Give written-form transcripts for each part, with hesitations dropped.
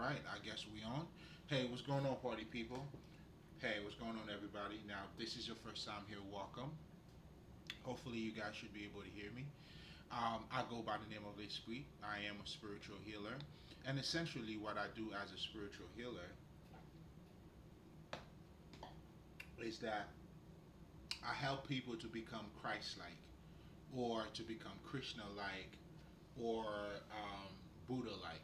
right, I guess we on. Hey, what's going on, party people? Hey, what's going on, everybody? Now, if this is your first time here, welcome. Hopefully, you guys should be able to hear me. I go by the name of Lespri. I am a spiritual healer. And essentially, what I do as a spiritual healer is that I help people to become Christ like, or to become Krishna like, or Buddha like.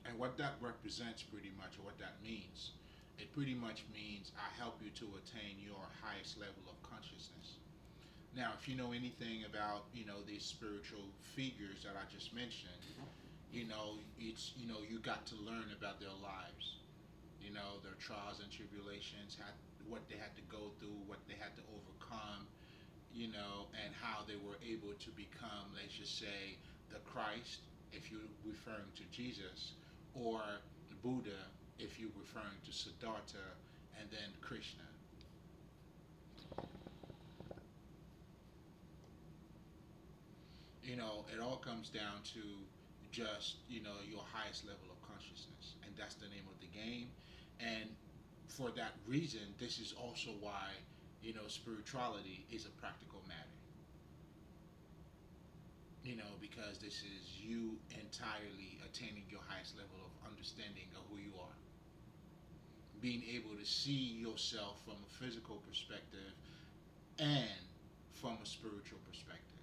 And what that represents pretty much, or what that means, it pretty much means I help you to attain your highest level of consciousness. Now, if you know anything about, these spiritual figures that I just mentioned, you got to learn about their lives, their trials and tribulations, what they had to go through, what they had to overcome, and how they were able to become, let's just say, the Christ, if you're referring to Jesus, or Buddha, if you're referring to Siddhartha, and then Krishna. It all comes down to just, your highest level of consciousness. And that's the name of the game. And for that reason, this is also why, spirituality is a practical matter. Because this is you entirely attaining your highest level of understanding of who you are. Being able to see yourself from a physical perspective and from a spiritual perspective.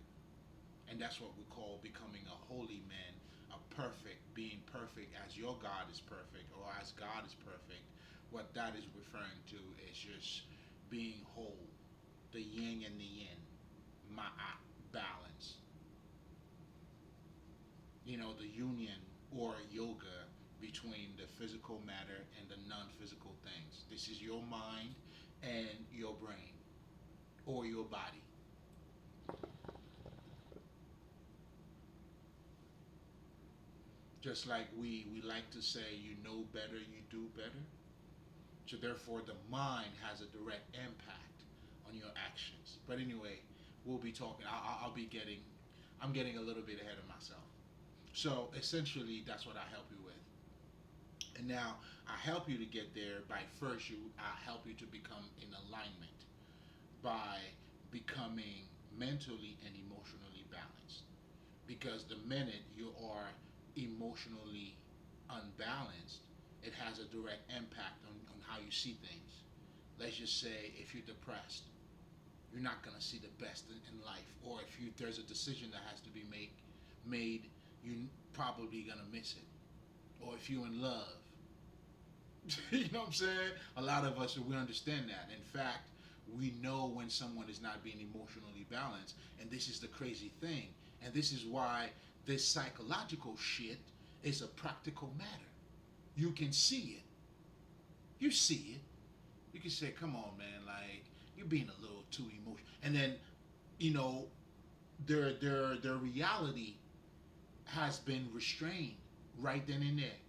And that's what we call becoming a holy man, a perfect, being perfect as your God is perfect, or as God is perfect. What that is referring to is just being whole, the yin and the yin, ma'at, balance. The union or yoga between the physical matter and the non-physical things. This is your mind and your brain, or your body. Just like we like to say, you know better, you do better. So therefore, the mind has a direct impact on your actions. But anyway, we'll be talking. I'll be getting. I'm getting a little bit ahead of myself. So essentially, that's what I help you with. And now I help you to get there by first I help you to become in alignment by becoming mentally and emotionally balanced. Because the minute you are emotionally unbalanced, it has a direct impact on how you see things. Let's just say if you're depressed, you're not gonna see the best in life. Or if there's a decision that has to be made, you're probably gonna miss it. Or if you're in love, you know what I'm saying? A lot of us, we understand that. In fact, we know when someone is not being emotionally balanced, and this is the crazy thing. And this is why this psychological shit is a practical matter. You can see it. You see it. You can say, "Come on, man, like you're being a little too emotional." And then, you know, their reality has been restrained right then and there.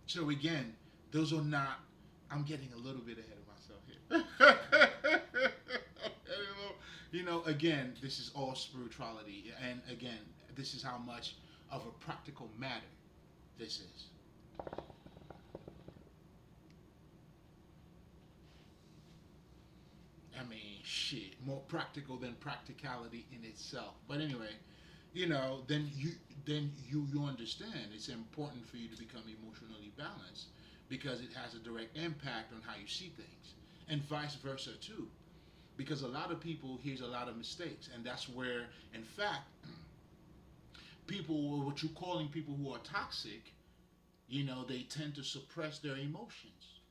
So again, those are not. I'm getting a little bit ahead of myself here. Again, this is all spirituality, and again, this is how much of a practical matter this is. I mean, shit, more practical than practicality in itself. But anyway, then you understand it's important for you to become emotionally balanced because it has a direct impact on how you see things, and vice versa too. Because a lot of people here's a lot of mistakes, and that's where, in fact, people, what you're calling people who are toxic, they tend to suppress their emotions.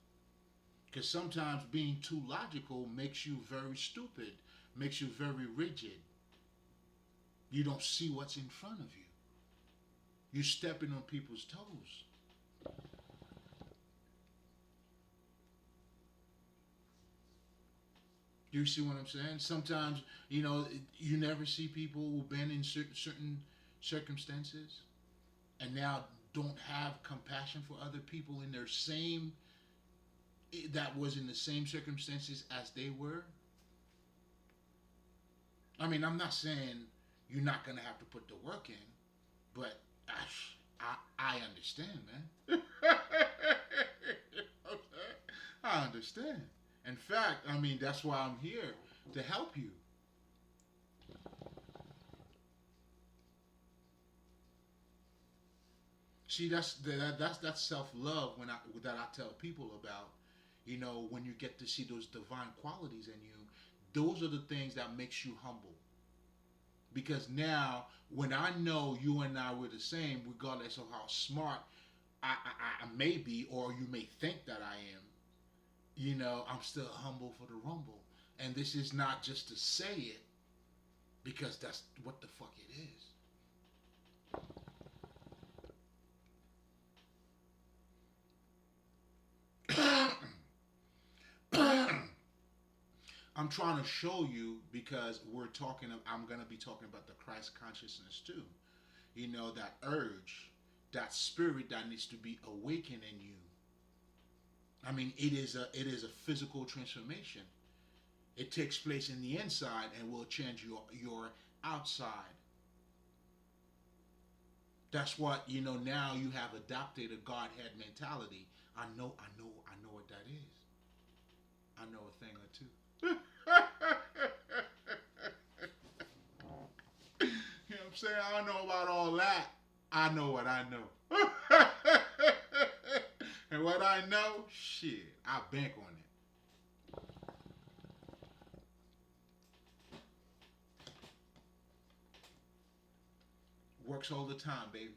Because sometimes being too logical makes you very stupid, makes you very rigid. You don't see what's in front of you. You're stepping on people's toes. You see what I'm saying? Sometimes, you never see people who've been in certain circumstances and now don't have compassion for other people in their same, that was in the same circumstances as they were. I mean, I'm not saying, You're not gonna have to put the work in, but I understand, man. I understand. In fact, I mean that's why I'm here to help you. See, that's self love when I that I tell people about. You know, when you get to see those divine qualities in you, those are the things that makes you humble. Because now, when I know you and I were the same, regardless of how smart I may be, or you may think that I am, I'm still humble for the rumble. And this is not just to say it, because that's what the fuck it is. I'm trying to show you because I'm going to be talking about the Christ consciousness too. That urge, that spirit that needs to be awakened in you. I mean, it is a physical transformation. It takes place in the inside and will change your outside. That's what now you have adopted a Godhead mentality. I know what that is. I know a thing or two. You know what I'm saying? I don't know about all that. I know what I know. And what I know, shit, I bank on it. Works all the time, baby.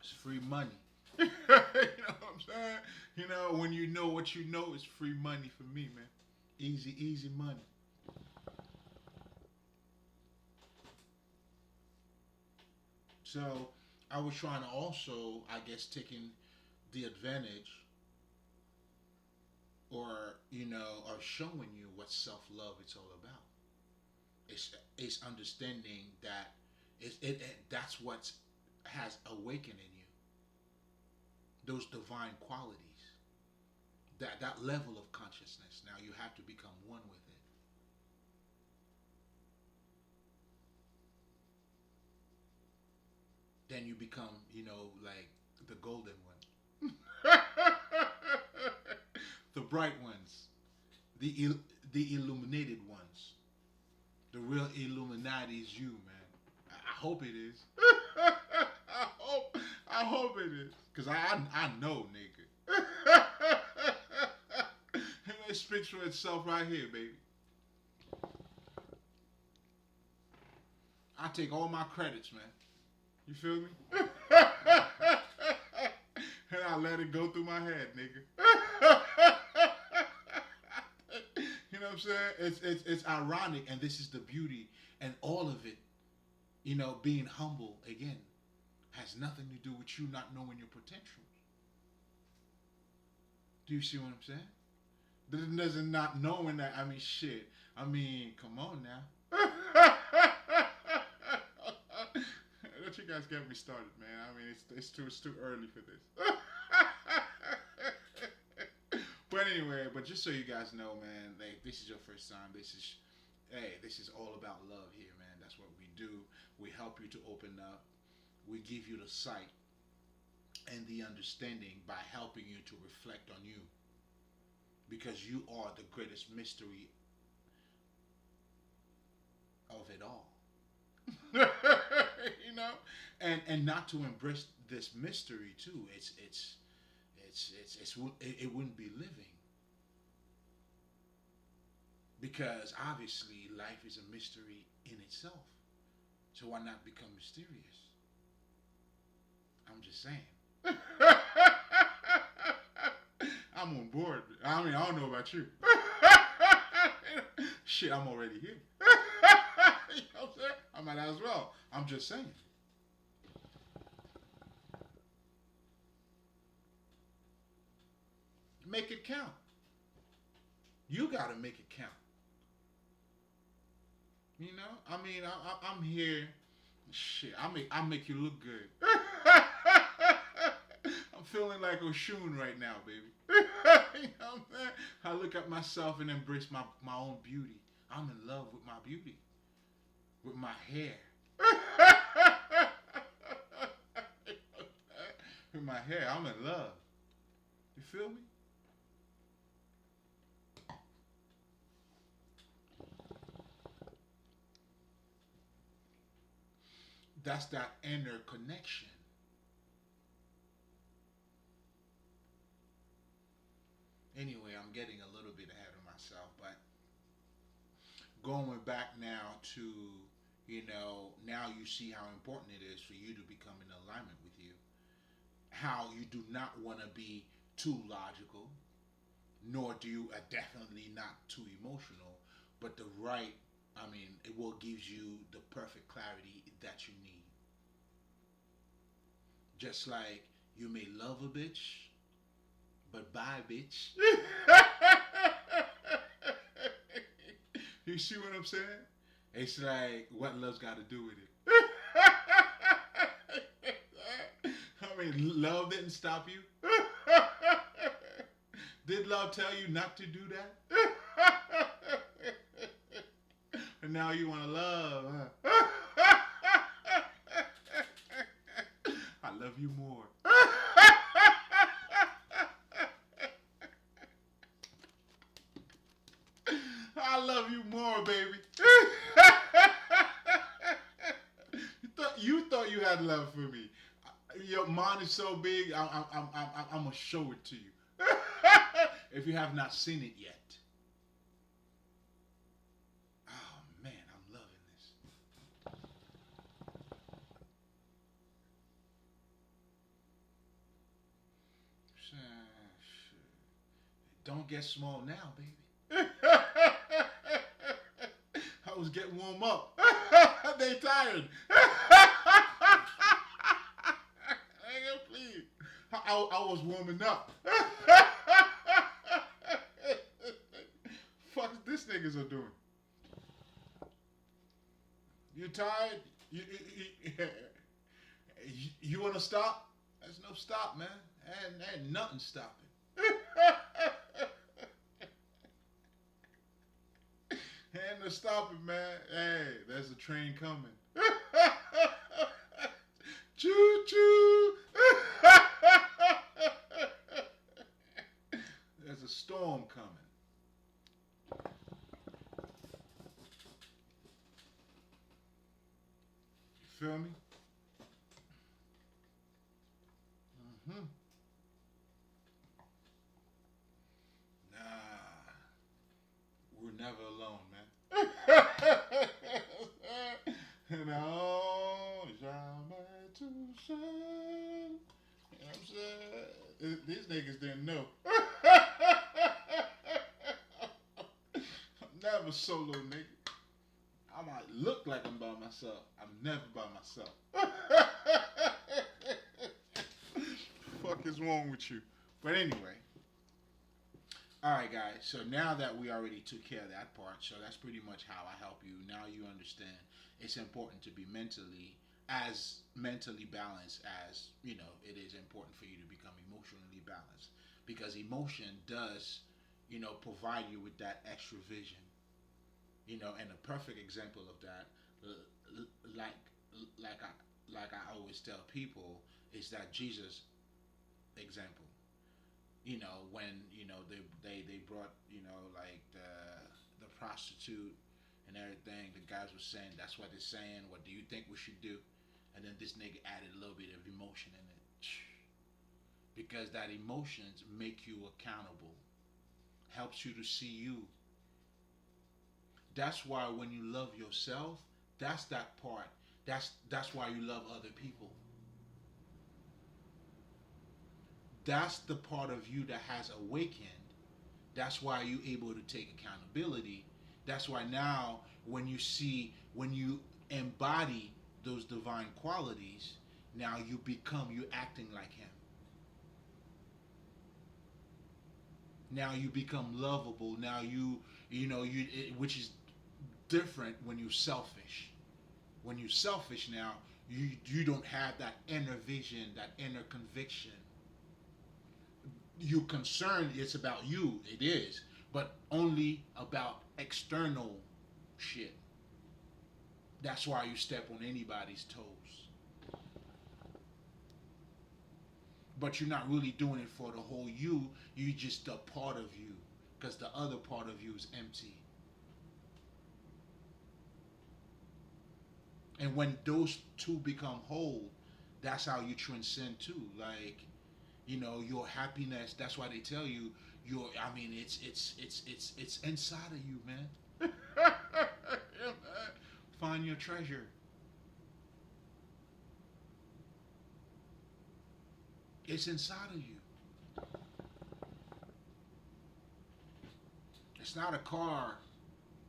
It's free money. You know what I'm saying? When you know what you know, it's free money for me, man. Easy, easy money. So I was trying to also, I guess, taking the advantage or showing you what self love it's all about. It's understanding that that's what has awakened in you those divine qualities, that level of consciousness. Now you have to become one with it. Then you become, like the golden one, the bright ones, the the illuminated ones. The real Illuminati is you, man. I hope it is. I hope it is. Cause I know, nigga. It speaks for itself right here, baby. I take all my credits, man. You feel me? And I let it go through my head, nigga. You know what I'm saying? It's ironic, and this is the beauty, and all of it. Being humble again has nothing to do with you not knowing your potential. Do you see what I'm saying? It doesn't not knowing that. I mean, shit. I mean, come on now. Don't you guys get me started, man? I mean, it's too early for this. But anyway, but just so you guys know, man, like this is your first time. This is all about love here, man. That's what we do. We help you to open up. We give you the sight and the understanding by helping you to reflect on you, because you are the greatest mystery of it all. you know, and not to embrace this mystery too. It wouldn't be living, because obviously life is a mystery in itself. So why not become mysterious? I'm just saying. I'm on board. I mean, I don't know about you. Shit, I'm already here. You know what I'm saying? I might as well. I'm just saying. Make it count. You gotta make it count. I mean, I'm here. Shit, I make you look good. I'm feeling like Oshun right now, baby. You know what I'm saying? I look at myself and embrace my own beauty. I'm in love with my beauty, with my hair. With my hair, I'm in love. You feel me? That's that inner connection. Anyway, I'm getting a little bit ahead of myself, but going back now to, now you see how important it is for you to become in alignment with you. How you do not want to be too logical, nor do you definitely not too emotional, but the right, it will gives you the perfect clarity that you need. Just like you may love a bitch, but bye, bitch. You see what I'm saying? It's like what love's got to do with it. Love didn't stop you. Did love tell you not to do that? And now you want to love, huh? I love you more. I love you more, baby. You thought you had love for me. Your mind is so big. I'm gonna show it to you. If you have not seen it yet. Oh man, I'm loving this. Don't get small now, baby. I was getting warm up. They tired. Please. I was warming up. Fuck this niggas are doing. You tired? You want to stop? There's no stop, man. Ain't nothing stopping. Ain't no stopping, man. Hey, there's a train coming. Choo choo. There's a storm coming. You feel me? Mm-hmm. Nah, we're never alone, man. No, jamais tout seul. You know what I'm saying? These niggas didn't know. I'm never solo, nigga. I might look like I'm by myself. I'm never by myself. Fuck is wrong with you? But anyway. Alright guys, so now that we already took care of that part, so that's pretty much how I help you. Now you understand it's important to be mentally balanced as, it is important for you to become emotionally balanced. Because emotion does, provide you with that extra vision. And a perfect example of that, like I always tell people, is that Jesus example. When they brought like the prostitute and everything, the guys were saying that's what they're saying. What do you think we should do? And then this nigga added a little bit of emotion in it, because that emotions make you accountable, helps you to see you. That's why when you love yourself, that's that part. That's why you love other people. That's the part of you that has awakened. That's why you're able to take accountability. That's why now when you embody those divine qualities, now you're acting like him. Now you become lovable. Now which is different when you're selfish. When you're selfish now, you don't have that inner vision, that inner conviction. You're concerned it's about you, it is, but only about external. shit. That's why you step on anybody's toes. But you're not really doing it for the whole you. You just a part of you, because the other part of you is empty. And when those two become whole, that's how you transcend too. Like, your happiness. That's why they tell you your. I mean, it's inside of you, man. Find your treasure. It's inside of you. It's not a car.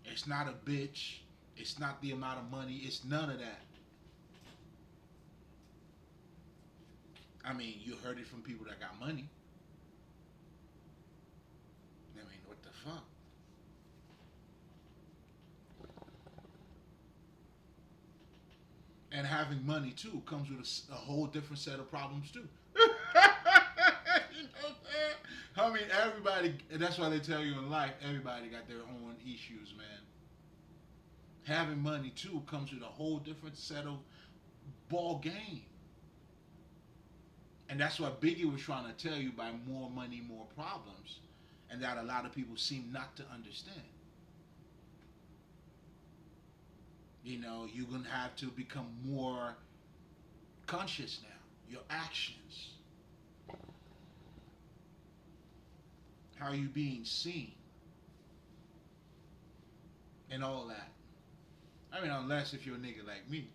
It's not a bitch. It's not the amount of money. It's none of that. I mean, you heard it from people that got money. I mean, what the fuck? And having money too comes with a whole different set of problems too. You know what I'm saying? I mean, everybody. That's why they tell you in life, everybody got their own issues, man. Having money too comes with a whole different set of ball game. And that's what Biggie was trying to tell you by more money, more problems. And that a lot of people seem not to understand. You're going to have to become more conscious now. Your actions. How are you being seen? And all that. I mean, unless if you're a nigga like me.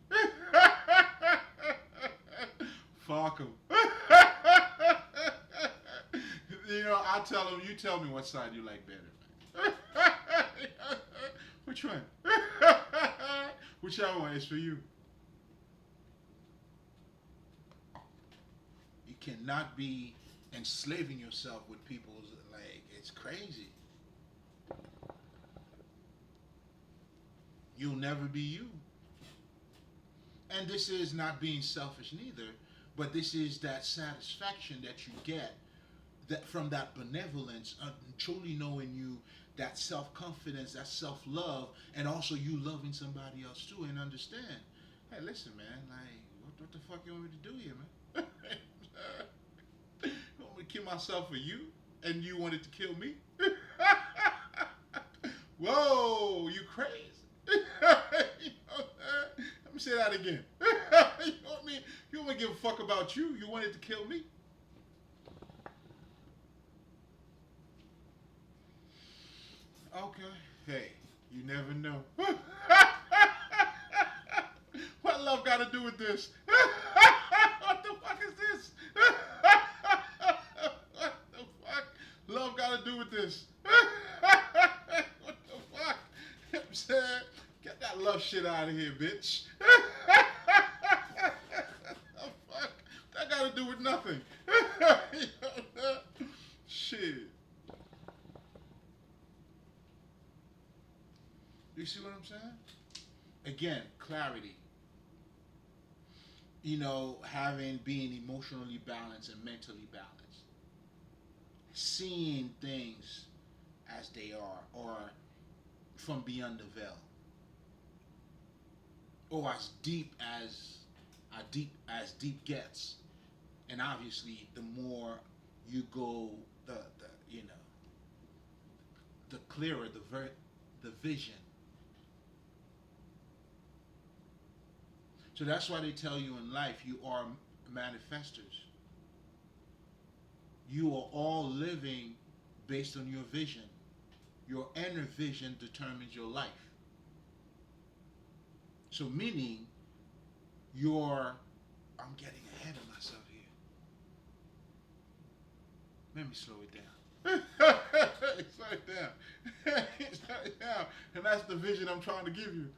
Fuck him. I tell him, you tell me what side you like better, man. Which one? Whichever one is for you. You cannot be enslaving yourself with people's, like, it's crazy. You'll never be you. And this is not being selfish neither, but this is that satisfaction that you get that from that benevolence, truly knowing you, that self-confidence, that self-love, and also you loving somebody else too, and understand, hey, listen, man, like, what the fuck you want me to do here, man? You want me to kill myself for you, and you wanted to kill me? Whoa, you crazy? Let me say that again. You want me to give a fuck about you? You wanted to kill me? Okay. Hey, you never know. What love got to do with this? What the fuck is this? What the fuck? Love got to do with this? What the fuck? I'm saying, get that love shit out of here, bitch. The fuck? That got to do with nothing. Shit. You see what I'm saying? Again, clarity. Being emotionally balanced and mentally balanced. Seeing things as they are, or from beyond the veil. Or as deep as deep gets. And obviously the more you go, the clearer the vision. So that's why they tell you in life you are manifestors. You are all living based on your vision. Your inner vision determines your life. So meaning I'm getting ahead of myself here. Let me slow it down. Slow it down. Slow it down. And that's the vision I'm trying to give you.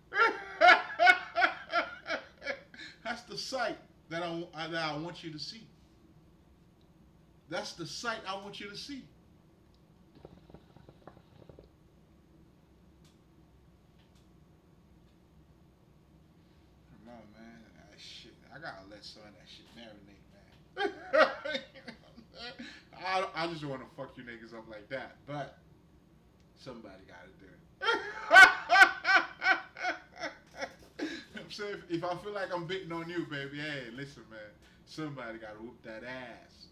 That's the sight that I want you to see. That's the sight I want you to see. Come on, man. Shit, I gotta let some of that shit marinate, man. I just want to fuck you niggas up like that, but somebody gotta do it. saying? If I feel like I'm betting on you, baby, hey, listen, man. Somebody got to whoop that ass.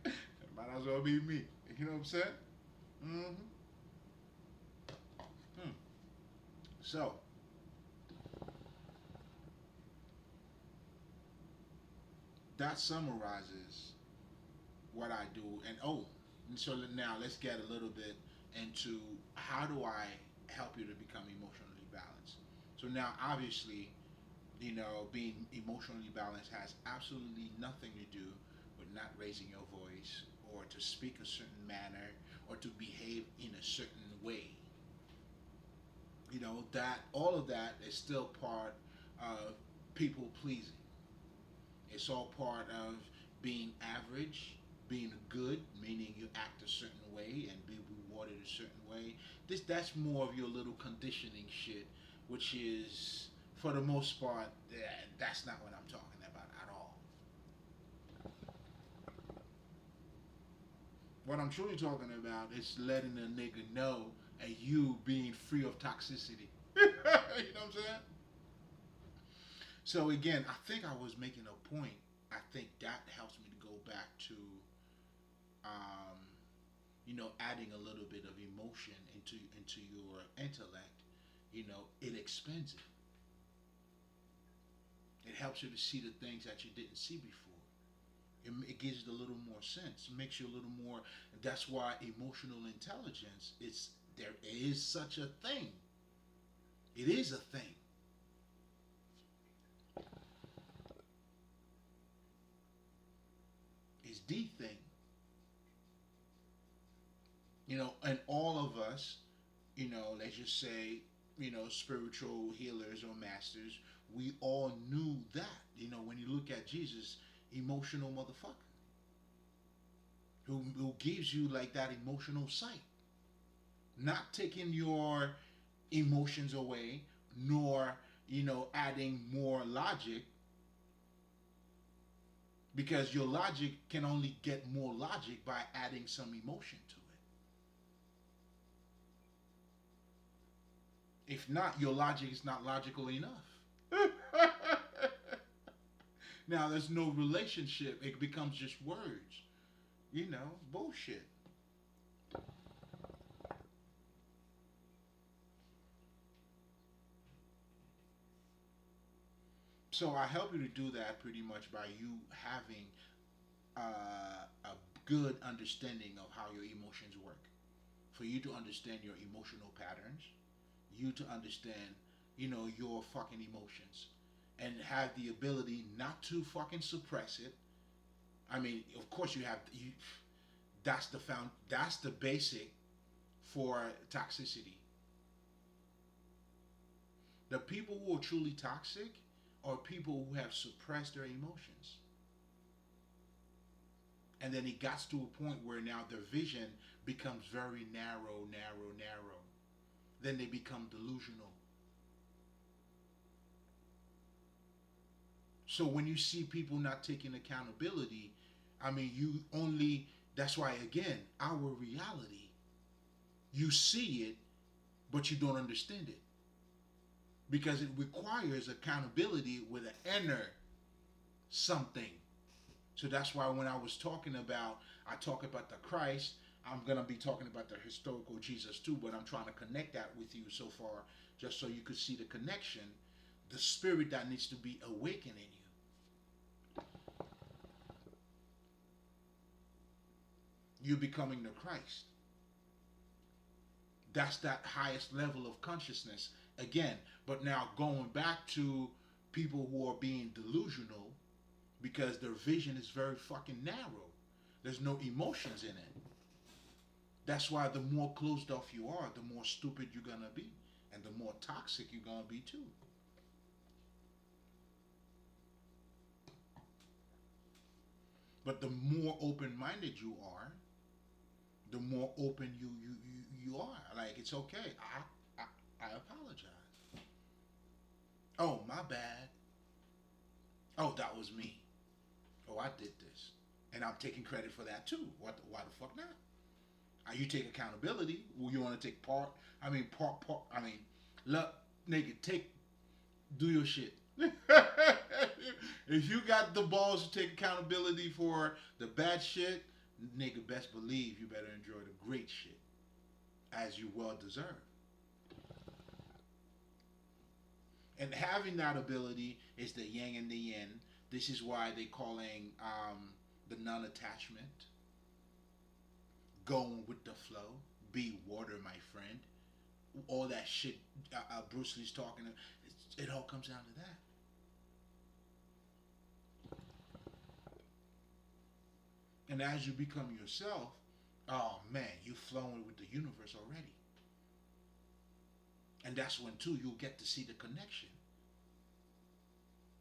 It might as well be me. You know what I'm saying? Mm-hmm. Hmm. So, that summarizes what I do. And oh, and so now let's get a little bit into how do I help you to become emotionally balanced. So now, obviously, being emotionally balanced has absolutely nothing to do with not raising your voice or to speak a certain manner or to behave in a certain way. That all of that is still part of people pleasing. It's all part of being average, being good, meaning you act a certain way and be rewarded a certain way. That's more of your little conditioning shit, which is for the most part, that's not what I'm talking about at all. What I'm truly talking about is letting a nigga know and you being free of toxicity. You know what I'm saying? So again, I think I was making a point. I think that helps me to go back to, um, adding a little bit of emotion into your intellect. It expands it. It helps you to see the things that you didn't see before. It gives it a little more sense. It makes you a little more. That's why emotional intelligence. There is such a thing. It is a thing. It's the thing. And all of us, let's just say, spiritual healers or masters, we all knew that. When you look at Jesus, emotional motherfucker, who gives you like that emotional sight, not taking your emotions away, nor, adding more logic, because your logic can only get more logic by adding some emotion to it. If not, your logic is not logical enough. Now there's no relationship. It becomes just words. Bullshit. So I help you to do that pretty much by you having a good understanding of how your emotions work. For you to understand your emotional patterns, you to understand, your fucking emotions, and have the ability not to fucking suppress it. I mean, of course you have you. That's the basic for toxicity. The people who are truly toxic are people who have suppressed their emotions. And then it got to a point where now their vision becomes very narrow, narrow, narrow. Then they become delusional. So when you see people not taking accountability, I mean, that's why, again, our reality, you see it, but you don't understand it. Because it requires accountability with an inner something. So that's why when I talk about the Christ, I'm going to be talking about the historical Jesus too, but I'm trying to connect that with you so far, just so you could see the connection, the spirit that needs to be awakened in you. You're becoming the Christ. That's that highest level of consciousness. Again, but now going back to people who are being delusional because their vision is very fucking narrow. There's no emotions in it. That's why the more closed off you are, the more stupid you're gonna be. And the more toxic you're gonna be too. But the more open minded you are, the more open you are. Like, it's okay. I apologize. Oh, my bad. Oh, that was me. Oh, I did this. And I'm taking credit for that too. Why the fuck not? You take accountability. Well, you want to take part. I mean, part. I mean, look. nigga, do your shit. If you got the balls to take accountability for the bad shit, nigga, best believe you better enjoy the great shit as you well deserve. And having that ability is the yang and the yin. This is why they calling the non-attachment, going with the flow, be water, my friend. All that shit Bruce Lee's talking. It all comes down to that. And as you become yourself, oh man, you're flowing with the universe already. And that's when too you'll get to see the connection.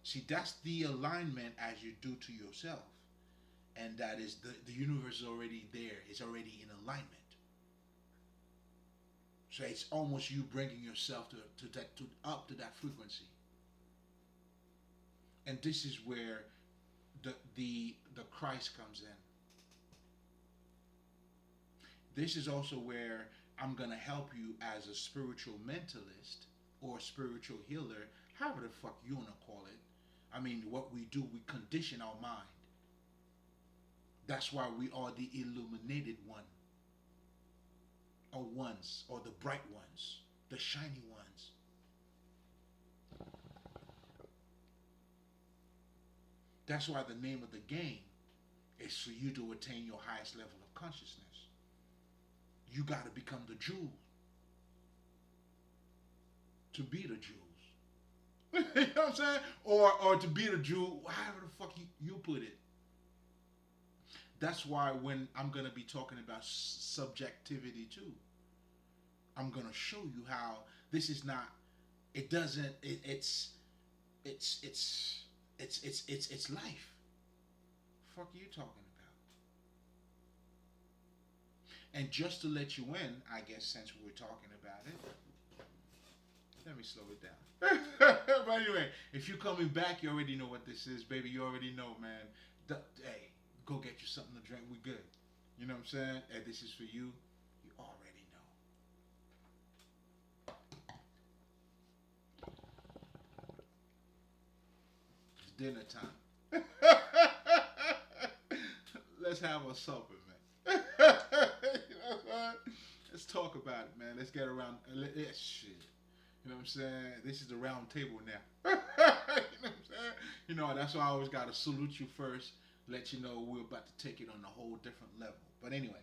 See, that's the alignment as you do to yourself. And that is the universe is already there. It's already in alignment. So it's almost you bringing yourself to up to that frequency. And this is where the Christ comes in. This is also where I'm gonna help you as a spiritual mentalist or spiritual healer, however the fuck you wanna call it. I mean, what we do, we condition our mind. That's why we are the illuminated one, or ones, or the bright ones, the shiny ones. That's why the name of the game is for you to attain your highest level of consciousness. You got to become the jewel to be the jewels. You know what I'm saying? Or to be the jewel, however the fuck you put it. That's why when I'm going to be talking about subjectivity too, I'm going to show you how this is not, it doesn't, it's life. Fuck are you talking about? And just to let you in, I guess since we were talking about it, let me slow it down. But anyway, if you're coming back, you already know what this is, baby. You already know, man. Hey, go get you something to drink. We good. You know what I'm saying? Hey, this is for you. You already know. It's dinner time. Let's have a supper, man. You know what? Let's talk about it, man. Let's get around. Shit. You know what I'm saying? This is the round table now. You know what I'm saying? You know, that's why I always got to salute you first, let you know we're about to take it on a whole different level. But anyway.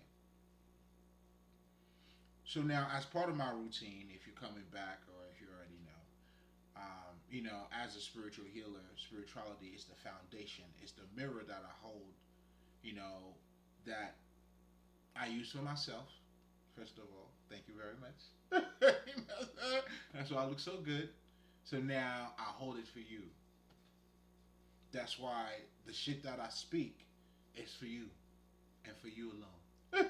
So now, as part of my routine, if you're coming back or if you already know, you know, as a spiritual healer, spirituality is the foundation. It's the mirror that I hold, you know, that I use for myself, first of all. Thank you very much. That's why I look so good. So now I hold it for you. That's why the shit that I speak is for you and for you alone.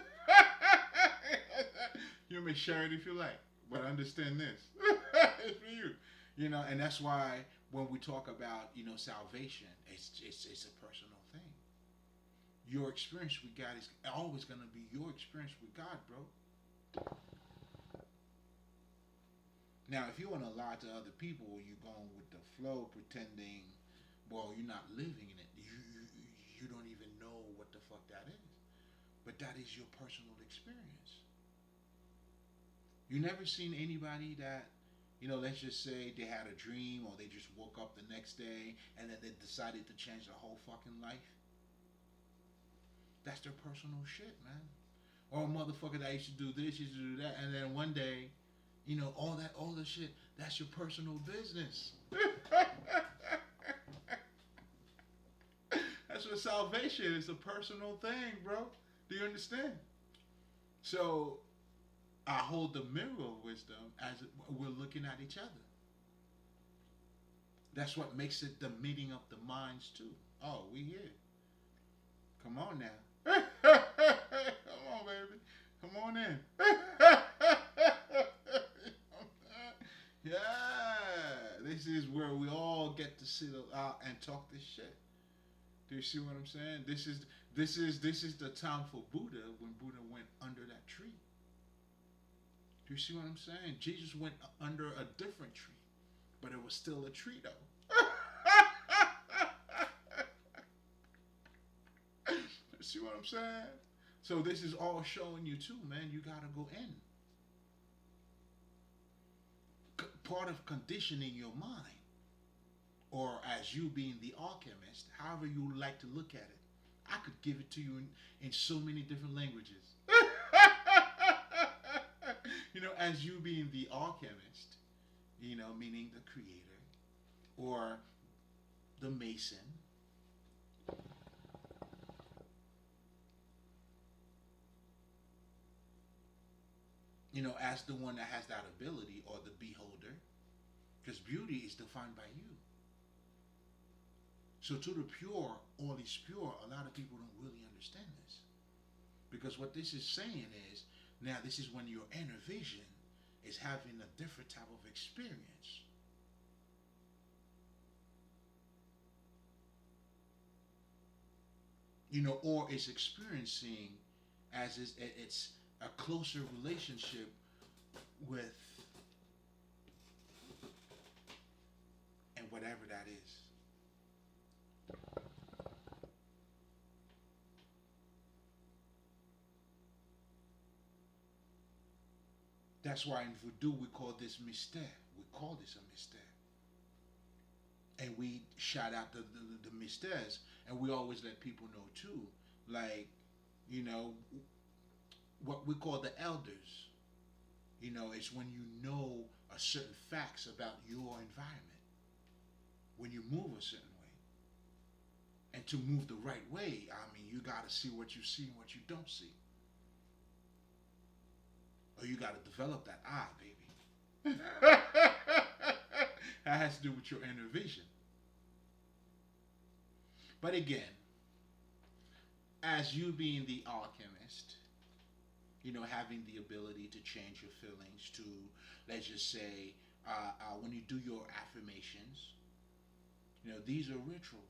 You may share it if you like, but understand this. It's for you. You know, and that's why when we talk about, you know, salvation, it's a personal thing. Your experience with God is always going to be your experience with God, bro. Now, if you want to lie to other people, you're going with the flow, pretending, well, you're not living in it. You don't even know what the fuck that is. But that is your personal experience. You never seen anybody that, you know, let's just say they had a dream or they just woke up the next day and then they decided to change their whole fucking life. That's their personal shit, man. Or a motherfucker that used to do this, used to do that, and then one day, you know, all the shit, that's your personal business. That's what salvation is, a personal thing, bro. Do you understand? So, I hold the mirror of wisdom as we're looking at each other. That's what makes it the meeting of the minds, too. Oh, we here. Come on now. Come on, baby. Come on in. Yeah, this is where we all get to sit out and talk this shit. Do you see what I'm saying? This is the time for Buddha when Buddha went under that tree. Do you see what I'm saying? Jesus went under a different tree. but it was still a tree though. See what I'm saying? So this is all showing you too, man. You gotta go in. Part of conditioning your mind, or as you being the alchemist, however you like to look at it. I could give it to you in so many different languages. As you being the alchemist, meaning the creator, or the mason, as the one that has that ability, or the beholder, because beauty is defined by you. So to the pure, all is pure, a lot of people don't really understand this. Because what this is saying is, now this is when your inner vision is having a different type of experience. Or it's experiencing as it's a closer relationship with, and whatever that is. That's why in voodoo we call this mystère. We call this a mystère. And we shout out the mystères, and we always let people know too, like, you know, what we call the elders. It's when you know a certain facts about your environment, when you move a certain way. And to move the right way, I mean, you got to see what you see and what you don't see. Or you got to develop that eye, baby. That has to do with your inner vision. But again, as you being the alchemist, having the ability to change your feelings to, let's just say, when you do your affirmations, these are rituals.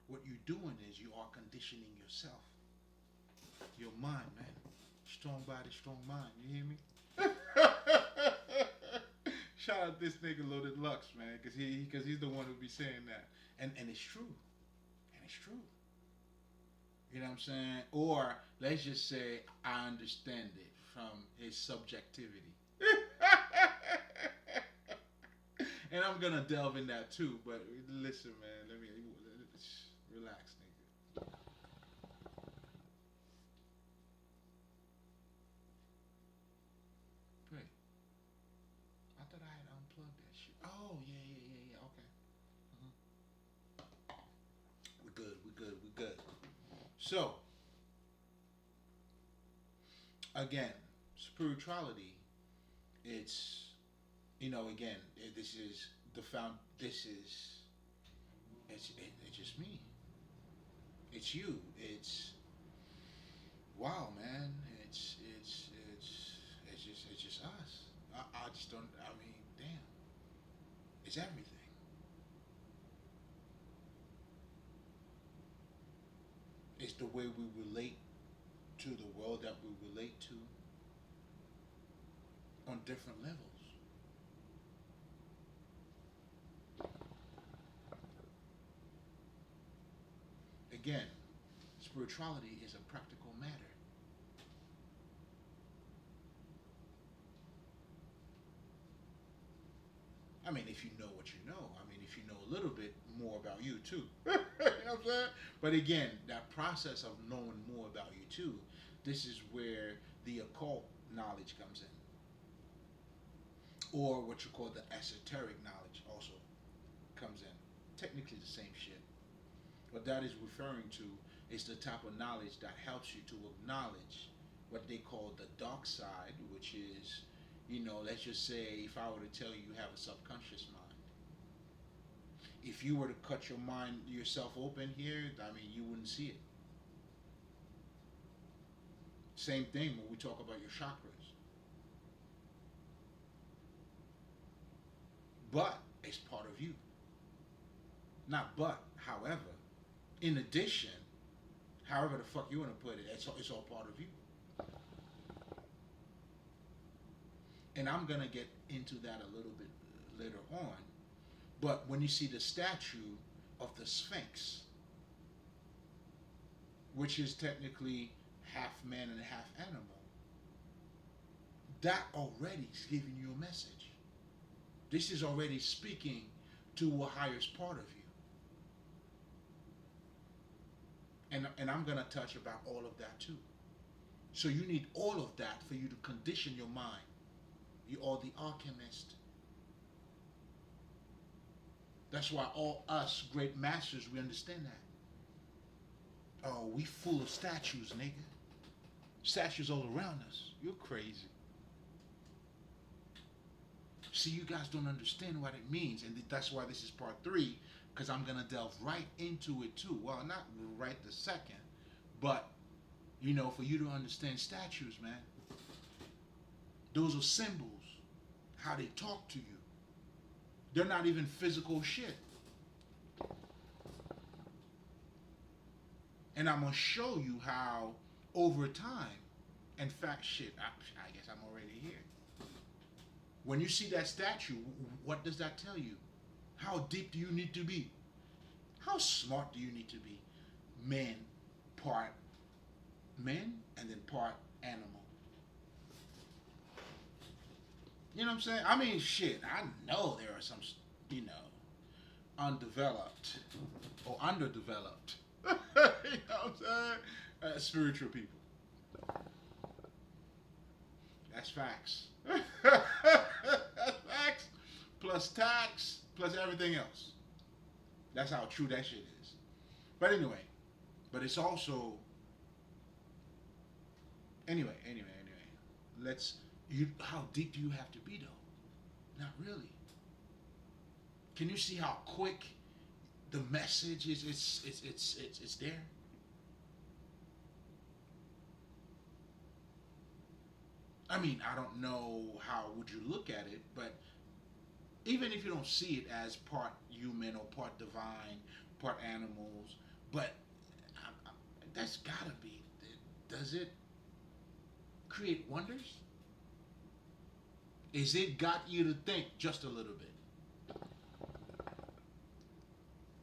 What you're doing is you are conditioning yourself, your mind, man. Strong body, strong mind. You hear me? Shout out this nigga Loaded Lux, man, because he's the one who be saying that, and it's true, and it's true. You know what I'm saying? Or let's just say I understand it from his subjectivity. And I'm gonna delve in that too. But listen, man, let me relax, nigga. Great. I thought I had unplugged that shit. Oh yeah, yeah, yeah, yeah. Okay. We're good. We're good. We're good. So again, spirituality. It's again, this is the found. This is it's just me. It's you. It's wow, man. It's just us. I just don't. I mean, damn. It's everything. It's the way we relate to the world that we relate to on different levels. Again, spirituality is a practical matter. I mean, if you know what you know, I mean, if you know a little bit more about you too. You know what I'm saying? But again, that process of knowing more about you too, this is where the occult knowledge comes in. Or what you call the esoteric knowledge also comes in. Technically the same shit. What that is referring to is the type of knowledge that helps you to acknowledge what they call the dark side, which is, let's just say if I were to tell you you have a subconscious mind. If you were to cut your mind yourself open here, I mean, you wouldn't see it. Same thing when we talk about your chakras. But it's part of you. Not but, however. In addition, however the fuck you want to put it, it's all part of you. And I'm going to get into that a little bit later on. But when you see the statue of the Sphinx, which is technically half man and half animal, that already is giving you a message. This is already speaking to a highest part of you. And I'm going to touch about all of that too. So you need all of that for you to condition your mind. You are the alchemist. That's why all us great masters, we understand that. Oh, we full of statues, nigga. Statues all around us. You're crazy. See, you guys don't understand what it means, and that's why this is part 3, because I'm going to delve right into it too. Well, not right the second, but, for you to understand statues, man. Those are symbols, how they talk to you. They're not even physical shit. And I'm going to show you how, over time, in fact, shit, I guess I'm already here. When you see that statue, what does that tell you? How deep do you need to be? How smart do you need to be? Man, part man, and then part animal. You know what I'm saying? I mean, shit, I know there are some, undeveloped or underdeveloped, you know what I'm saying? Spiritual people. That's facts. That's facts. Plus tax, plus everything else. That's how true that shit is. But anyway, it's also, anyway. How deep do you have to be though? Not really. Can you see how quick the message is? It's there. I mean, I don't know how would you look at it, but even if you don't see it as part human or part divine, part animals, but that's gotta be. Does it create wonders? Is it got you to think just a little bit?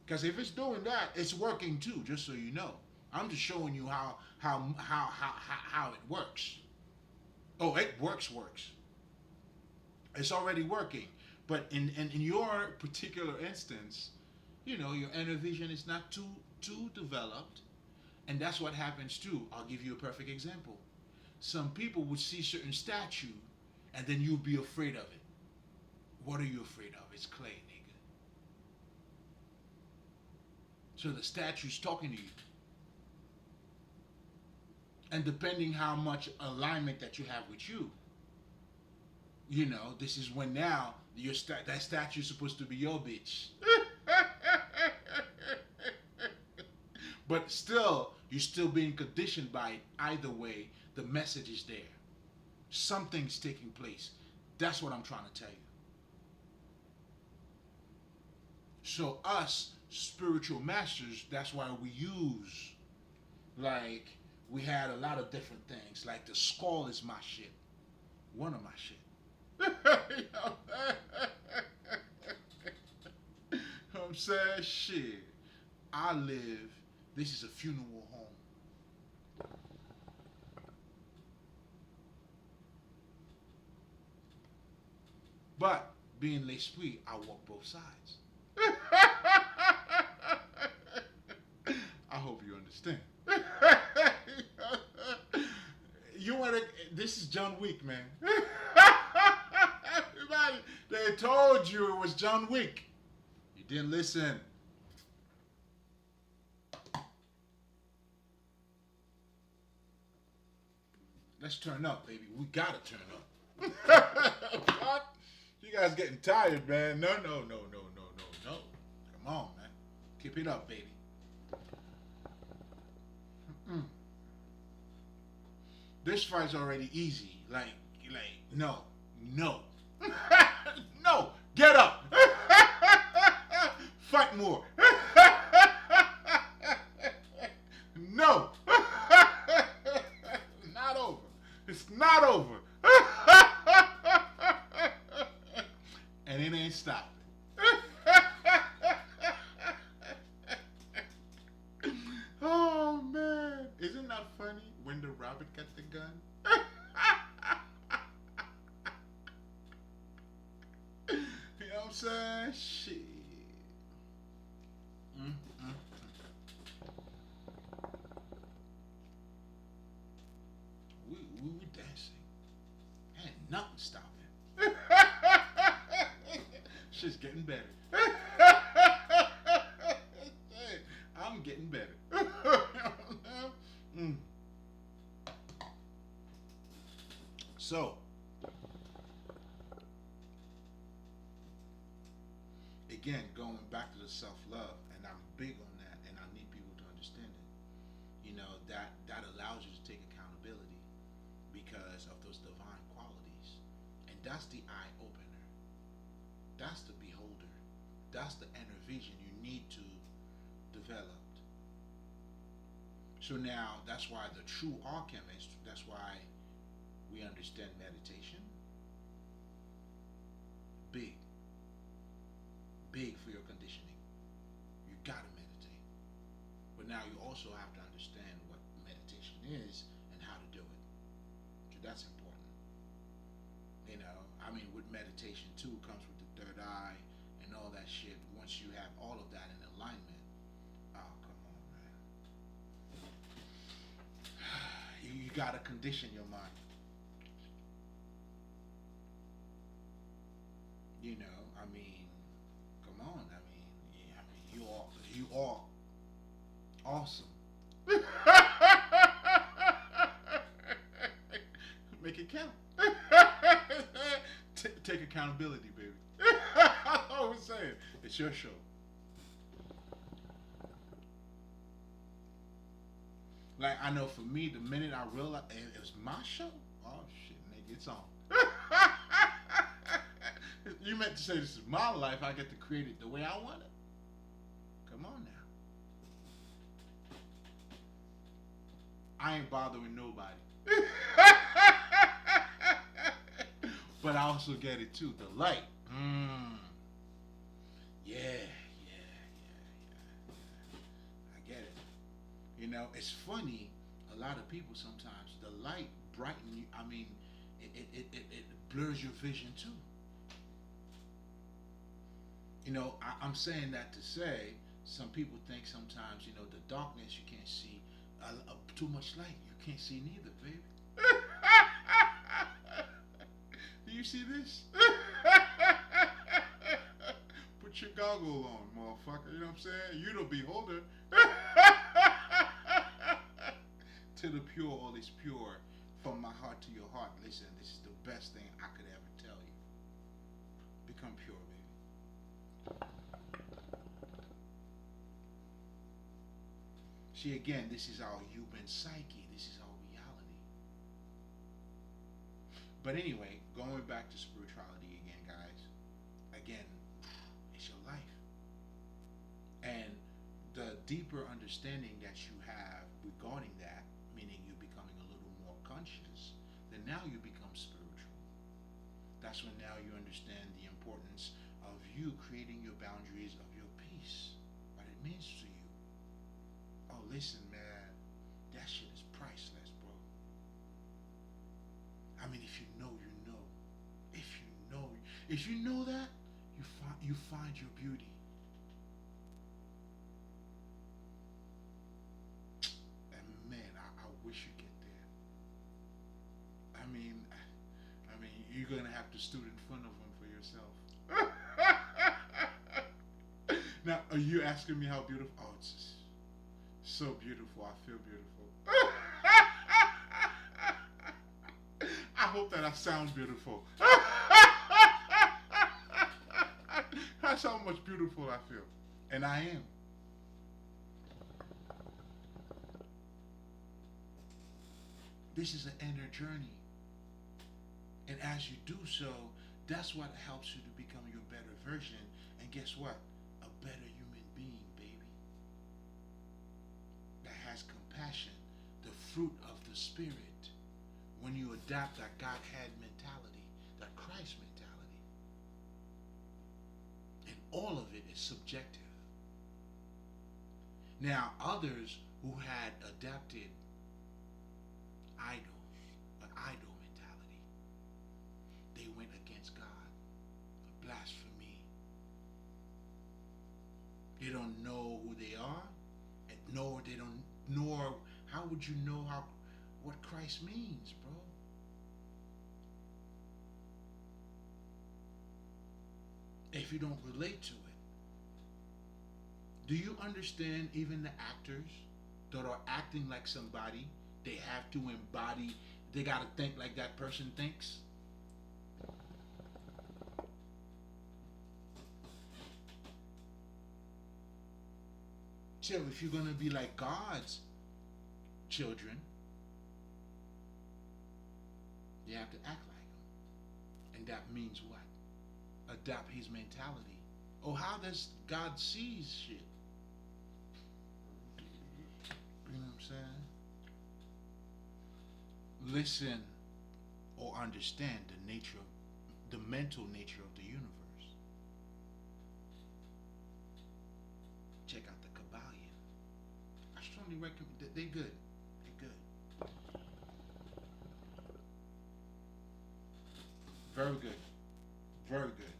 Because if it's doing that, it's working too. Just so you know, I'm just showing you how it works. Oh, it works. It's already working. But in your particular instance, your inner vision is not too developed, and that's what happens too. I'll give you a perfect example. Some people would see certain statue, and then you'll be afraid of it. What are you afraid of? It's clay, nigga. So the statue's talking to you. And depending how much alignment that you have with you, this is when now that statue's supposed to be your bitch. But still, you're still being conditioned by it. Either way, the message is there. Something's taking place. That's what I'm trying to tell you. So us spiritual masters, that's why we use, we had a lot of different things. Like the skull is my shit. One of my shit. You know what I'm saying? Shit. This is a funeral home. But being Lespri, I walk both sides. I hope you understand. This is John Wick, man. Everybody, they told you it was John Wick. You didn't listen. Let's turn up, baby. We gotta turn up. What? You guys getting tired, man. No. Come on, man. Keep it up, baby. This fight's already easy. No. No. Get up. Fight more. No. Not over. It's not over. And it ain't stopping. I'm saying? Shit. Mm, mm. We were dancing. Ain't nothing stopping. Shit's getting better. Hey, I'm getting better. Mm. So, again, going back to the self love, and I'm big on that, and I need people to understand it. That allows you to take accountability because of those divine qualities, and that's the eye opener. That's the beholder. That's the inner vision you need to develop. So now that's why the true alchemist, that's why we understand meditation. Big, big for your conditioning. You gotta meditate. But now you also have to understand what meditation is and how to do it. So that's important. I mean, with meditation too comes with the third eye and all that shit. Once you have all of that in alignment, oh come on, man. You gotta condition your mind. I mean, come on. I mean, yeah, I mean, you are awesome. Make it count. Take accountability, baby. That's all I'm saying. It's your show. Like I know for me, the minute I realized it was my show, oh shit, nigga, it's on. You meant to say this is my life. I get to create it the way I want it. Come on now. I ain't bothering nobody. But I also get it too. The light. Yeah, I get it. It's funny. A lot of people sometimes the light brighten you. I mean, it blurs your vision too. I'm saying that to say some people think sometimes the darkness you can't see too much light you can't see neither, baby. Do you see this? Put your goggle on, motherfucker. You know what I'm saying? You the beholder. To the pure, all is pure. From my heart to your heart. Listen, this is the best thing I could ever tell you. Become pure, baby. See, again, this is our human psyche. This is our reality. But anyway, going back to spirituality again, guys. Again, it's your life. And the deeper understanding that you have regarding that, meaning you're becoming a little more conscious, then now you become spiritual. That's when now you understand the importance of you creating your boundaries of your peace, what it means to you. Oh, listen, man, that shit is priceless, bro. I mean, if you know, you know. If you know that, you find your beauty. And man, I wish you get there. I mean, you're gonna have to stood in front of him for yourself. Now, are you asking me how beautiful? Oh, it's just so beautiful. I feel beautiful. I hope that I sound beautiful. That's how much beautiful I feel. And I am. This is an inner journey. And as you do so, that's what helps you to become your better version. And guess what? A better human being, baby. That has compassion, the fruit of the Spirit. When you adapt that Godhead mentality, that Christ mentality. And all of it is subjective. Now, others who had adapted idols, an idol mentality, they went against God, blasphemy, They don't know who they are, and nor they don't. Nor how would you know how what Christ means, bro? If you don't relate to it, do you understand? Even the actors that are acting like somebody, they have to embody. They gotta think like that person thinks. So if you're gonna be like God's children, you have to act like him, and that means what? Adopt his mentality. Oh, how does God see shit? You know what I'm saying? Listen or understand the nature of the mental nature of the universe. Check out the Kabbalion. I strongly recommend. They good. They good. Very good. Very good.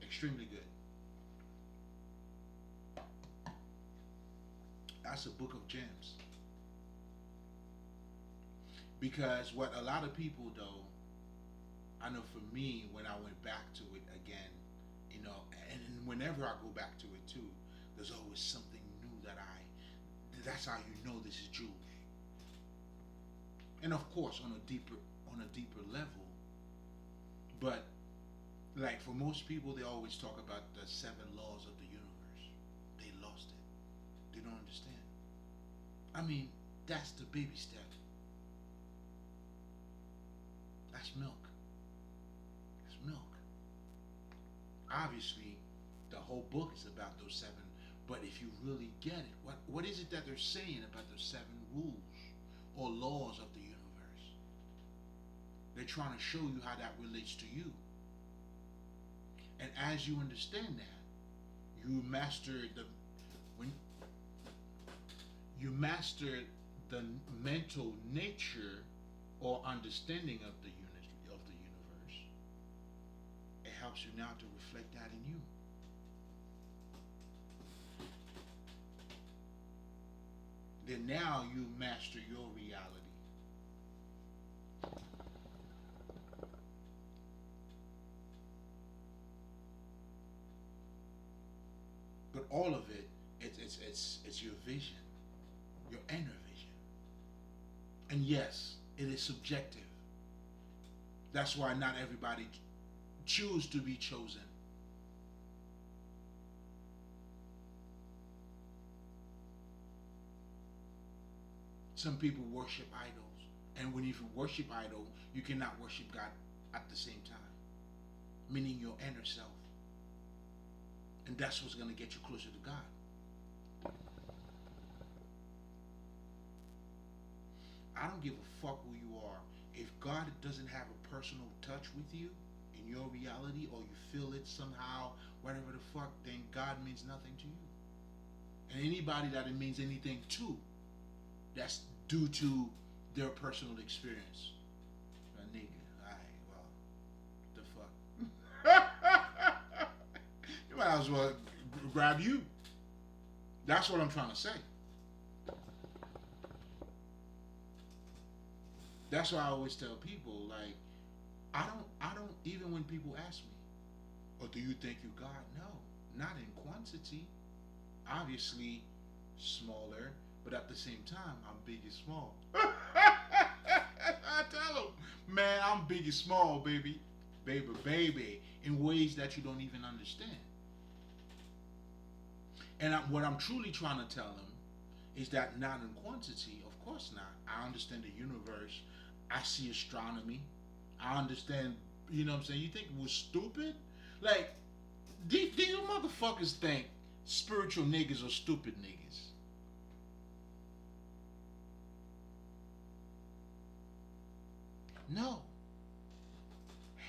Extremely good. That's a book of gems. Because what a lot of people though, I know for me when I went back to it again, and whenever I go back to it too, there's always something new that's how you know this is Jewish. And of course on a deeper level, but like for most people they always talk about the seven laws of the universe. They lost it. They don't understand. I mean, that's the baby step. That's milk. It's milk. Obviously, the whole book is about those seven. But if you really get it, what is it that they're saying about those seven rules or laws of the universe? They're trying to show you how that relates to you. And as you understand that, you master the when you master the mental nature or understanding of the unity of the universe. It helps you now to reflect that in you. Then now you master your reality. But all of it, it's your vision, your inner vision. And yes, it is subjective. That's why not everybody choose to be chosen. Some people worship idols, and when you worship idol, you cannot worship God at the same time, meaning your inner self, and that's what's going to get you closer to God. I don't give a fuck who you are. If God doesn't have a personal touch with you in your reality, or you feel it somehow, whatever the fuck, then God means nothing to you. And anybody that it means anything to, that's due to their personal experience. A nigga, alright, well, the fuck. You might as well grab you. That's what I'm trying to say. That's why I always tell people, like, I don't even when people ask me, "Oh, do you think you God?" No, not in quantity. Obviously, smaller, but at the same time, I'm big and small. I tell them, man, I'm big and small, baby, in ways that you don't even understand. And what I'm truly trying to tell them is that not in quantity, of course not. I understand the universe. I see astronomy. I understand, you know what I'm saying? You think we're stupid? Like, do you motherfuckers think spiritual niggas are stupid niggas? No.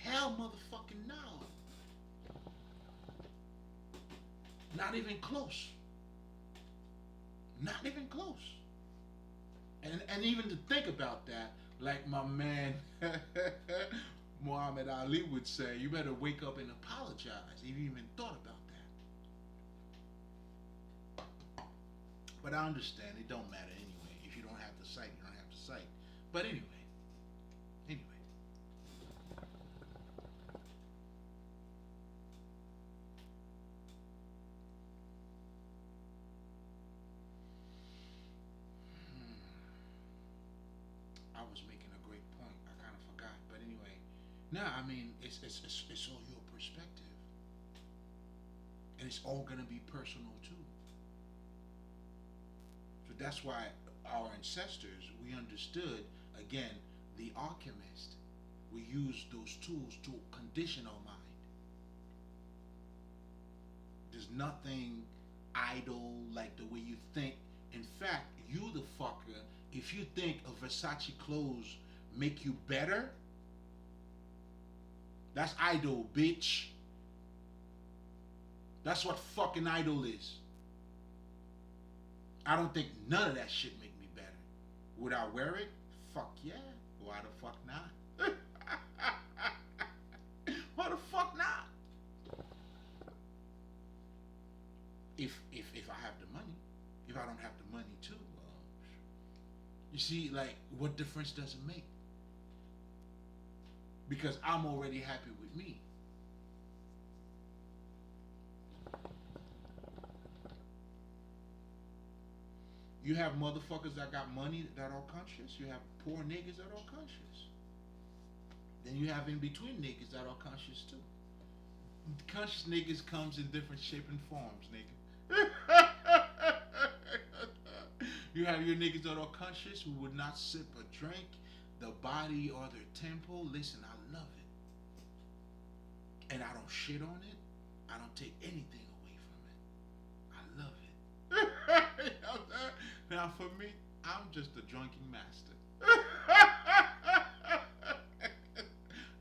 Hell motherfucking no. Not even close. Not even close. And even to think about that, like my man Muhammad Ali would say, you better wake up and apologize if you even thought about that. But I understand it don't matter anyway. If you don't have the sight, you don't have the sight. But anyway, anyway. I was making a great point. I kind of forgot. But anyway, now I mean, it's all your perspective, and it's all gonna be personal too. So that's why our ancestors, we understood, again, the alchemist. We use those tools to condition our mind. There's nothing idle like the way you think. In fact, you the fucker, if you think a Versace clothes make you better, that's idle, bitch. That's what fucking idle is. I don't think none of that shit make me better. Would I wear it? Fuck yeah. Why the fuck not? Why the fuck not? If I have the money. If I don't have the money too, you see, like, what difference does it make? Because I'm already happy with me. You have motherfuckers that got money that are conscious. You have poor niggas that are conscious. Then you have in between niggas that are conscious too. Conscious niggas comes in different shape and forms, nigga. You have your niggas that are conscious who would not sip or drink the body or their temple. Listen, I love it. And I don't shit on it. I don't take anything away from it. I love it. You know what I'm saying? Now for me, I'm just a drunken master.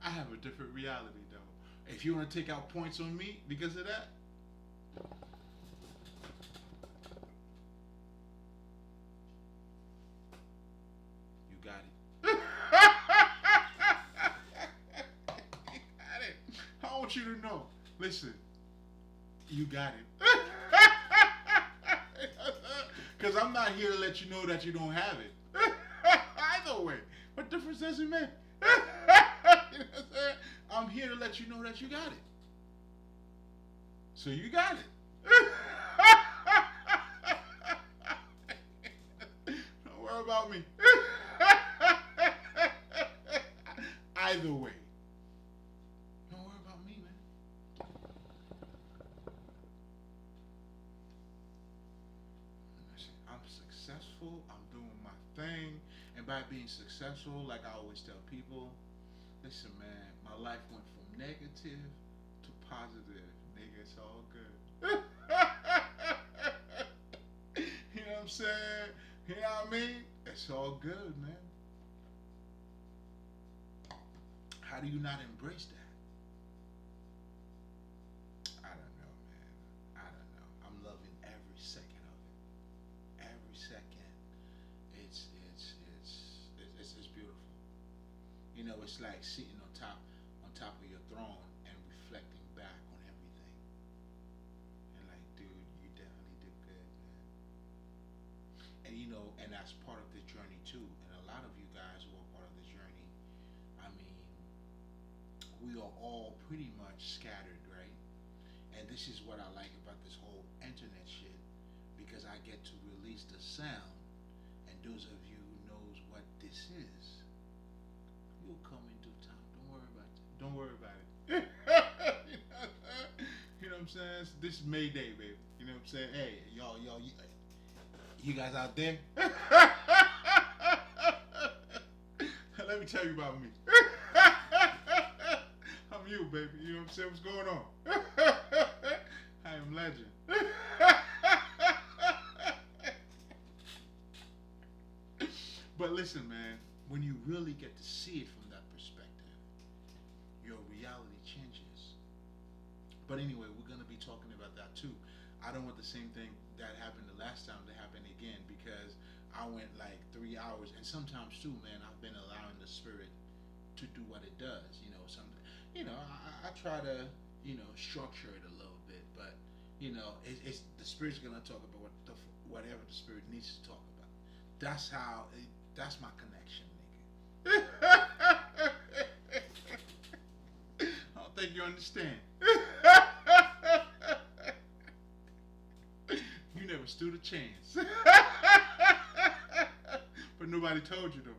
I have a different reality though. If you want to take out points on me because of that, you got it. You got it. I want you to know. Listen, you got it. Because I'm not here to let you know that you don't have it. Either way, what difference does it make? You know what I'm saying? I'm here to let you know that you got it. So you got it. Don't worry about me. Either way. Don't worry about me, man. I'm successful. I'm doing my thing. And by being successful, like I always tell people, listen, man, my life went from negative to positive. Nigga, it's all good. You know what I'm saying? You know what I mean? It's all good, man. How do you not embrace that? I don't know, man. I don't know. I'm loving every second of it. Every second. It's beautiful. You know, it's like sitting on top of your throne and reflecting back on everything. And like, dude, you definitely did good, man. And you know, and that's part of the journey too. And a lot of you guys who are part of the journey, I mean, we are all pretty much scattered, right? And this is what I like about this whole internet shit, because I get to release the sound, and those of you who knows what this is, you'll come in due time. Don't worry about it. Don't worry about it. You know what I'm saying? This is Mayday, baby. You know what I'm saying? Hey, y'all, you guys out there? Let me tell you about me. I'm you, baby. You know what I'm saying? What's going on? I am legend. But listen, man, when you really get to see it from that perspective, your reality changes. But anyway, we're going to be talking about that too. I don't want the same thing that happened the last time to happen again, because I went like 3 hours, and sometimes too, man, I've been allowing the spirit to do what it does. You know, I try to, structure it a little bit, but it's the spirit's gonna talk about whatever the Spirit needs to talk about. That's how. That's my connection, nigga. I don't think you understand. You never stood a chance. But nobody told you though.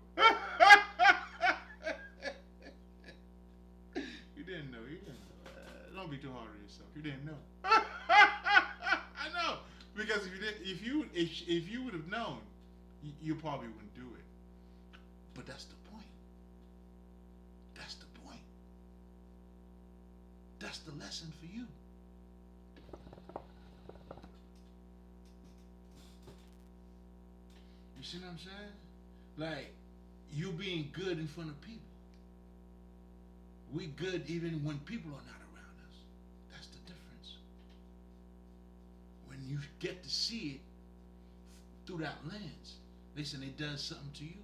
You didn't know. You didn't know. Don't be too hard on yourself. You didn't know. I know, because if you would have known, you probably wouldn't do it. But that's the point. That's the point. That's the lesson for you. You see what I'm saying? Like, you being good in front of people. We good even when people are not around us. That's the difference. When you get to see it through that lens, listen, it does something to you.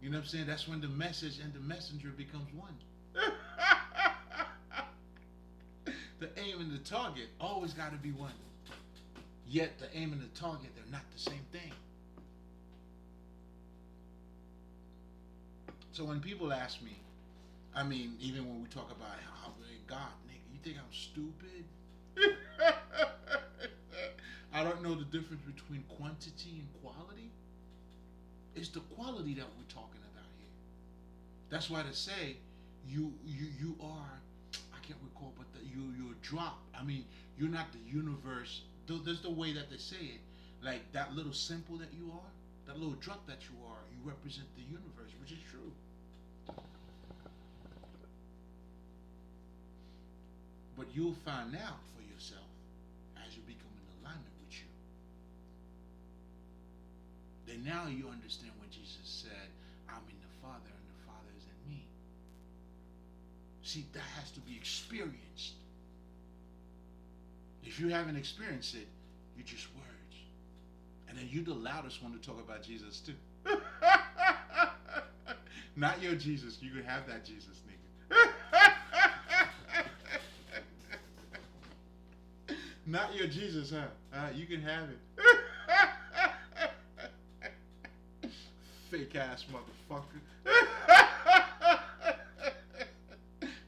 You know what I'm saying? That's when the message and the messenger becomes one. The aim and the target always got to be one. Yet the aim and the target, they're not the same thing. So when people ask me, I mean, even when we talk about how God, nigga, you think I'm stupid? I don't know the difference between quantity and quality. It's the quality that we're talking about here. That's why to say you are, I can't recall, but you're a drop. I mean, you're not the universe. There's the way that they say it. Like that little simple that you are, that little drop that you are, you represent the universe, which is true. But you'll find out for yourself as you become in alignment with you. Then now you understand when Jesus said, I'm in the Father and the Father is in me. See, that has to be experienced. If you haven't experienced it, you're just words. And then you're the loudest one to talk about Jesus too. Not your Jesus. You can have that Jesus, nigga. Not your Jesus, huh? You can have it. Fake ass motherfucker.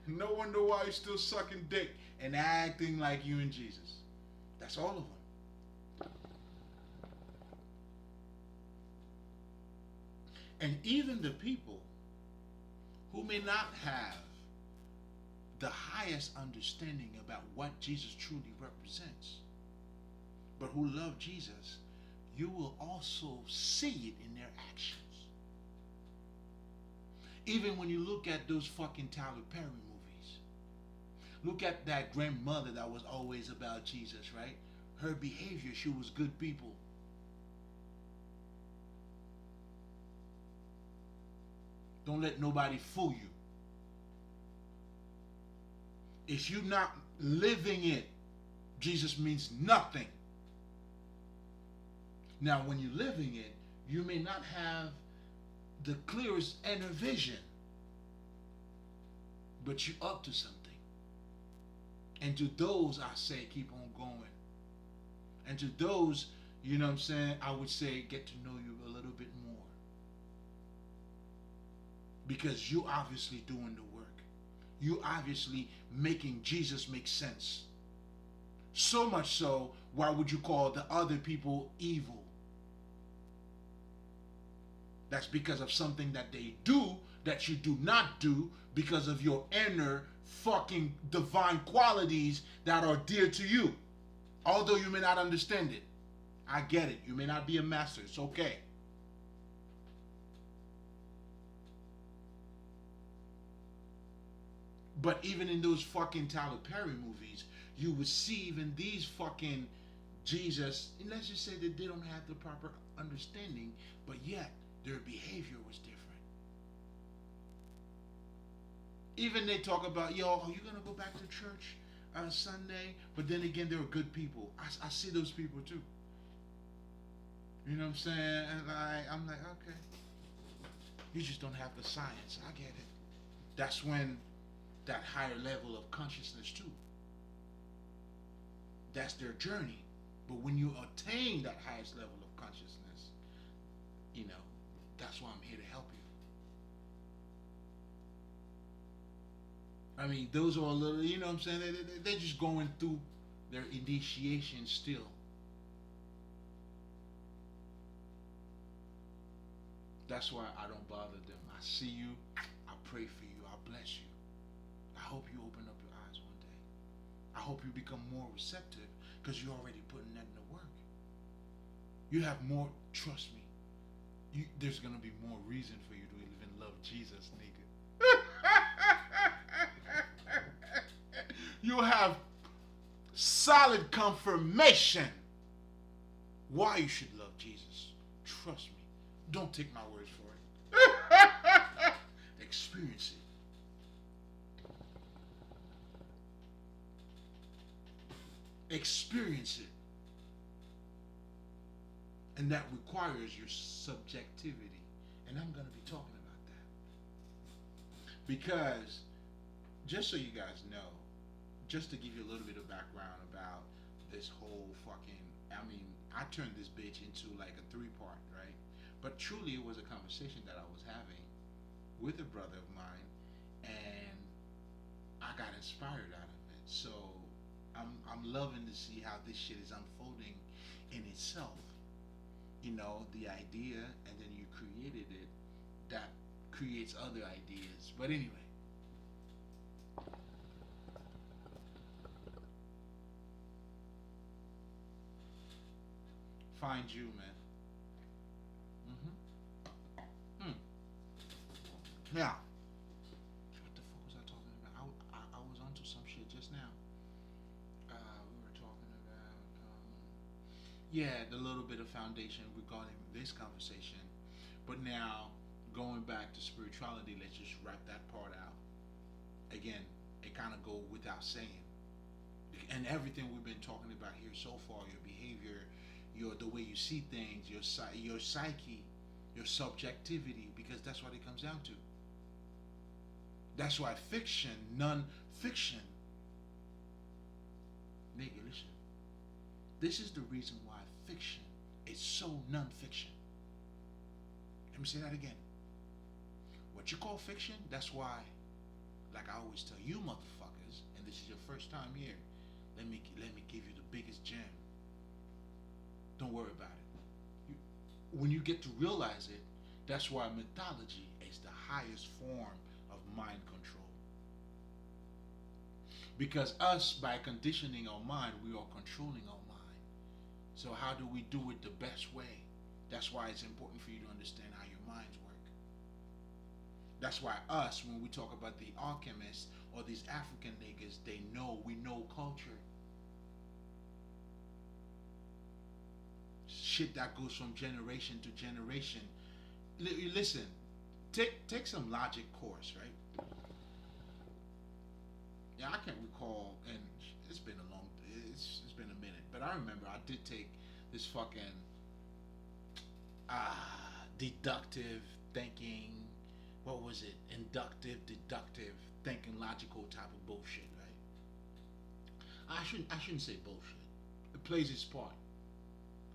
No wonder why you're still sucking dick and acting like you and Jesus. That's all of them. And even the people who may not have the highest understanding about what Jesus truly represents, but who love Jesus, you will also see it in their actions. Even when you look at those fucking Tyler Perry movies, look at that grandmother that was always about Jesus, right? Her behavior, she was good people. Don't let nobody fool you. If you're not living it, Jesus means nothing. Now, when you're living it, you may not have the clearest inner vision, but you're up to something. And to those, I say, keep on going. And to those, you know what I'm saying, I would say, get to know you a little bit more. Because you're obviously doing the work. You obviously making Jesus make sense. So much so, why would you call the other people evil? That's because of something that they do that you do not do, because of your inner fucking divine qualities that are dear to you. Although you may not understand it. I get it. You may not be a master. It's okay. But even in those fucking Tyler Perry movies, you would see even these fucking Jesus, and let's just say that they don't have the proper understanding, but yet their behavior was different. Even they talk about, yo, are you going to go back to church Sunday? But then again, they were good people. I see those people too. You know what I'm saying? And I'm like, okay. You just don't have the science. I get it. That's when that higher level of consciousness too. That's their journey. But when you attain that highest level of consciousness, you know, that's why I'm here to help you. I mean, those are a little, you know what I'm saying? They're just going through their initiation still. That's why I don't bother them. I see you, I pray for you, I bless you. I hope you open up your eyes one day. I hope you become more receptive because you're already putting that in the work. You have more, trust me, there's going to be more reason for you to even love Jesus, nigga. You'll have solid confirmation why you should love Jesus. Trust me. Don't take my words for it. Experience it. Experience it. And that requires your subjectivity. And I'm going to be talking about that. Because, just so you guys know, just to give you a little bit of background about this whole fucking, I mean, I turned this bitch into like a 3-part, right? But truly it was a conversation that I was having with a brother of mine, and I got inspired out of it. So I'm loving to see how this shit is unfolding in itself. You know, the idea, and then you created it, that creates other ideas. But anyway, find you, man. Hmm. Now, what the fuck was I talking about? I was onto some shit just now. We were talking about, yeah, the little bit of foundation regarding this conversation. But now, going back to spirituality, let's just wrap that part out. Again, it kind of go without saying. And everything we've been talking about here so far, your behavior, the way you see things, your psyche, your subjectivity, because that's what it comes down to. That's why fiction, non-fiction, nigga, listen. This is the reason why fiction is so non-fiction. Let me say that again. What you call fiction, that's why, like I always tell you motherfuckers, and this is your first time here, let me give you the biggest gem. Don't worry about it. When you get to realize it, that's why mythology is the highest form of mind control. Because us, by conditioning our mind, we are controlling our mind. So how do we do it the best way? That's why it's important for you to understand how your minds work. That's why us, when we talk about the alchemists or these African niggas, we know culture. Shit that goes from generation to generation. Listen, take some logic course, right? Yeah, I can't recall, and it's been it's been a minute, but I remember I did take this fucking deductive thinking. What was it? Inductive, deductive thinking, logical type of bullshit, right? I shouldn't say bullshit. It plays its part.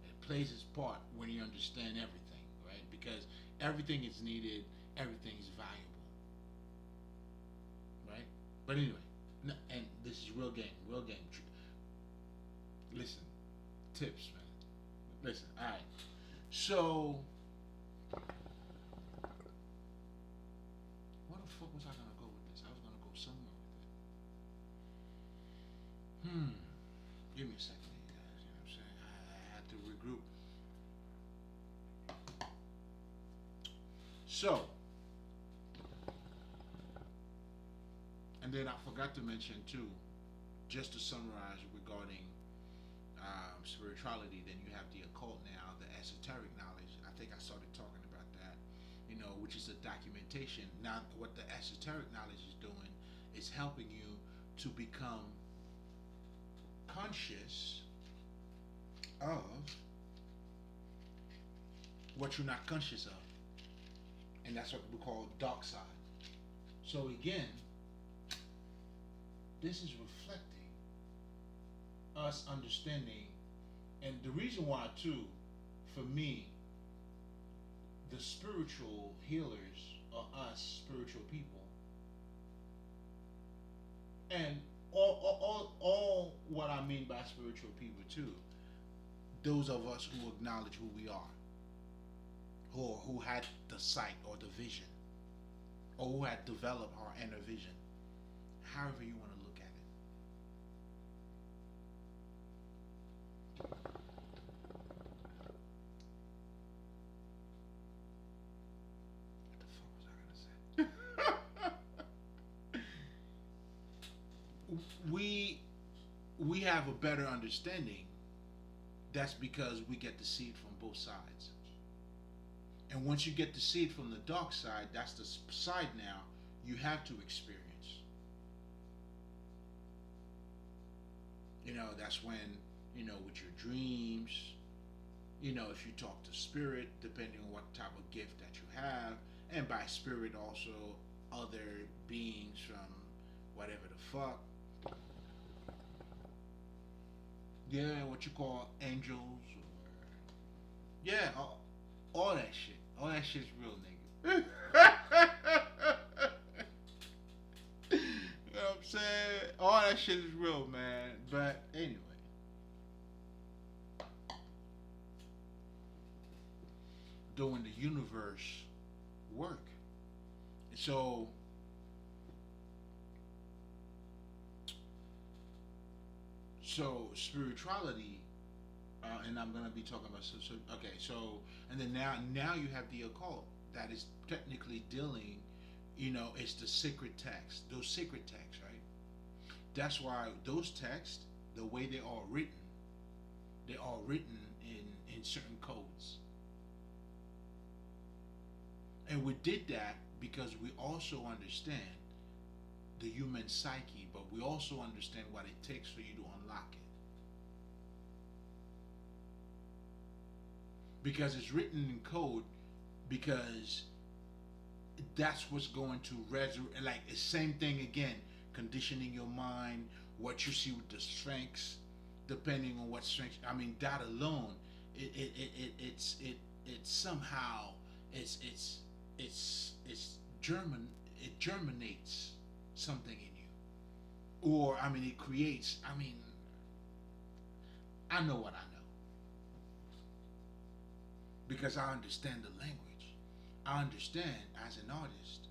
It plays its part when you understand everything, right? Because everything is needed, everything is valuable, right? But anyway, and this is real game, real game. Listen, tips, man. Listen, all right. So, where the fuck was I gonna go with this? I was gonna go somewhere with it. Give me a second, you guys. You know what I'm saying? I had to regroup. So, and then I forgot to mention too, just to summarize regarding spirituality, then you have the occult now, the esoteric knowledge. I think I started talking about that, which is the documentation. Now, what the esoteric knowledge is doing is helping you to become conscious of what you're not conscious of. And that's what we call dark side. So again, this is reflecting us understanding And the reason why too, for me, the spiritual healers are us spiritual people, and all what I mean by spiritual people too, those of us who acknowledge who we are, who had the sight or the vision, or who had developed our inner vision, however you want to look at it. What the fuck was I gonna say? We have a better understanding. That's because we get to see it from both sides. And once you get to see it from the dark side, that's the side now you have to experience. That's when, with your dreams, if you talk to spirit, depending on what type of gift that you have, and by spirit also other beings from whatever the fuck. Yeah, what you call angels, or yeah, all that shit. All that shit's real, nigga. You know what I'm saying? All that shit is real, man. But anyway, doing the universe work. So, spirituality, and I'm gonna be talking about okay. So, and then now you have the occult that is technically dealing. It's the sacred text. Those sacred texts, right? That's why those texts, the way they are written in certain codes. And we did that because we also understand the human psyche, but we also understand what it takes for you to unlock it. Because it's written in code, because that's what's going to resurrect. Like the same thing again, conditioning your mind, what you see with the strengths, depending on what strengths. I mean, that alone, it's somehow it's German. It germinates something in you, or I mean, it creates. I mean, I know what I know because I understand the language. I understand as an artist,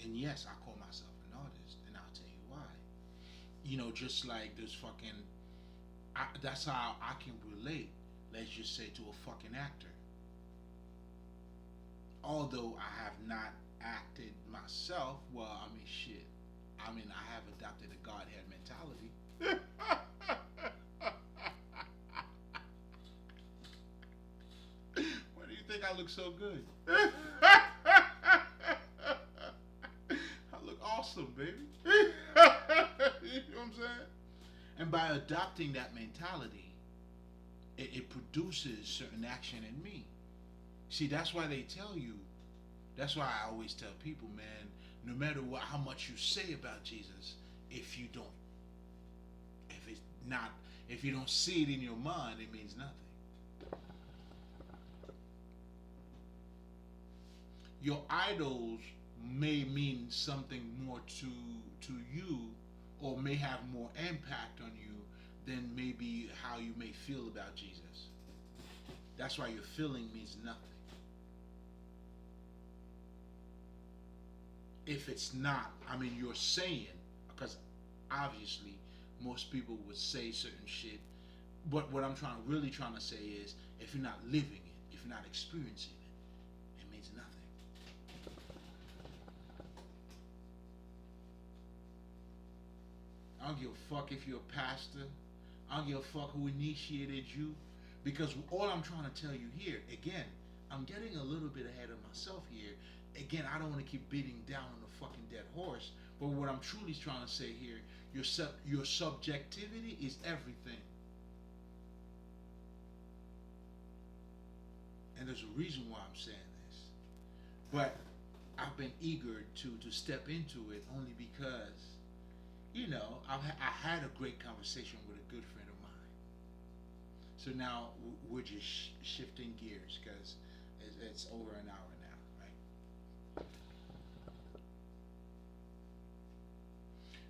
and yes, I call myself an artist, and I'll tell you why. Just like this fucking. That's how I can relate. Let's just say to a fucking actor. Although I have not acted myself, well, I mean, shit. I mean, I have adopted a Godhead mentality. Why do you think I look so good? I look awesome, baby. You know what I'm saying? And by adopting that mentality, it produces certain action in me. See, that's why they tell you. That's why I always tell people, man, no matter how much you say about Jesus, if you don't, if it's not, if you don't see it in your mind, it means nothing. Your idols may mean something more to you, or may have more impact on you than maybe how you may feel about Jesus. That's why your feeling means nothing. If it's not, I mean, you're saying, because obviously most people would say certain shit, but what I'm really trying to say is, if you're not living it, if you're not experiencing it, it means nothing. I don't give a fuck if you're a pastor. I don't give a fuck who initiated you, because all I'm trying to tell you here, again, I'm getting a little bit ahead of myself here. Again, I don't want to keep beating down on the fucking dead horse, but what I'm truly trying to say here, your subjectivity is everything. And there's a reason why I'm saying this. But I've been eager to step into it only because, I had a great conversation with a good friend of mine. So now we're just shifting gears because it's over an hour now, right?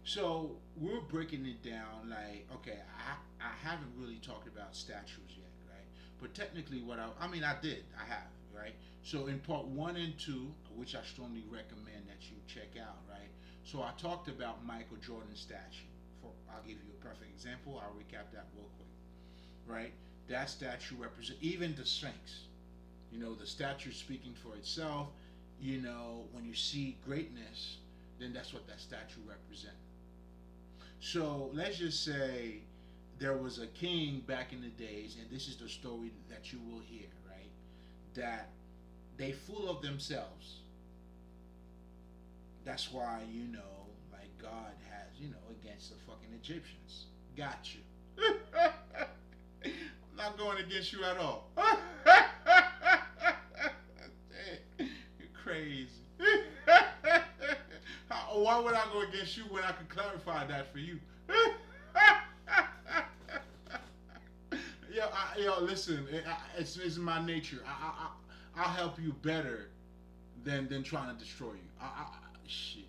So we're breaking it down like, okay, I haven't really talked about statues yet, right? But technically, I mean, I did, I have, right? So in part one and two, which I strongly recommend that you check out, right? So I talked about Michael Jordan's statue. I'll give you a perfect example. I'll recap that real quick, right? That statue represents even the Sphinx. You know, the statue speaking for itself. You know, when you see greatness, then that's what that statue represents. So let's just say there was a king back in the days, and this is the story that you will hear, right? That they full of themselves. That's why, like God has, against the fucking Egyptians. Got you. I'm not going against you at all. You're crazy. Why would I go against you when I could clarify that for you? Listen, it's my nature. I'll help you better than trying to destroy you. Shit.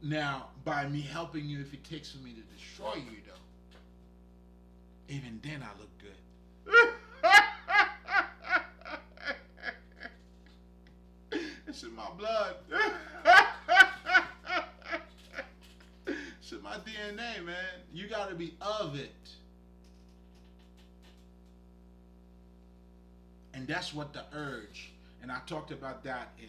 Now, by me helping you, if it takes for me to destroy you, though, even then I look good. It's in my blood. It's in my DNA, man. You gotta be of it. And that's what the urge. And I talked about that in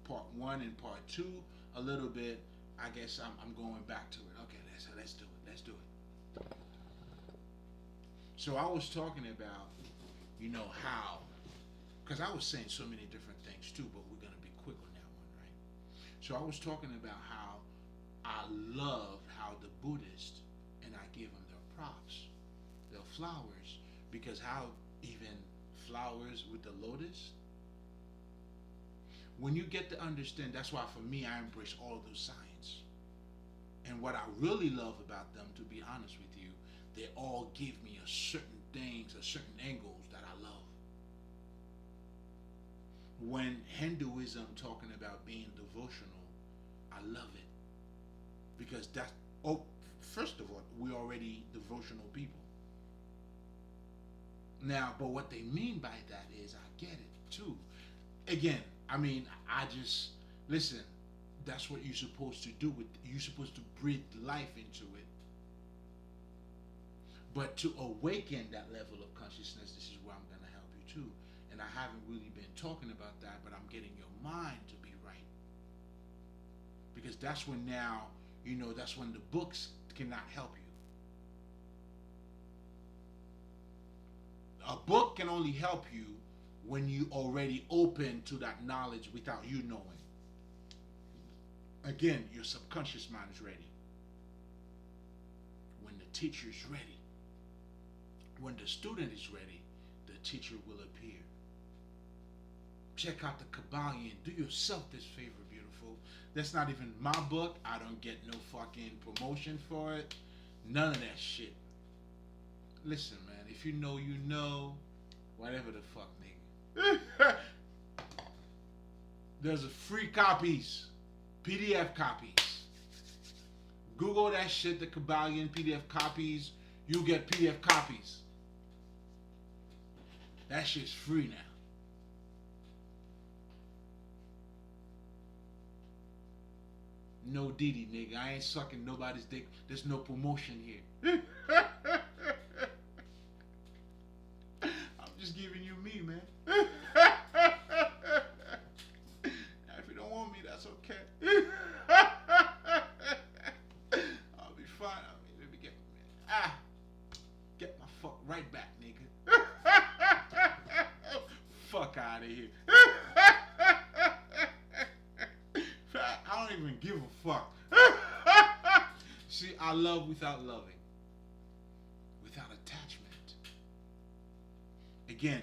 part one and part two a little bit. I guess I'm going back to it. Okay, let's do it. Let's do it. So I was talking about, how, because I was saying so many different things too, but we're gonna be quick on that one, right? So I was talking about how I love how the Buddhists, and I give them their props, their flowers, because how even flowers with the lotus, when you get to understand, that's why for me I embrace all of those signs. And what I really love about them, to be honest with you, they all give me a certain things, a certain angles that I love. When Hinduism talking about being devotional, I love it. Because first of all, we're already devotional people. Now, but what they mean by that is, I get it too. Again, I mean, I just listen. That's what you're supposed to do. You're supposed to breathe life into it. But to awaken that level of consciousness, this is where I'm going to help you too. And I haven't really been talking about that, but I'm getting your mind to be right. Because that's when now, that's when the books cannot help you. A book can only help you when you already open to that knowledge without you knowing. Again, your subconscious mind is ready. When the teacher is ready, when the student is ready, the teacher will appear. Check out the Kabbalion. Do yourself this favor, beautiful. That's not even my book. I don't get no fucking promotion for it. None of that shit. Listen, man, if you know, whatever the fuck, nigga. There's a free copies, PDF copies. Google that shit, the Kabbalion PDF copies. You get PDF copies. That shit's free now. No Diddy, nigga. I ain't sucking nobody's dick. There's no promotion here. I'm just giving you me, man. If you don't want me, that's okay. I'll be fine. Let me get my fuck right back, nigga. Fuck out of here. I don't even give a fuck. See, I love without loving, without attachment. Again,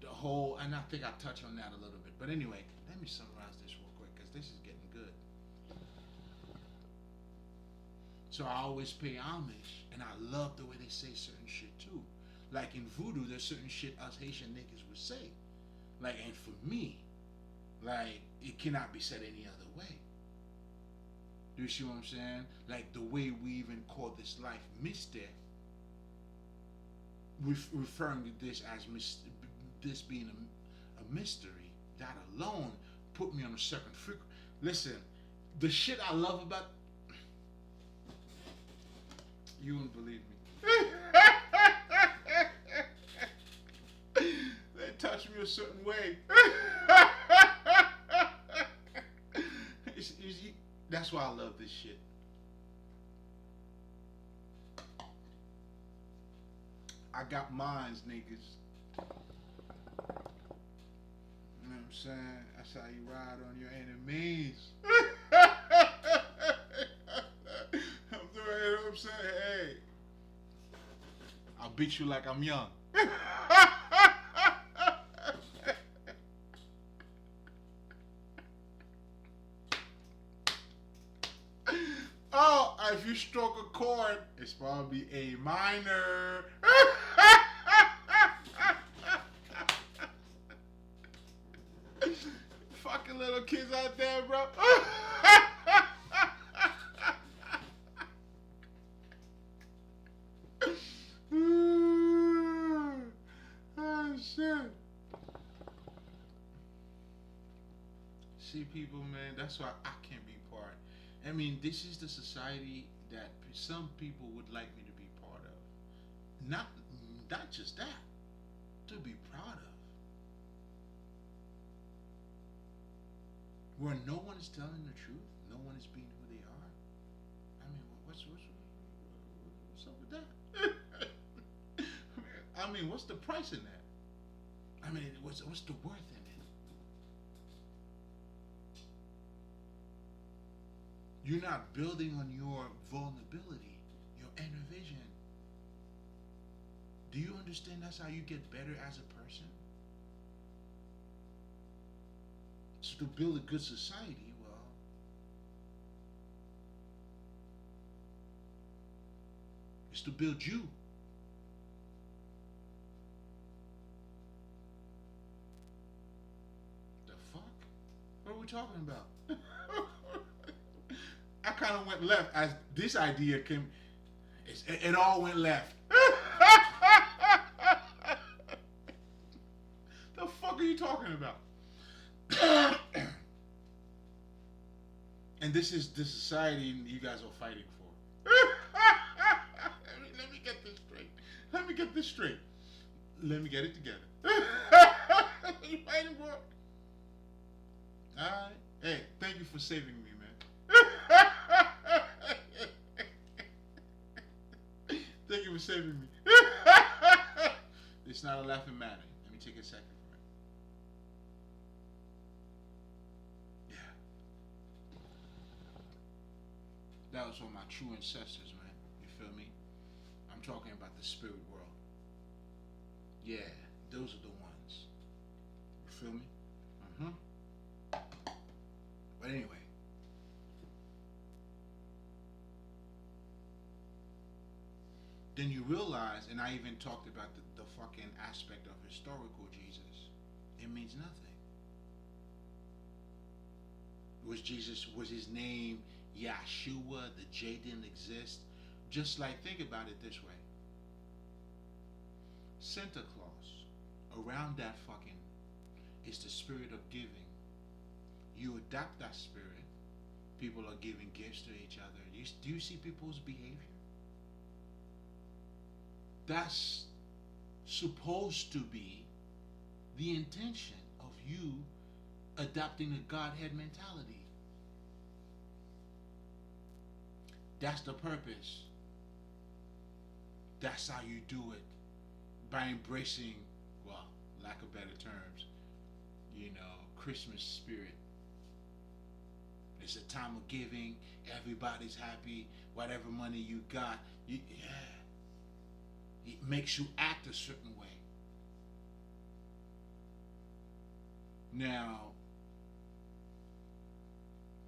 the whole, and I think I touched on that a little bit. But anyway, let me summarize this real quick because this is getting good. So I always pay homage, and I love the way they say certain shit too. Like in voodoo, there's certain shit us Haitian niggas would say. Like, and for me, like, it cannot be said any other way. Do you see what I'm saying? Like the way we even call this life Mister, referring to this as this being a mystery. That alone put me on a second frequency. Listen, the shit I love about you wouldn't believe me. They touch me a certain way. That's why I love this shit. I got mines, niggas. You know what I'm saying? That's how you ride on your enemies. I'm doing, you know what I'm saying? Hey, I'll beat you like I'm young. Oh, if you stroke a chord, it's probably A minor. Fucking little kids out there, bro. Oh, shit. See, people, man, that's why I can't be part. I mean, this is the society that some people would like me to be part of. Not just that, to be proud of. Where no one is telling the truth, no one is being who they are. I mean, what's up with that? I mean, what's the price in that? I mean, what's the worth in it? You're not building on your vulnerability, your inner vision. Do you understand that's how you get better as a person? So to build a good society, well, it's to build you. The fuck? What are we talking about? I kind of went left as this idea came. It all went left. The fuck are you talking about? And this is the society you guys are fighting for. Let me get this straight. Let me get this straight. Let me get it together. You fighting for? Alright. Hey, thank you for saving me, man. Thank you for saving me. It's not a laughing matter. Let me take a second for it. Yeah. That was for my true ancestors, man. You feel me? I'm talking about the spirit world. Yeah, those are the ones. You feel me? But anyway. Then you realize, and I even talked about the fucking aspect of historical Jesus. It means nothing. Was his name Yahshua? The J didn't exist. Just like, think about it this way. Santa Claus, around that fucking, is the spirit of giving. You adopt that spirit. People are giving gifts to each other. Do you see people's behavior? That's supposed to be the intention of you adopting a Godhead mentality. That's the purpose. That's how you do it. By embracing, well, lack of better terms, Christmas spirit. It's a time of giving. Everybody's happy. Whatever money you got, yeah. It makes you act a certain way. Now,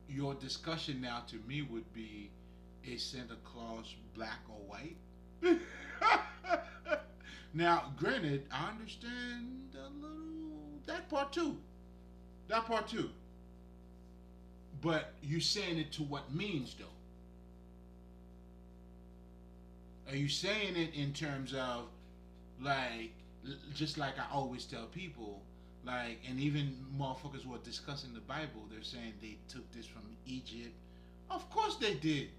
your discussion now to me would be, is Santa Claus black or white? Now, granted, I understand a little that part too. That part too. But you saying it to what means though? Are you saying it in terms of like just like I always tell people, like, and even motherfuckers who are discussing the Bible, they're saying they took this from Egypt. Of course they did.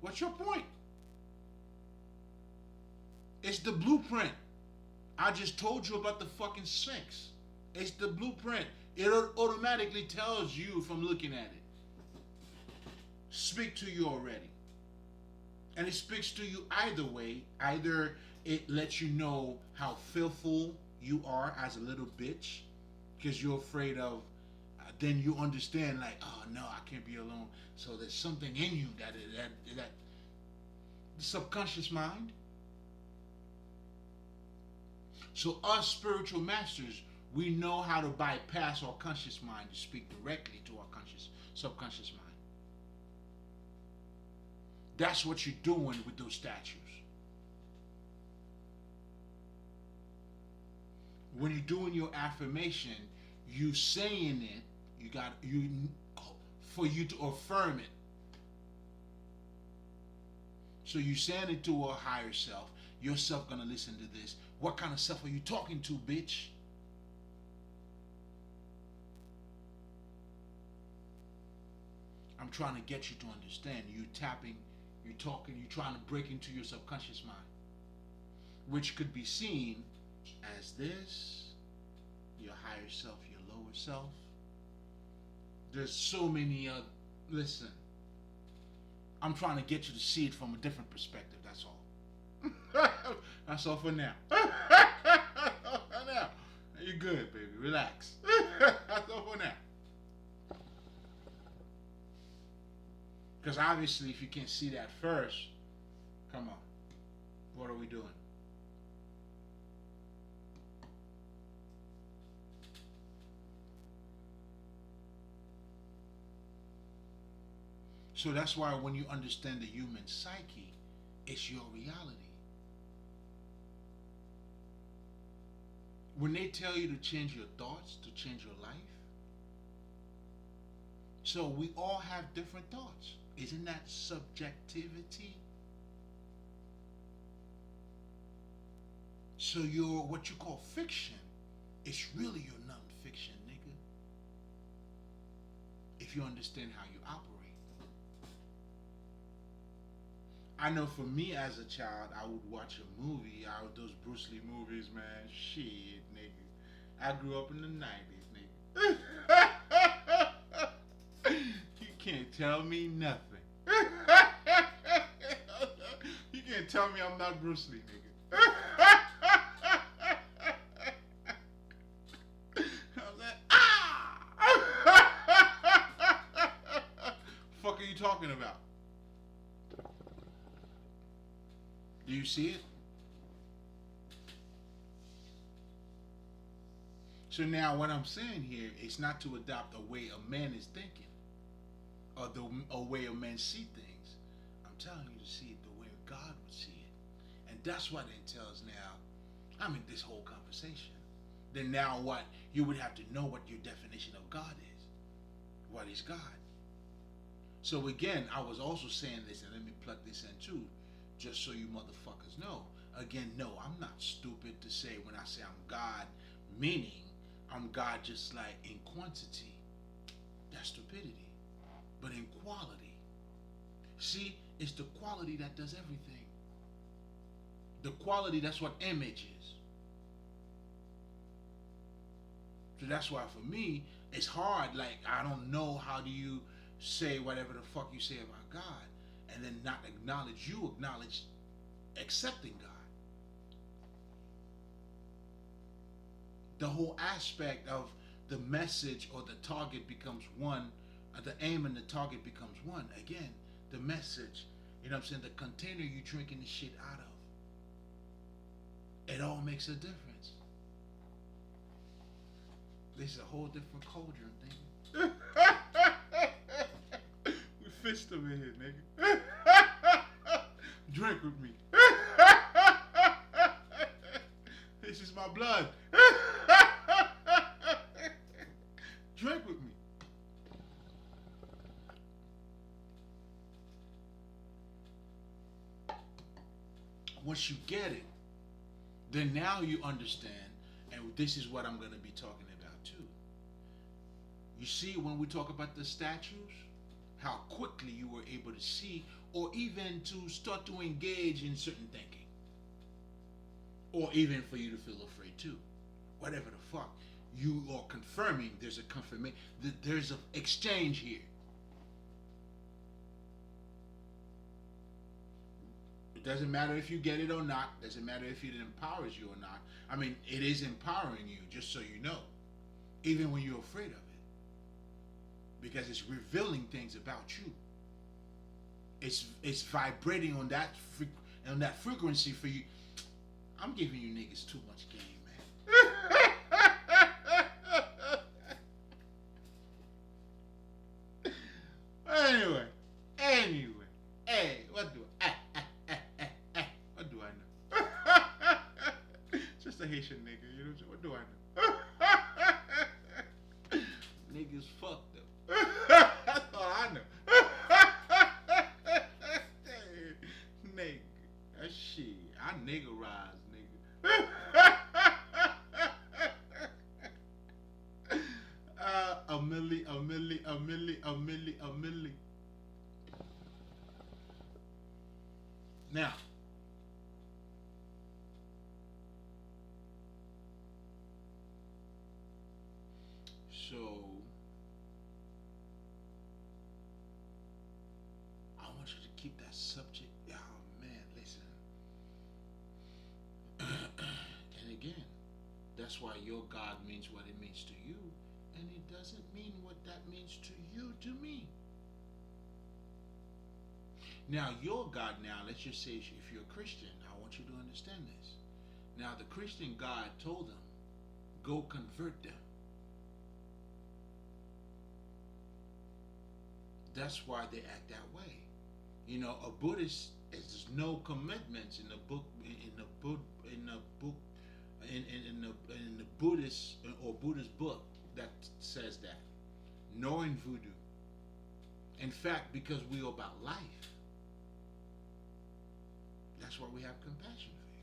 What's your point? It's the blueprint. I just told you about the fucking Sphinx. It's the blueprint. It automatically tells you from looking at it. Speak to you already. And it speaks to you either way. Either it lets you know how filthful you are as a little bitch because you're afraid of, then you understand like, oh no, I can't be alone. So there's something in you that the subconscious mind. So us spiritual masters, we know how to bypass our conscious mind to speak directly to our subconscious mind. That's what you're doing with those statues. When you're doing your affirmation, you saying it, you for you to affirm it. So you saying it to a higher self. Yourself gonna listen to this. What kind of self are you talking to, bitch? I'm trying to get you to understand. You're talking, you're trying to break into your subconscious mind, which could be seen as this, your higher self, your lower self. There's so many listen, I'm trying to get you to see it from a different perspective, that's all. That's all for now. Now. You're good, baby. Relax. That's all for now. Because obviously, if you can't see that first, come on. What are we doing? So that's why when you understand the human psyche, it's your reality. When they tell you to change your thoughts, to change your life, so we all have different thoughts. Isn't that subjectivity? So your what you call fiction is really your non-fiction, nigga. If you understand how you operate. I know for me as a child, I would watch a movie, those Bruce Lee movies, man. Shit, nigga. I grew up in the 90s, nigga. You can't tell me nothing. You can't tell me I'm not Bruce Lee, nigga. I'm like, fuck are you talking about? Do you see it? So now what I'm saying here is not to adopt a way a man is thinking or a way a man see things. I'm telling you to see it the way God would see it. And that's what it tells now. I mean, this whole conversation. Then now what? You would have to know what your definition of God is. What is God? So again, I was also saying this, and let me plug this in too, just so you motherfuckers know. Again, no, I'm not stupid to say when I say I'm God, meaning I'm God just like in quantity. That's stupidity. But in quality. See, it's the quality that does everything. The quality, that's what image is. So that's why for me, it's hard. Like, I don't know how do you say whatever the fuck you say about God and then not acknowledge accepting God. The whole aspect of the message or the target becomes one, the aim and the target becomes one. Again, the message, you know what I'm saying, the container you drinking the shit out of. It all makes a difference. This is a whole different cauldron thing. We fished over here, nigga. Drink with me. This is my blood. Drink with me. Once you get it, then now you understand, and this is what I'm going to be talking about too. You see, when we talk about the statues, how quickly you were able to see, or even to start to engage in certain thinking, or even for you to feel afraid too. Whatever the fuck, you are confirming. There's a confirmation. There's an exchange here. It doesn't matter if you get it or not. Doesn't matter if it empowers you or not. I mean, it is empowering you, just so you know, even when you're afraid of it, because it's revealing things about you. It's vibrating on that frequency for you. I'm giving you niggas too much game, man. Anyway, hey, what do I know? Just a Haitian nigga, you know what do I know? Niggas fucked up. That's all I know. Nigga, that shit, I niggerized, nigga. A milli. Now, so I want you to keep that subject. Oh man, listen. And again, that's why your God means what it means to you, and it doesn't mean what that means to you to me. Now, your God, now, let's just say if you're a Christian, I want you to understand this. Now, the Christian God told them, go convert them. That's why they act that way. You know, a Buddhist, there's no commitments in the book, in the Buddhist or Buddhist book that says that, nor in voodoo. In fact, because we are about life, that's why we have compassion for you.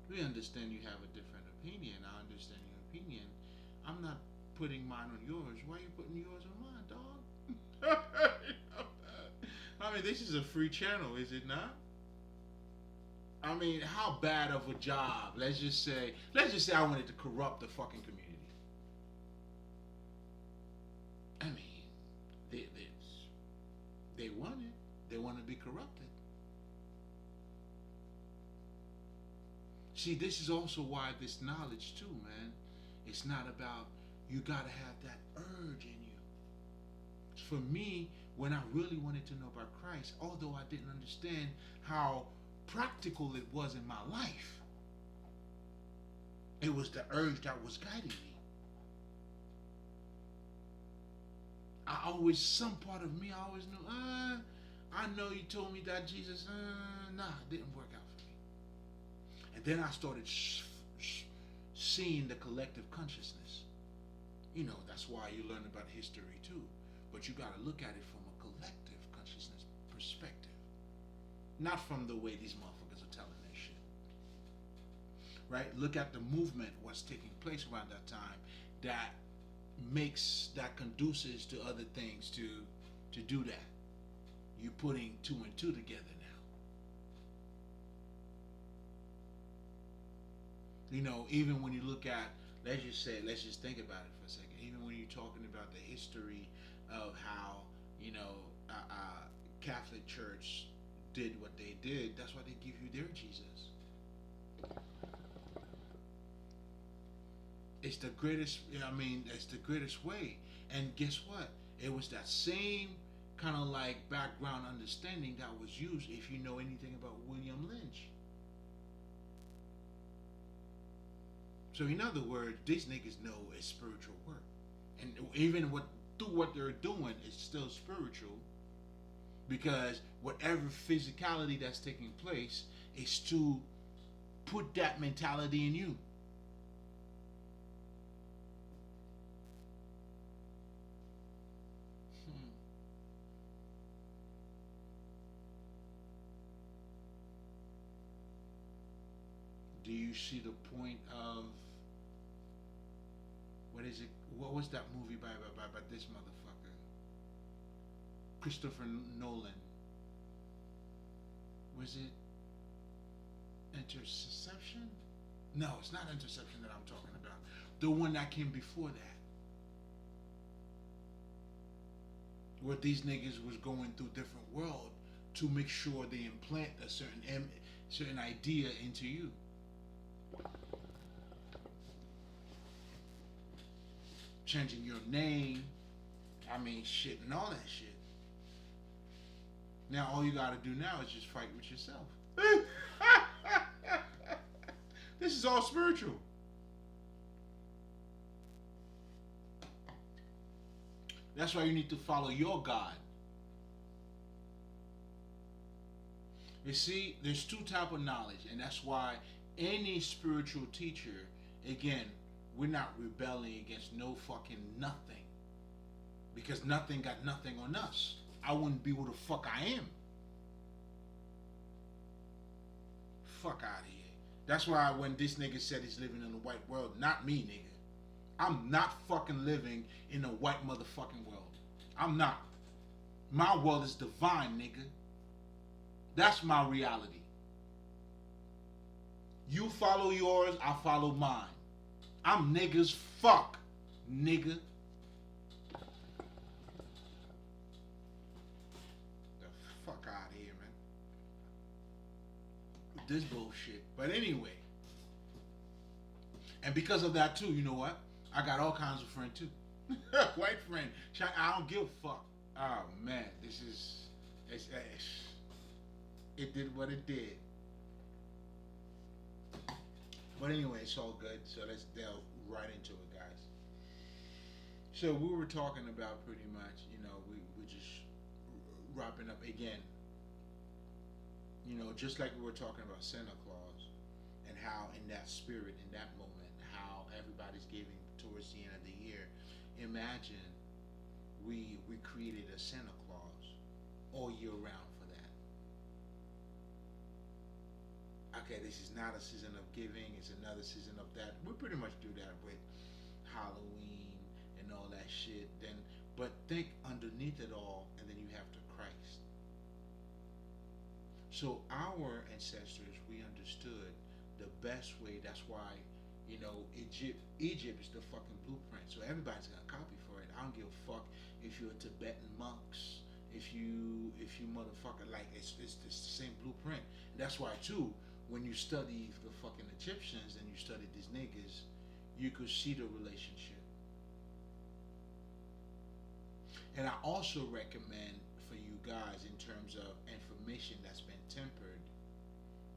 We understand you have a different opinion. I understand your opinion. I'm not putting mine on yours. Why are you putting yours on mine, dog? I mean, this is a free channel, is it not? I mean, how bad of a job? Let's just say I wanted to corrupt the fucking community. I mean, they want it. They want to be corrupted. See, this is also why this knowledge too, man. It's not about, you gotta have that urge in you. For me, when I really wanted to know about Christ, although I didn't understand how practical it was in my life, it was the urge that was guiding me. Some part of me, I always knew, I know you told me that Jesus, nah, it didn't work out for me. And then I started seeing the collective consciousness. You know, that's why you learn about history too. But you got to look at it from a collective consciousness perspective. Not from the way these motherfuckers are telling their shit. Right? Look at the movement, what's taking place around that time, that conduces to other things to do that. You're putting two and two together now. You know, even when you look at, let's just think about it for a second. Even when you're talking about the history of how, you know, Catholic Church did what they did, that's why they give you their Jesus. It's the greatest, it's the greatest way. And guess what? It was that same kind of like background understanding that was used, if you know anything about William Lynch. So in other words, these niggas know it's spiritual work. And even through what they're doing, it's still spiritual. Because whatever physicality that's taking place is to put that mentality in you. do you see the point of what is it? What was that movie by this motherfucker? Christopher Nolan. Was it Interception? No, it's not Interception that I'm talking about. The one that came before that, where these niggas was going through different world to make sure they implant a certain idea into you. Changing your name, I mean, shit, and all that shit. Now, all you gotta do now is just fight with yourself. This is all spiritual. That's why you need to follow your God. You see, there's two type of knowledge, and that's why any spiritual teacher, again, we're not rebelling against no fucking nothing. Because nothing got nothing on us. I wouldn't be who the fuck I am. Fuck out of here. That's why when this nigga said he's living in a white world, not me, nigga. I'm not fucking living in a white motherfucking world. I'm not. My world is divine, nigga. That's my reality. You follow yours, I follow mine. I'm niggas fuck, nigga. The fuck out of here, man. This bullshit. But anyway. And because of that too, you know what? I got all kinds of friends too. White friend. I don't give a fuck. Oh man, this is it did what it did. But anyway, it's all good. So let's delve right into it, guys. So we were talking about pretty much, we just wrapping up again. Just like we were talking about Santa Claus and how in that spirit, in that moment, how everybody's giving towards the end of the year. Imagine we created a Santa Claus all year round for that. Okay, this is not a season of giving, it's another season of that. We pretty much do that with Halloween and all that shit. But think underneath it all, and then you have the Christ. So our ancestors, we understood the best way. That's why, Egypt is the fucking blueprint. So everybody's gonna copy for it. I don't give a fuck if you're Tibetan monks, if you motherfucker, like it's the same blueprint. And that's why too, when you study the fucking Egyptians and you study these niggas, you could see the relationship. And I also recommend for you guys in terms of information that's been tempered,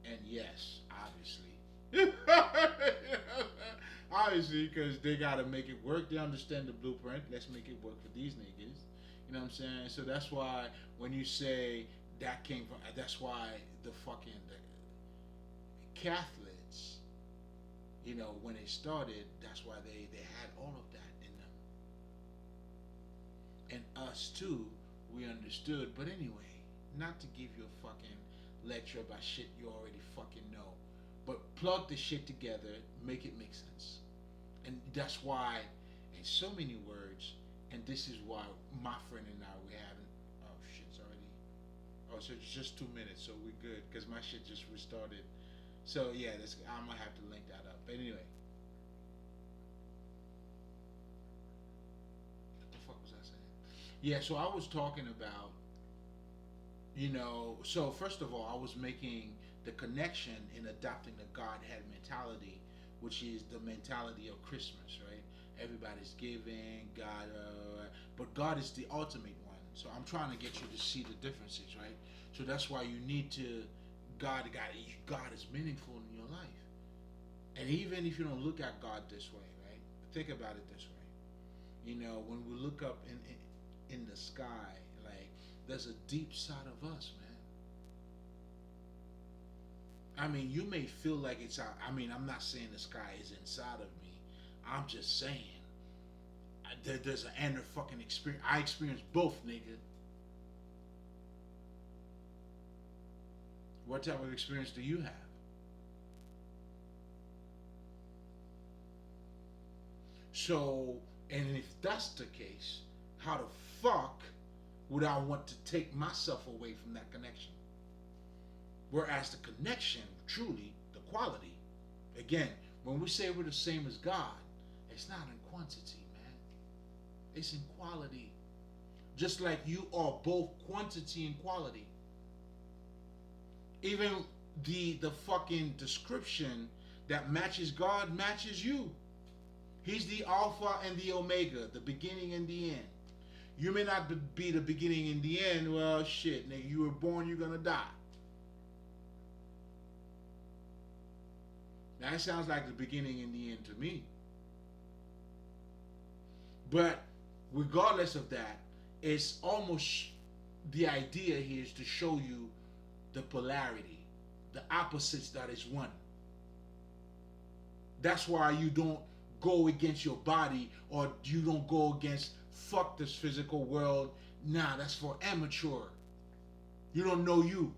and yes, obviously, obviously, because they gotta make it work. They understand the blueprint. Let's make it work for these niggas. You know what I'm saying? So that's why when you say that came from, that's why the Catholics, when it started, that's why they had all of that in them. And us too, we understood. But anyway, not to give you a fucking lecture about shit you already fucking know, but plug the shit together, make it make sense. And that's why, in so many words, and this is why my friend and I, we haven't, oh shit's already, oh, so it's just 2 minutes, so we good, because my shit just restarted. So yeah, I'm gonna have to link that up. But anyway, what the fuck was I saying? Yeah, so I was talking about, so first of all, I was making the connection in adopting the Godhead mentality, which is the mentality of Christmas, right? Everybody's giving, God, but God is the ultimate one. So I'm trying to get you to see the differences, right? So that's why you need to, God is meaningful in your life. And even if you don't look at God this way, right? Think about it this way. When we look up in the sky, like, there's a deep side of us, man. I mean, you may feel like it's out. I mean, I'm not saying the sky is inside of me. I'm just saying there's an inner fucking experience. I experienced both, nigga. What type of experience do you have? So, and if that's the case, how the fuck would I want to take myself away from that connection? Whereas the connection, truly, the quality, again, when we say we're the same as God, it's not in quantity, man. It's in quality. Just like you are both quantity and quality. Even the fucking description that matches God matches you. He's the Alpha and the Omega, the beginning and the end. You may not be the beginning and the end. Well, shit, nigga, you were born, you're gonna die. That sounds like the beginning and the end to me. But regardless of that, it's almost the idea here is to show you the polarity, the opposites that is one. That's why you don't go against your body or you don't go against fuck this physical world. Nah, that's for amateur. You don't know you.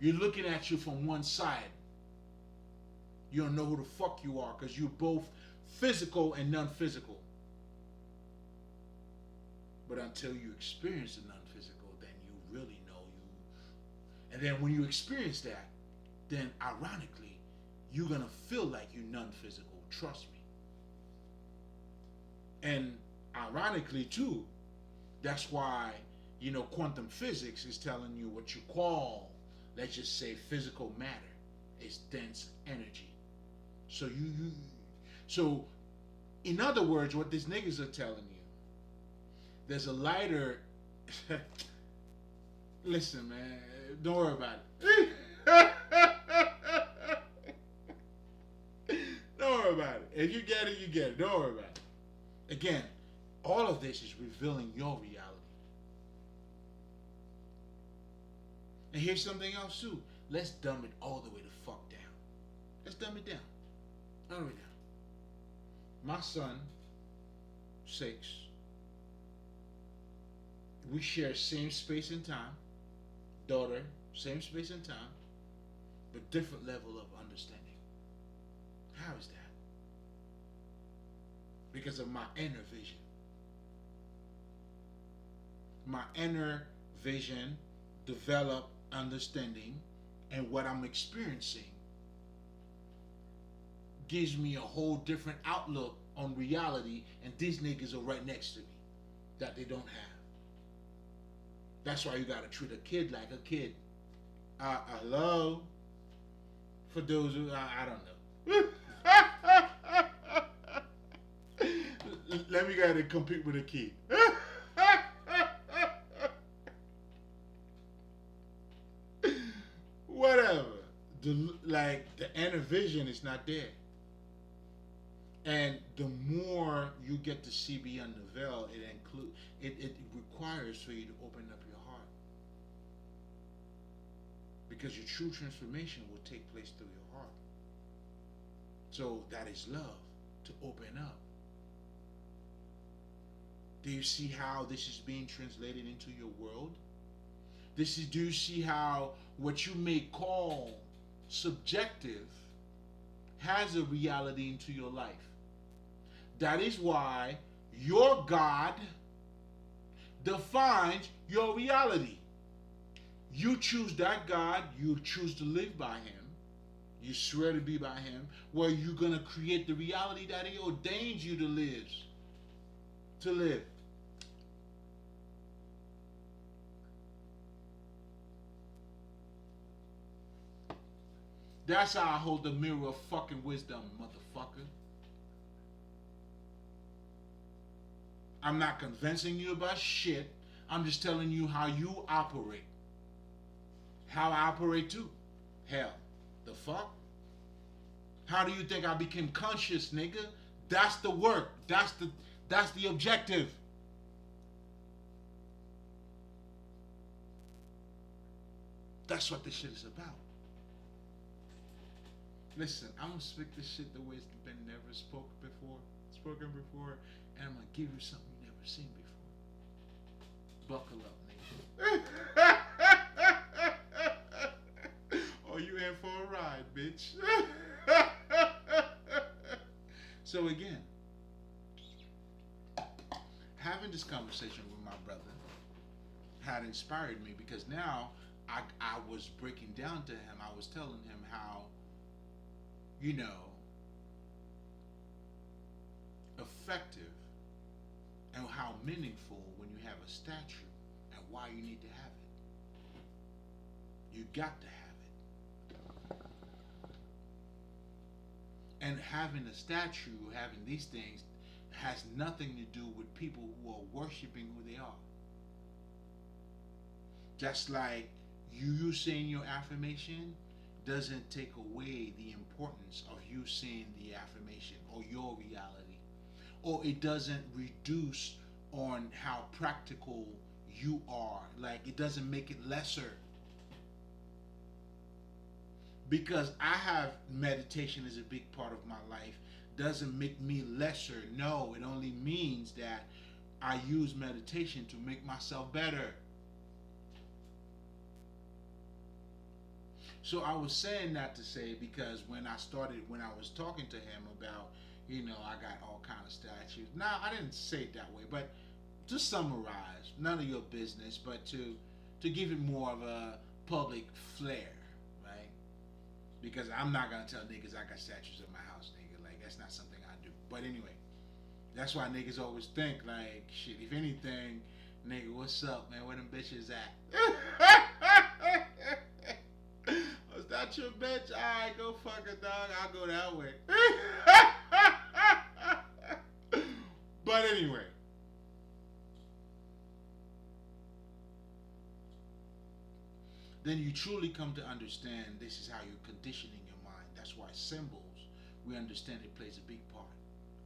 You're looking at you from one side. You don't know who the fuck you are because you're both physical and non-physical. But until you experience the non-physical, then you really know you. And then when you experience that, then ironically, you're gonna feel like you're non-physical. Trust me. And ironically too, that's why, quantum physics is telling you what you call, let's just say, physical matter is dense energy. So in other words, what these niggas are telling you, there's a lighter. Listen, man, don't worry about it. Don't worry about it. If you get it, you get it. Don't worry about it. Again, all of this is revealing your reality. And here's something else too. Let's dumb it all the way the fuck down. Let's dumb it down. All the way down. My son, 6. We share same space and time. Daughter, same space and time, but different level of understanding. How is that? Because of my inner vision. My inner vision, develop understanding, and what I'm experiencing gives me a whole different outlook on reality, and these niggas are right next to me that they don't have. That's why you gotta treat a kid like a kid. Hello? For those who, I don't know. Let me go ahead and compete with a kid. Whatever. The inner vision is not there. And the more you get to see beyond the veil, it requires for you to open up your heart. Because your true transformation will take place through your heart. So that is love, to open up. Do you see how this is being translated into your world? Do you see how what you may call subjective has a reality into your life? That is why your God defines your reality. You choose that God, you choose to live by Him, you swear to be by Him, where you're going to create the reality that He ordains you to live. That's how I hold the mirror of fucking wisdom, motherfucker. I'm not convincing you about shit. I'm just telling you how you operate. How I operate too. Hell, the fuck? How do you think I became conscious, nigga? That's the work. That's the objective. That's what this shit is about. Listen, I'm gonna speak this shit the way it's been never spoken before, and I'm gonna give you something you never seen before. Buckle up, nigga. Oh, you in for a ride, bitch. So again, having this conversation with my brother had inspired me because now I was breaking down to him. I was telling him how, you know, effective and how meaningful when you have a statue and why you need to have it. You got to have it. And having a statue, having these things, has nothing to do with people who are worshiping who they are. Just like you saying your affirmation doesn't take away the importance of you saying the affirmation or your reality, or it doesn't reduce on how practical you are. Like, it doesn't make it lesser. Because I have meditation as a big part of my life doesn't make me lesser. No, it only means that I use meditation to make myself better. So I was saying that to say, because when I was talking to him about, I got all kind of statues. Now, I didn't say it that way, but to summarize, none of your business, but to give it more of a public flair, right? Because I'm not gonna tell niggas I got statues in my house, nigga. Like, that's not something I do. But anyway, that's why niggas always think like, shit. If anything, nigga, what's up, man? Where them bitches at? Was that your bitch? Alright, go fuck her, dog. I'll go that way. But anyway. Then you truly come to understand this is how you're conditioning your mind. That's why symbols, we understand it plays a big part.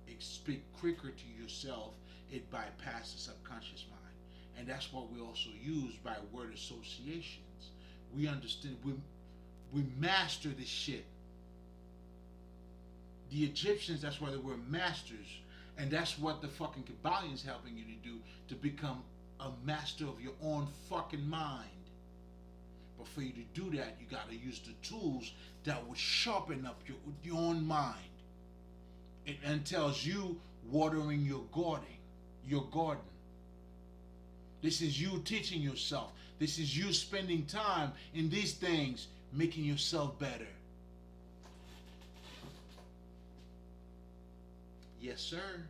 It speak quicker to yourself. It bypasses the subconscious mind. And that's what we also use by word associations. We understand, we master this shit. The Egyptians, that's why they were masters. And that's what the fucking Kabbalion is helping you to do, to become a master of your own fucking mind. But for you to do that, you got to use the tools that will sharpen up your own mind. It entails you watering your garden. This is you teaching yourself. This is you spending time in these things, making yourself better. Yes, sir.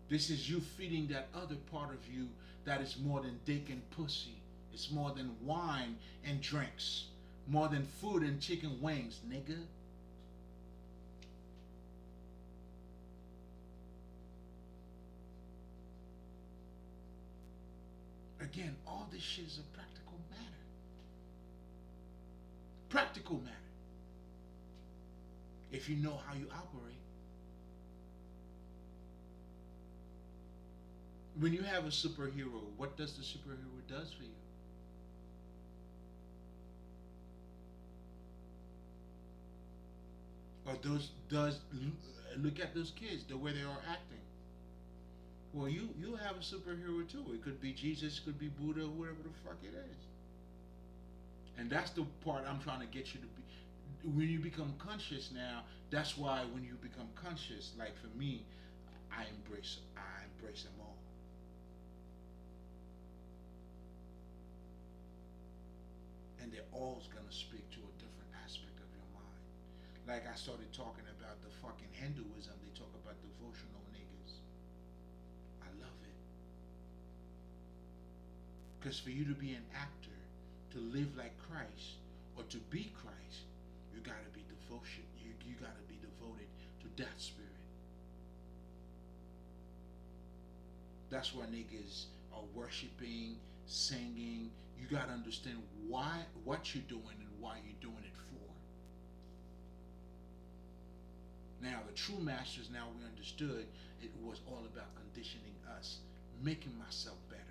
This is you feeding that other part of you that is more than dick and pussy. It's more than wine and drinks. More than food and chicken wings, nigga. Again, all this shit is a practical matter. Practical matter. If you know how you operate. When you have a superhero, what does the superhero does for you? Or look at those kids, the way they are acting. Well, you have a superhero too. It could be Jesus, it could be Buddha, whatever the fuck it is. And that's the part I'm trying to get you to be. When you become conscious now, that's why when you become conscious, like for me, I embrace them all. And they're all gonna speak to a different aspect of your mind. Like I started talking about the fucking Hinduism, they talk about devotional niggas. I love it. Because for you to be an actor, to live like Christ, or to be Christ, you gotta be devotion. You gotta be devoted to that spirit. That's why niggas are worshiping, singing. You gotta understand what you're doing and why you're doing it for. Now, the true masters, now we understood it was all about conditioning us, making myself better.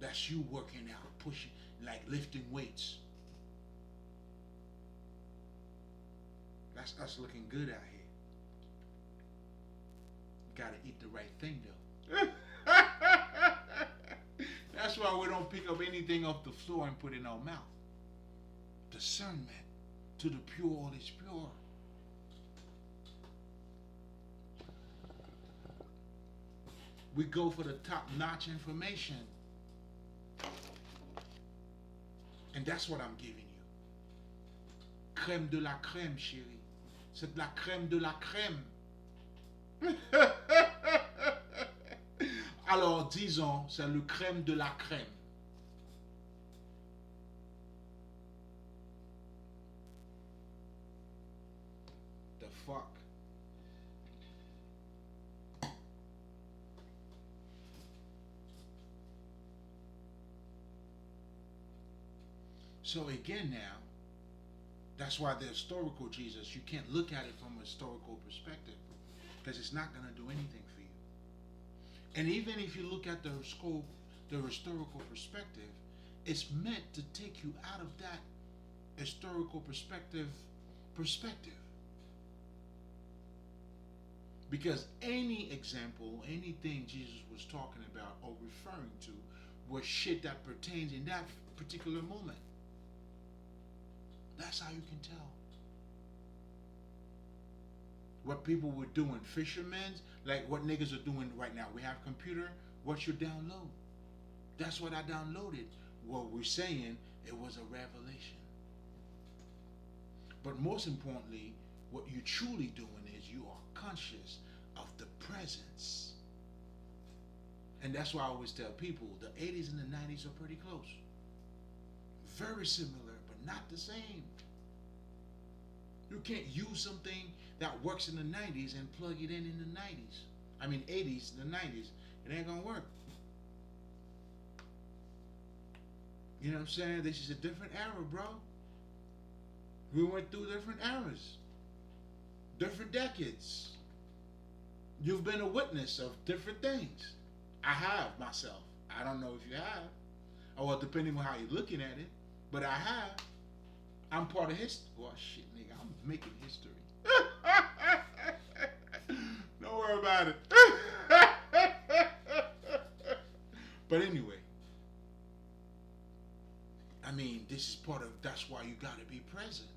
That's you working out, pushing, like lifting weights. That's us looking good out here. You gotta eat the right thing though. That's why we don't pick up anything off the floor and put it in our mouth. Discernment. To the pure, all is pure. We go for the top-notch information. And that's what I'm giving you. Crème de la crème, chérie. C'est de la crème de la crème. Alors, disons, c'est le crème de la crème. The fuck? So again now, that's why the historical Jesus, you can't look at it from a historical perspective because it's not going to do anything for you. And even if you look at the scope, the historical perspective, it's meant to take you out of that historical perspective. Because any example, anything Jesus was talking about or referring to was shit that pertains in that particular moment. That's how you can tell. What people were doing, fishermen, like what niggas are doing right now. We have computer, what you download. That's what I downloaded. What we're saying, it was a revelation. But most importantly, what you're truly doing is you are conscious of the presence. And that's why I always tell people the 80s and the 90s are pretty close. Very similar, but not the same. You can't use something that works in the 90s and plug it in the 90s. I mean 80s, the 90s. It ain't gonna work. You know what I'm saying? This is a different era, bro. We went through different eras, different decades. You've been a witness of different things. I have myself. I don't know if you have. Or well, depending on how you're looking at it. But I have. I'm part of history. Well, shit, nigga, I'm making history. Don't worry about it. But anyway, I mean, this is part of, that's why you gotta be present.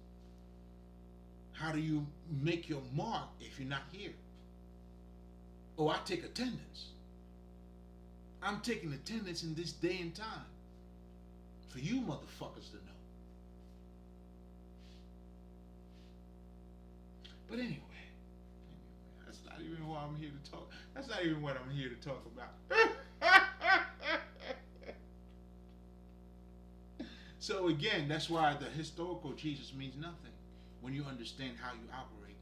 How do you make your mark if you're not here? Oh, I take attendance. I'm taking attendance in this day and time. For you motherfuckers to know. But anyway, that's not even what I'm here to talk. That's not even what I'm here to talk about. So again, that's why the historical Jesus means nothing when you understand how you operate.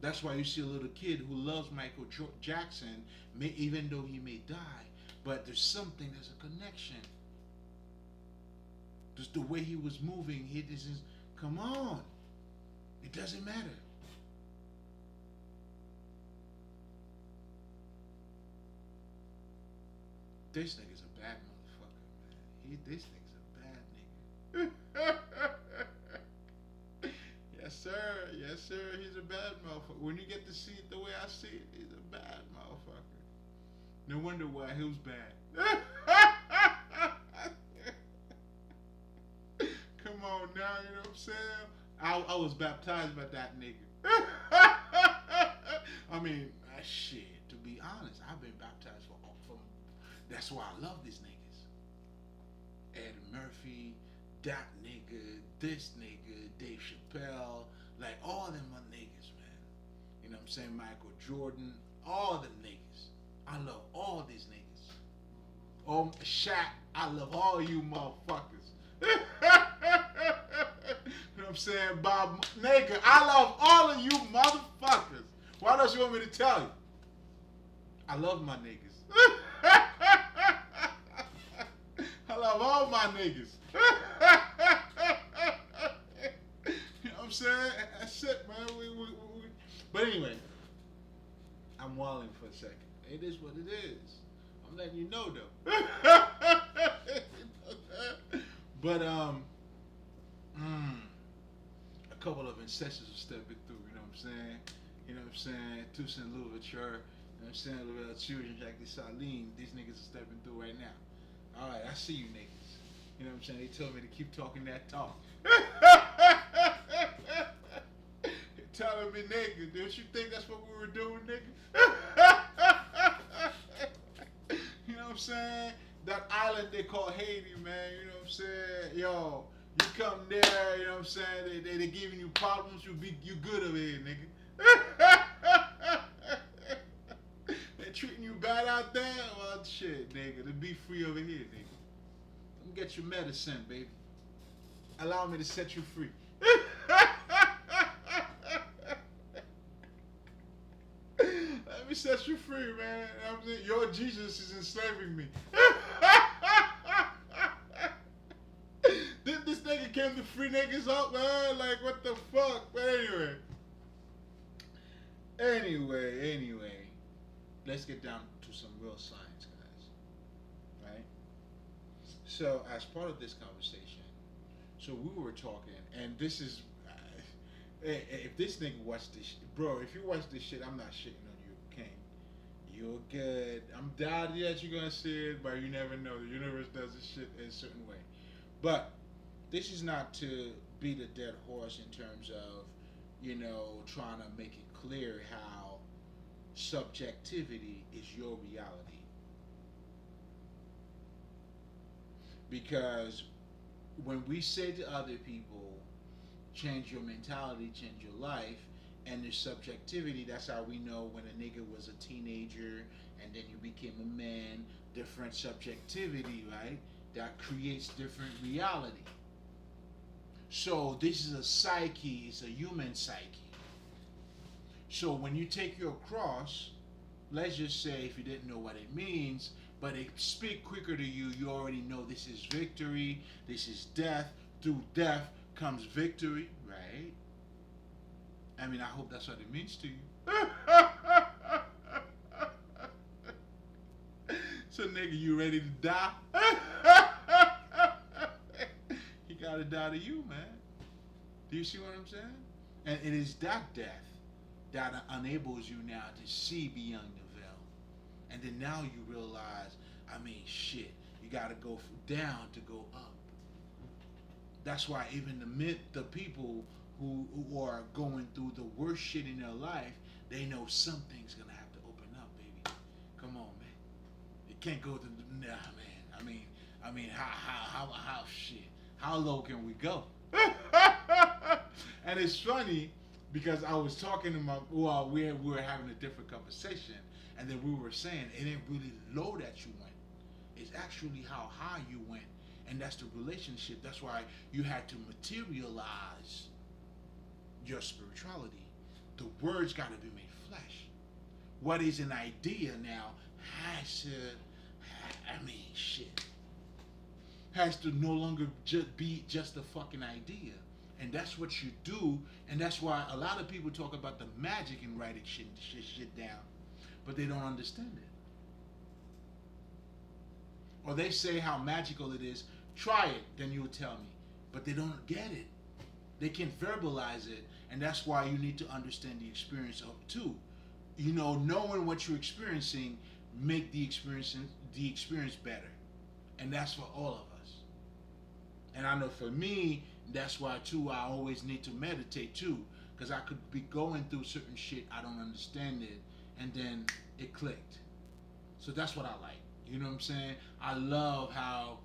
That's why you see a little kid who loves Michael Jackson, even though he may die, but there's something, there's a connection. Just the way he was moving, he just, come on. It doesn't matter. This nigga's a bad motherfucker, man. This nigga's a bad nigga. Yes, sir. Yes, sir. He's a bad motherfucker. When you get to see it the way I see it, he's a bad motherfucker. No wonder why he was bad. Come on now, you know what I'm saying? I was baptized by that nigga. I mean, shit, to be honest, I've been baptized for that's why I love these niggas. Ed Murphy, that nigga, this nigga, Dave Chappelle, like all them niggas, man. You know what I'm saying? Michael Jordan, all them niggas. I love all these niggas. Oh, Shaq, I love all you motherfuckers. You know what I'm saying? Bob, nigga, I love all of you motherfuckers. What else you want me to tell you? I love my niggas. I love all my niggas. You know what I'm saying? That's it, man. But anyway, I'm wilding for a second. It is what it is. I'm letting you know, though. But a couple of ancestors are stepping through. You know what I'm saying? You know what I'm saying? Tous in l'ouverture. You know what I'm saying? Little children, Jacques Saline. These niggas are stepping through right now. All right, I see you niggas. You know what I'm saying? They told me to keep talking that talk. Telling me, nigga, don't you think that's what we were doing, nigga? You know what I'm saying? That island they call Haiti, man. You know what I'm saying? Yo, you come there, you know what I'm saying? They giving you problems, you good over here, nigga. They treating you bad out there? Well, shit, nigga. To be free over here, nigga. Come get your medicine, baby. Allow me to set you free. Let me set you free, man. I'm saying, your Jesus is enslaving me. This nigga came to free niggas up, man. Like, what the fuck? But anyway. Let's get down to some real science, guys. Right? So, as part of this conversation, so we were talking, and this is, if this nigga watched this, bro, if you watch this shit, I'm not shitting on you, King. You're good. I'm doubting that you're gonna see it, but you never know. The universe does this shit in a certain way. But this is not to beat a dead horse in terms of, trying to make it clear how subjectivity is your reality. Because when we say to other people, change your mentality, change your life, and there's subjectivity, that's how we know when a nigga was a teenager and then you became a man, different subjectivity, right? That creates different reality. So this is a psyche, it's a human psyche. So when you take your cross, let's just say if you didn't know what it means, but it speak quicker to you, you already know this is victory, this is death. Through death comes victory, right? I mean, I hope that's what it means to you. So nigga, you ready to die? He gotta die to you, man. Do you see what I'm saying? And it is that death that enables you now to see beyond the veil. And then now you realize, I mean, shit, you gotta go down to go up. That's why even the people who are going through the worst shit in their life, they know something's gonna have to open up, baby. Come on, man. It can't go to nah, man. I mean, how shit? How low can we go? And it's funny because I was talking to we were having a different conversation, and then we were saying it ain't really low that you went. It's actually how high you went, and that's the relationship. That's why you had to materialize your spirituality. The words got to be made flesh. What is an idea now has to no longer be just a fucking idea. And that's what you do, and that's why a lot of people talk about the magic in writing shit down, but they don't understand it. Or they say how magical it is. Try it, then you'll tell me. But they don't get it. They can't verbalize it, and that's why you need to understand the experience of it too. Knowing what you're experiencing make the experience better, and that's for all of us. And I know for me, that's why too I always need to meditate too, because I could be going through certain shit, I don't understand it, and then it clicked. So that's what I like. You know what I'm saying? I love how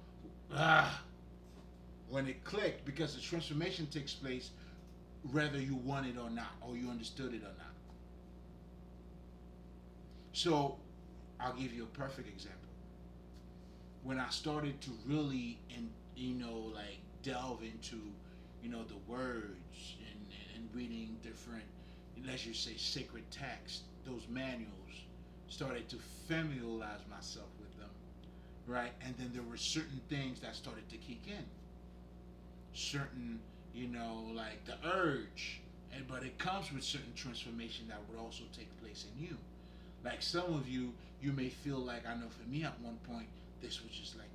when it clicked, because the transformation takes place whether you want it or not, or you understood it or not. So I'll give you a perfect example. When I started to really delve into the words and reading different, let's just say, sacred texts, those manuals, started to familiarize myself with them, right? And then there were certain things that started to kick in, certain like the urge, but it comes with certain transformation that would also take place in you. Like some of you may feel like, I know for me at one point this was just like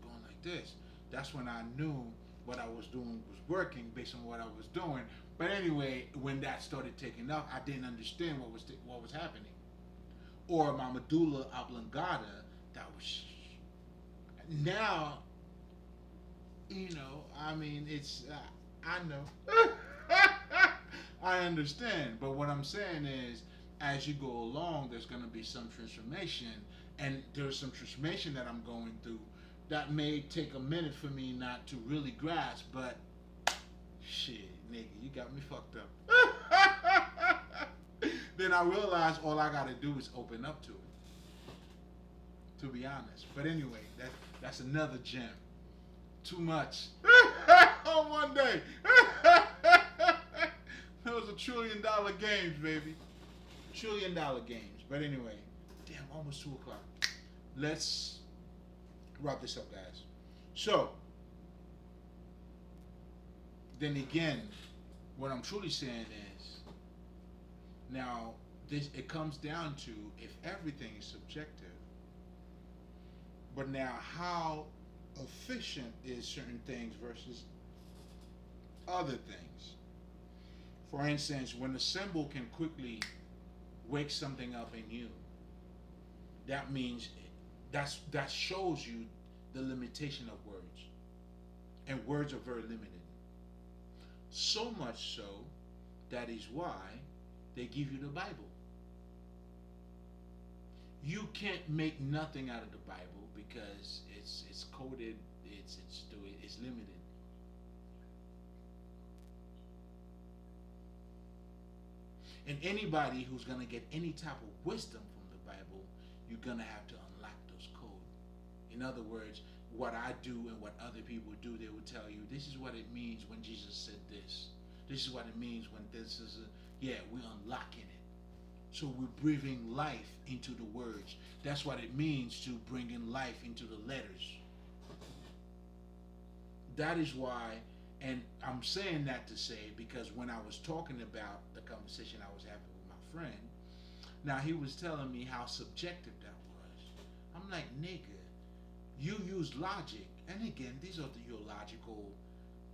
going like this. That's when I knew what I was doing was working based on what I was doing. But anyway, when that started taking off, I didn't understand what was happening. Or my medulla oblongata, that was now. It's I know. I understand, but what I'm saying is as you go along, there's going to be some transformation, and there's some transformation that I'm going through that may take a minute for me not to really grasp, but shit, nigga, you got me fucked up. Then I realized all I got to do is open up to it, to be honest. But anyway, that's another gem. Too much on one day. That was $1 trillion games, baby. $1 trillion games. But anyway, damn, almost 2 o'clock. Let's wrap this up, guys. So, then again, what I'm truly saying is, now this it comes down to if everything is subjective, but now how efficient is certain things versus other things. For instance, when a symbol can quickly wake something up in you, that means that shows you the limitation of words. And words are very limited. So much so that is why they give you the Bible. You can't make nothing out of the Bible because it's coded, it's limited. And anybody who's gonna get any type of wisdom from the Bible, you're gonna have to unlock those codes. In other words, what I do and what other people do, they will tell you this is what it means when Jesus said this. This is what it means when this is we're unlocking it. So we're breathing life into the words. That's what it means to bring in life into the letters. That is why, and I'm saying that to say, because when I was talking about the conversation I was having with my friend, now he was telling me how subjective that was. I'm like, nigga, you use logic. And again, these are your logical,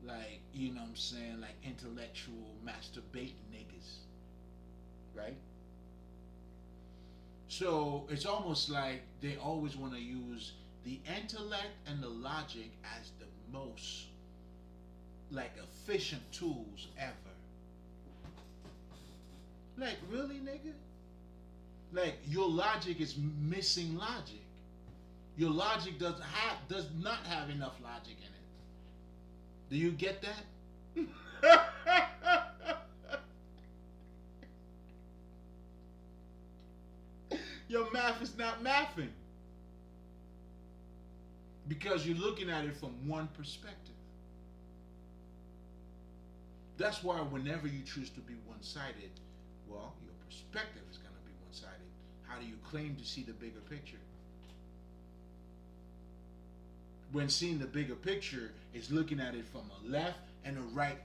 like, you know what I'm saying, like intellectual masturbating niggas. Right? So it's almost like they always want to use the intellect and the logic as the most like efficient tools ever. Like, really, nigga? Like, your logic is missing logic. Your logic does not have enough logic in it. Do you get that? Your math is not mathing. Because you're looking at it from one perspective. That's why whenever you choose to be one-sided, well, your perspective is going to be one-sided. How do you claim to see the bigger picture? When seeing the bigger picture is looking at it from a left and a right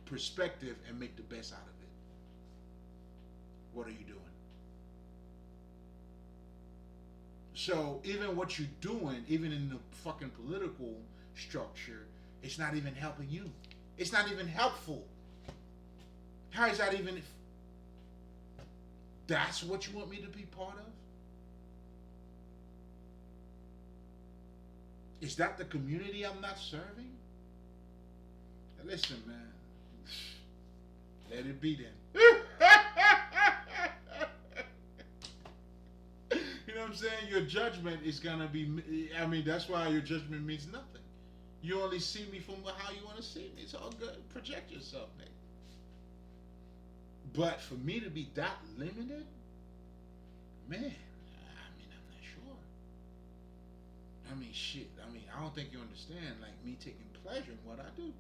perspective and make the best out of it. What are you doing? So even what you're doing, even in the fucking political structure, it's not even helping you. It's not even helpful. How is that even? That's what you want me to be part of? Is that the community I'm not serving? Now listen, man. Let it be then. You know what I'm saying? Your judgment is gonna be, I mean, that's why your judgment means nothing. You only see me from how you want to see me. It's all good. Project yourself, nigga. But for me to be that limited, man, I mean, I'm not sure. I mean, shit. I mean, I don't think you understand, like, me taking pleasure in what I do.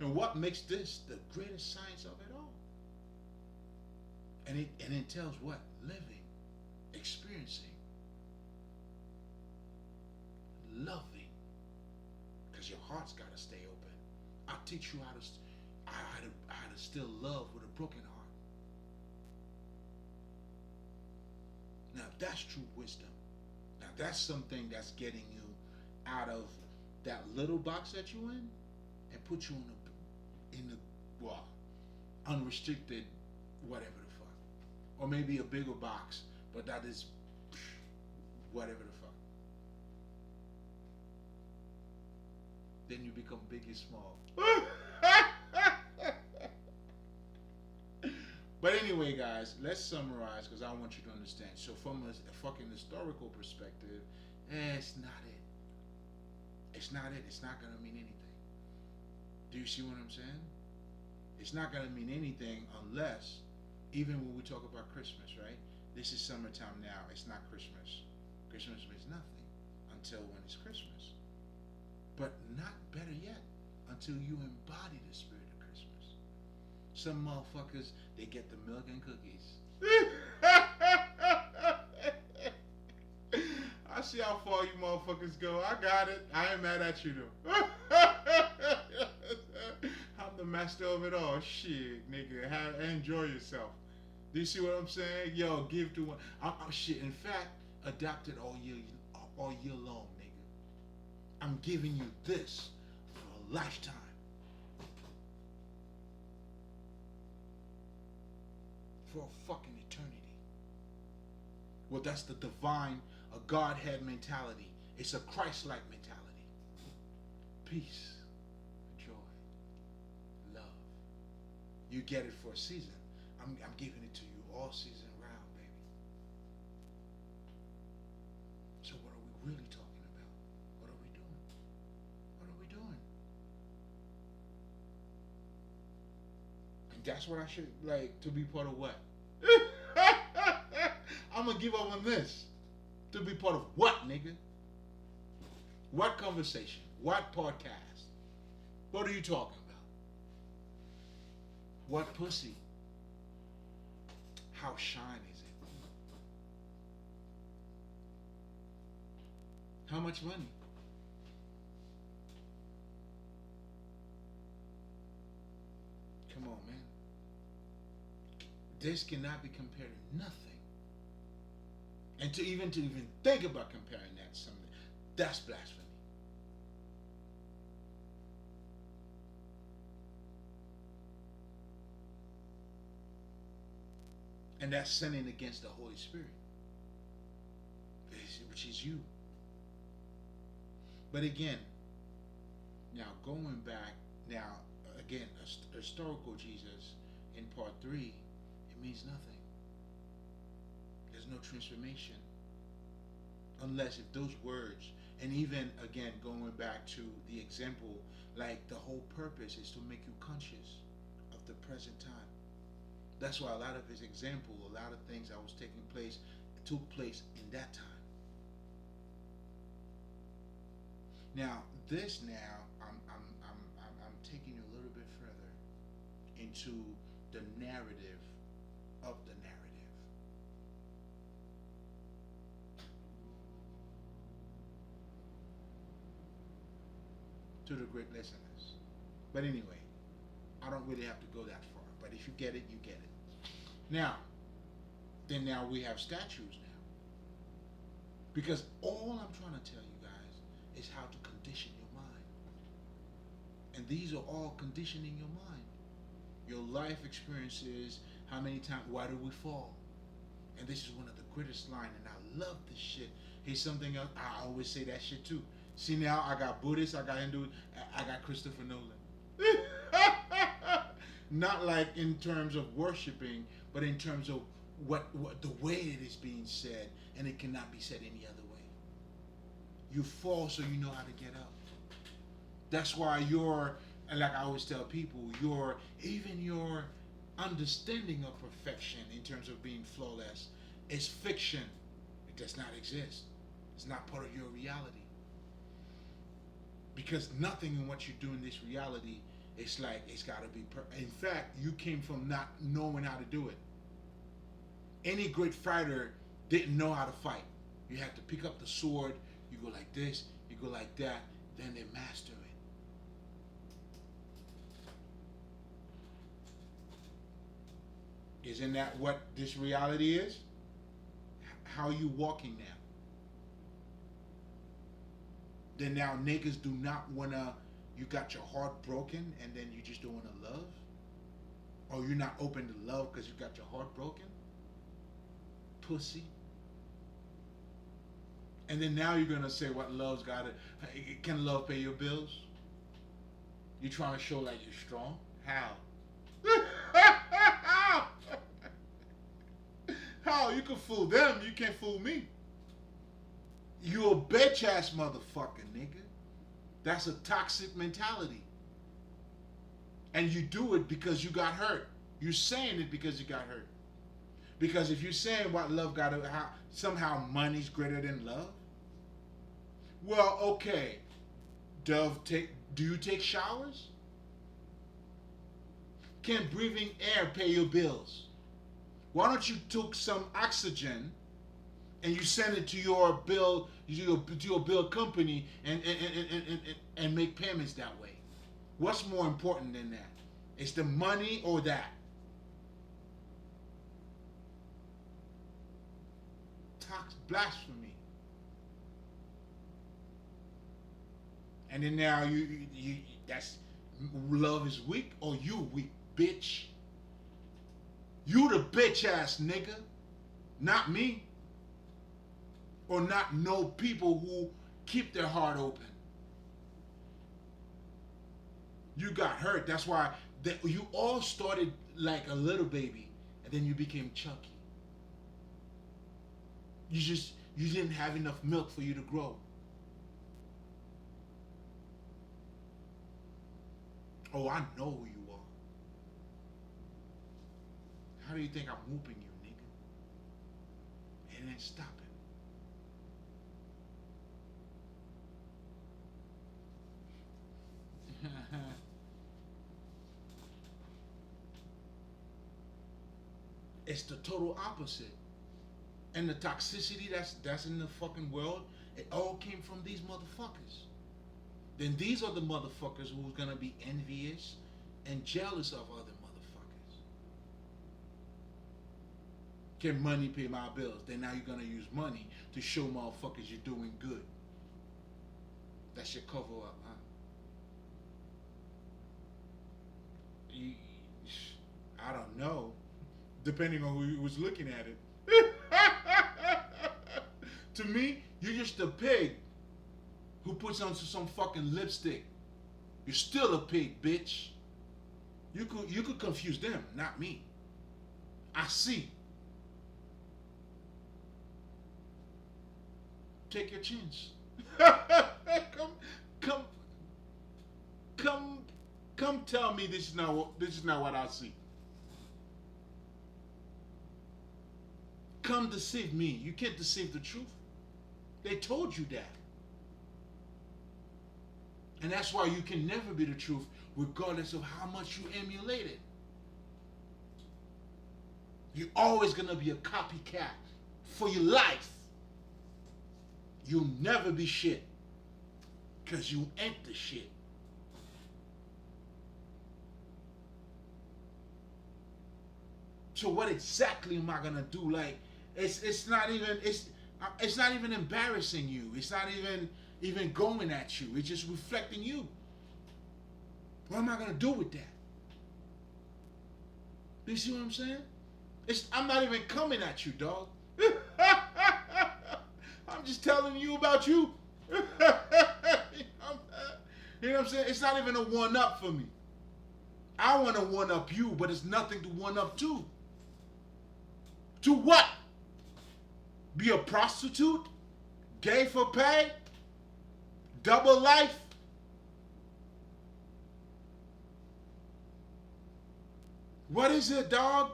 And what makes this the greatest science of it all? And it entails what? Living, experiencing, loving, because your heart's got to stay open. I'll teach you how to still love with a broken heart. Now that's true wisdom. Now that's something that's getting you out of that little box that you're in and put you in the unrestricted whatever the fuck, or maybe a bigger box, but that is whatever the fuck. Then you become big and small. But anyway, guys, let's summarize because I want you to understand. So, from a fucking historical perspective, it's not it. It's not it. It's not gonna mean anything. Do you see what I'm saying? It's not gonna mean anything unless, even when we talk about Christmas, right? This is summertime now. It's not Christmas. Christmas means nothing until when it's Christmas. But not better yet until you embody the spirit of Christmas. Some motherfuckers, they get the milk and cookies. I see how far you motherfuckers go. I got it. I ain't mad at you though. I'm the master of it all. Shit, nigga. Enjoy yourself. Do you see what I'm saying? Yo, give to one. I'm shit. In fact, adopted all year long, nigga. I'm giving you this for a lifetime. For a fucking eternity. Well, that's the divine, a Godhead mentality. It's a Christ-like mentality. Peace, joy, love. You get it for a season. I'm giving it to you all season round, baby. So what are we really talking about? What are we doing? What are we doing? And that's what I should like to be part of what? I'm gonna give up on this. To be part of what, nigga? What conversation? What podcast? What are you talking about? What pussy? How shine is it? How much money? Come on, man. This cannot be compared to nothing. And to even think about comparing that to something, that's blasphemy. And that's sinning against the Holy Spirit, which is you. But again, now going back, now again, a historical Jesus in part 3, it means nothing. There's no transformation. Unless if those words, and even again, going back to the example, like the whole purpose is to make you conscious of the present time. That's why a lot of his example, a lot of things that was taking place, took place in that time. Now, this now, I'm taking you a little bit further into the narrative of the narrative. To the great listeners. But anyway, I don't really have to go that far. But if you get it, you get it. Now, then now we have statues now. Because all I'm trying to tell you guys is how to condition your mind. And these are all conditioning your mind. Your life experiences, how many times, why do we fall? And this is one of the greatest lines, and I love this shit. Here's something else, I always say that shit too. See now, I got Buddhists, I got Hindu, I got Christopher Nolan. Not like in terms of worshiping, but in terms of what the way it is being said, and it cannot be said any other way. You fall so you know how to get up. That's why and like I always tell people, even your understanding of perfection in terms of being flawless is fiction. It does not exist. It's not part of your reality. Because nothing in what you do in this reality, it's like it's got to be in fact, you came from not knowing how to do it. Any great fighter didn't know how to fight. You have to pick up the sword, you go like this, you go like that, then they master it. Isn't that what this reality is? How are you walking now? Then now niggas do not wanna, you got your heart broken and then you just don't wanna love? Or you're not open to love because you got your heart broken? Pussy. And then now you're gonna say what love's gotta, can love pay your bills? You trying to show like you're strong? How? Oh, you can fool them. You can't fool me. You a bitch ass motherfucker, nigga. That's a toxic mentality. And you do it because you got hurt. You're saying it because you got hurt. Because if you're saying what love got to, how somehow money's greater than love, well, okay. Do you take showers? Can breathing air pay your bills? Why don't you take some oxygen and you send it to your bill company and make payments that way? What's more important than that? It's the money or that? Blasphemy. And then now you that's love is weak or you weak, bitch. You the bitch ass nigga, not me. Or not know people who keep their heart open. You got hurt. That's why you all started like a little baby, and then you became chunky. You didn't have enough milk for you to grow. Oh, I know who you are. How do you think I'm whooping you, nigga? And then stop it. It's the total opposite. And the toxicity that's in the fucking world, it all came from these motherfuckers. Then these are the motherfuckers who's gonna be envious and jealous of other motherfuckers. Can money pay my bills? Then now you're gonna use money to show motherfuckers you're doing good. That's your cover up, huh? I don't know. Depending on who was looking at it. To me, you're just a pig who puts on some fucking lipstick. You're still a pig, bitch. You could confuse them, not me. I see. Take your chance. come, come. Tell me this is not what I see. Come deceive me. You can't deceive the truth. They told you that. And that's why you can never be the truth regardless of how much you emulate it. You're always going to be a copycat for your life. You'll never be shit because you ain't the shit. So what exactly am I going to do? Like, it's not even embarrassing you. It's not even going at you. It's just reflecting you. What am I gonna do with that? You see what I'm saying? I'm not even coming at you, dog. I'm just telling you about you. You know what I'm saying? It's not even a one up for me. I want to one up you, but it's nothing to one up to. To what? Be a prostitute? Gay for pay? Double life? What is it, dog?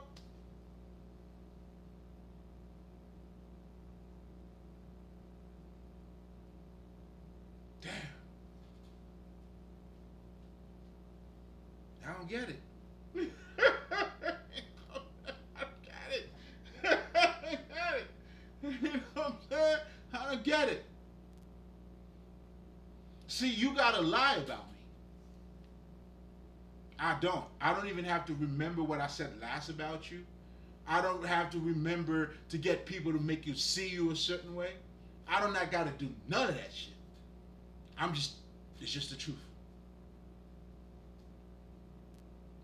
Damn. I don't get it. You know what I'm saying? I don't get it. See, you gotta lie about me. I don't. I don't even have to remember what I said last about you. I don't have to remember to get people to make you see you a certain way. I don't not gotta do none of that shit. It's just the truth.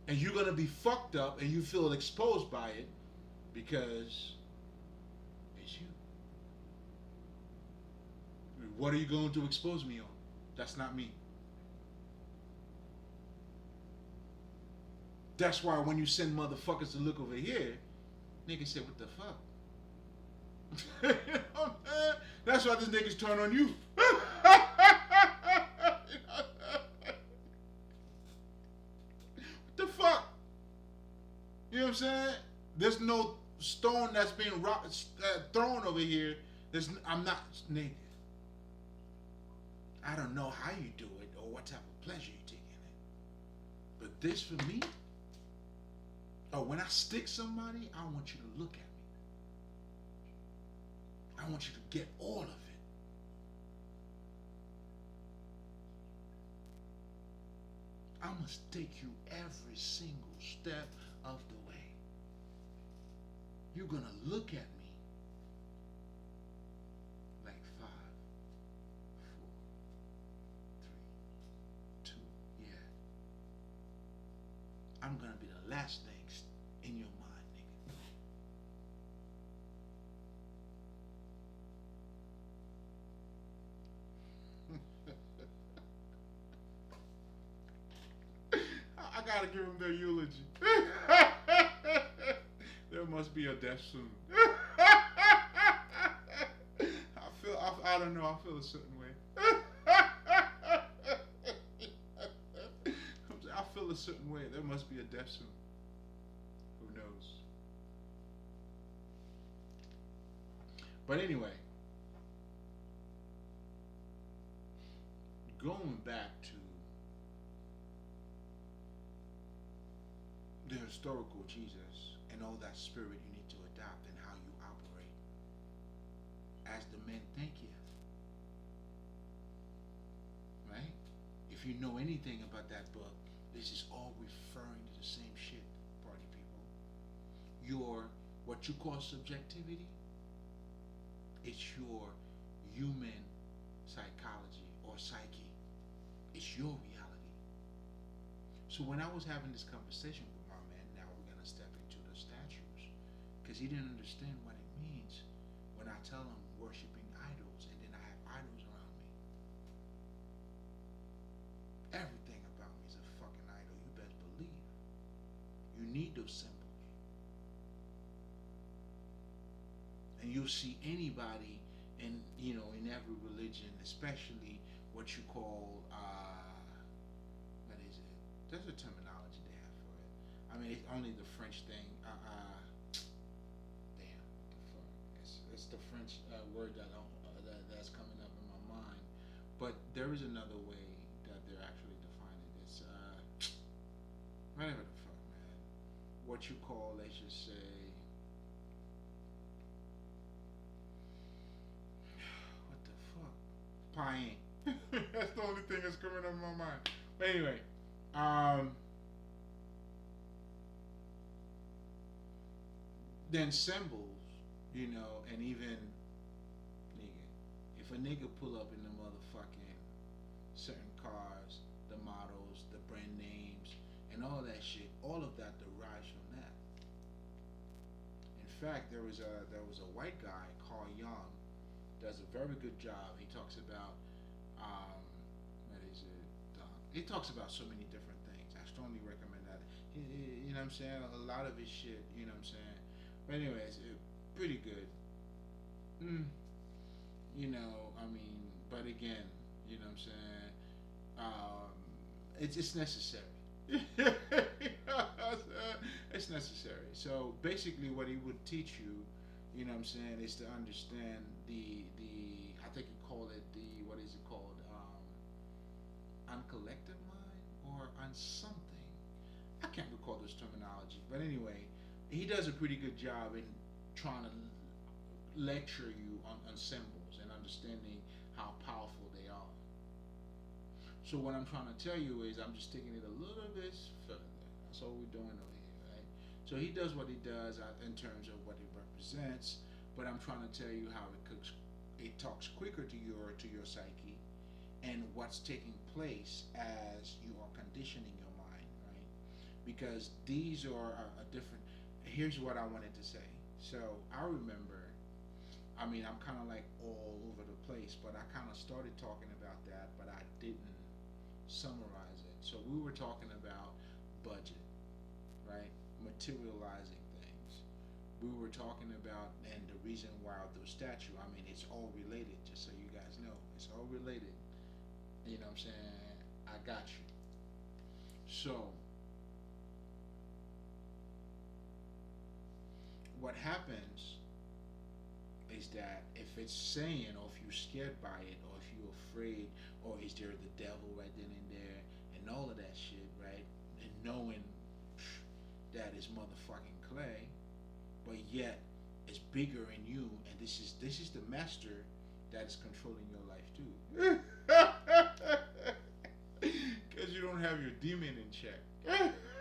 And you're gonna be fucked up and you feel exposed by it because it's you. What are you going to expose me on? That's not me. That's why when you send motherfuckers to look over here, niggas say, what the fuck? You know what I'm saying? That's why this niggas turn on you. What the fuck? You know what I'm saying? There's no stone that's being thrown over here. I'm not nigga. I don't know how you do it or what type of pleasure you take in it. But this for me, oh, when I stick somebody, I want you to look at me. I want you to get all of it. I must take you every single step of the way. You're gonna look at me like 5, 4, 3, 2, yeah. I'm gonna be the last thing in your mind, nigga. I gotta give them their eulogy. There must be a death soon. I don't know, I feel a certain way. I feel a certain way. There must be a death soon. Who knows? But anyway, going back to the historical Jesus and all that spirit you need to adopt and how you operate as the men think you. Right? If you know anything about that book, this is all referring to the same shit, party people. Your, what you call subjectivity, it's your human psychology or psyche. It's your reality. So when I was having this conversation with my man, now we're gonna step into the statues, because he didn't understand what it means when I tell him worshiping idols, and then I have idols around me. Everything about me is a fucking idol. You best believe. You need those symbols, and you'll see anybody in in every religion, especially what you call what is it? There's a terminology they have for it. I mean, it's only the French thing. Damn, what the fuck? It's the French word that's coming up in my mind. But there is another way that they're actually defining it. It's whatever the fuck, man. What you call, let's just say, what the fuck? Pain. That's the only thing that's coming up in my mind. But anyway, then symbols, and even nigga, if a nigga pull up in the motherfucking certain cars, the models, the brand names, and all that shit, all of that derives from that. In fact, there was a white guy, Carl Jung, does a very good job. He talks about um, what is it? He talks about so many different things. I strongly recommend that. You know what I'm saying? A lot of his shit. You know what I'm saying? But anyways, pretty good. Mm, I mean, but again, you know what I'm saying? It's necessary. It's necessary. So basically, what he would teach you, you know what I'm saying, is to understand the I think he called it the what is it called uncollective mind or on something. I can't recall this terminology, but anyway, he does a pretty good job in trying to lecture you on symbols and understanding how powerful they are. So what I'm trying to tell you is I'm just taking it a little bit further. That's all we're doing over here, right? So he does what he does in terms of what it represents, but I'm trying to tell you how it talks quicker to your psyche and what's taking place as you are conditioning your mind, right? Because these are a different. Here's what I wanted to say. So I remember. I mean, I'm kind of like all over the place, but I kind of started talking about that, but I didn't summarize it. So we were talking about budget, right? Materializing things. we were talking about, and the reason why the statue, I mean, it's all related, just so you guys know. It's all related. You know what I'm saying? I got you. So, what happens is that if it's saying, or if you're scared by it, or if you're afraid, or is there the devil right then and there, and all of that shit, right? And knowing that is motherfucking clay, but yet it's bigger in you, and this is the master that is controlling your life too. Because you don't have your demon in check.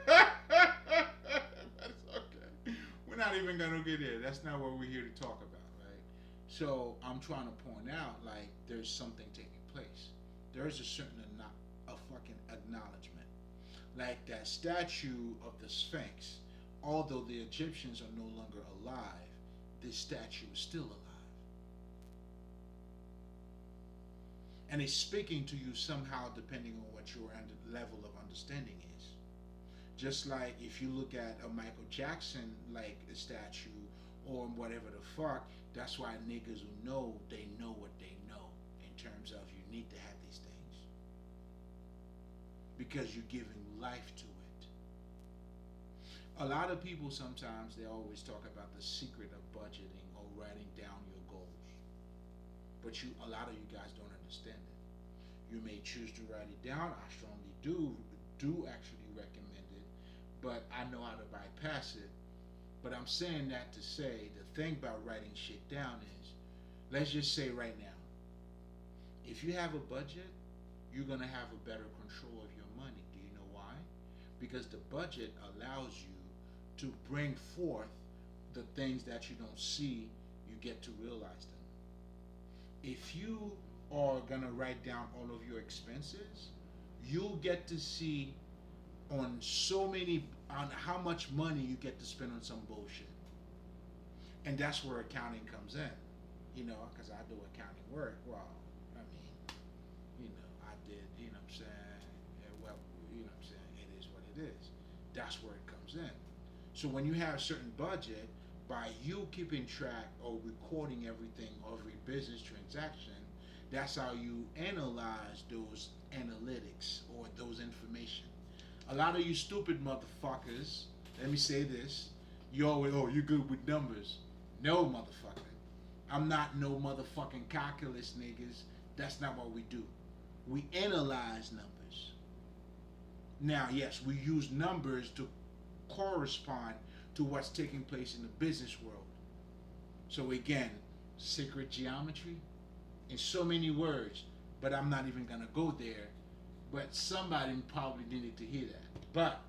That's okay. We're not even gonna get there. That's not what we're here to talk about, right? So I'm trying to point out, like, there's something taking place. There is a certain a fucking acknowledgement, like that statue of the Sphinx. Although the Egyptians are no longer alive, this statue is still alive. And it's speaking to you somehow depending on what your level of understanding is. Just like if you look at a Michael Jackson like a statue or whatever the fuck, that's why niggas who know, they know what they know in terms of you need to have these things. Because you're giving life to it. A lot of people sometimes they always talk about the secret of budgeting or writing down your goals. But a lot of you guys don't understand it. You may choose to write it down. I strongly do actually recommend it, but I know how to bypass it. But I'm saying that to say the thing about writing shit down is, let's just say right now, if you have a budget, you're gonna have a better control of your money. Do you know why? Because the budget allows you to bring forth the things that you don't see, you get to realize them. If you are gonna write down all of your expenses, you'll get to see on how much money you get to spend on some bullshit. And that's where accounting comes in. You know, because I do accounting work. Well, I mean, I did, what I'm saying? Yeah, well, what I'm saying? It is what it is. That's where it comes in. So when you have a certain budget, by you keeping track or recording everything of every business transaction, that's how you analyze those analytics or those information. A lot of you stupid motherfuckers, let me say this, you always, oh, you're good with numbers. No, motherfucker. I'm not no motherfucking calculus niggas. That's not what we do. We analyze numbers. Now, yes, we use numbers to correspond to what's taking place in the business world. So again, sacred geometry in so many words, but I'm not even gonna go there. But somebody probably needed to hear that. But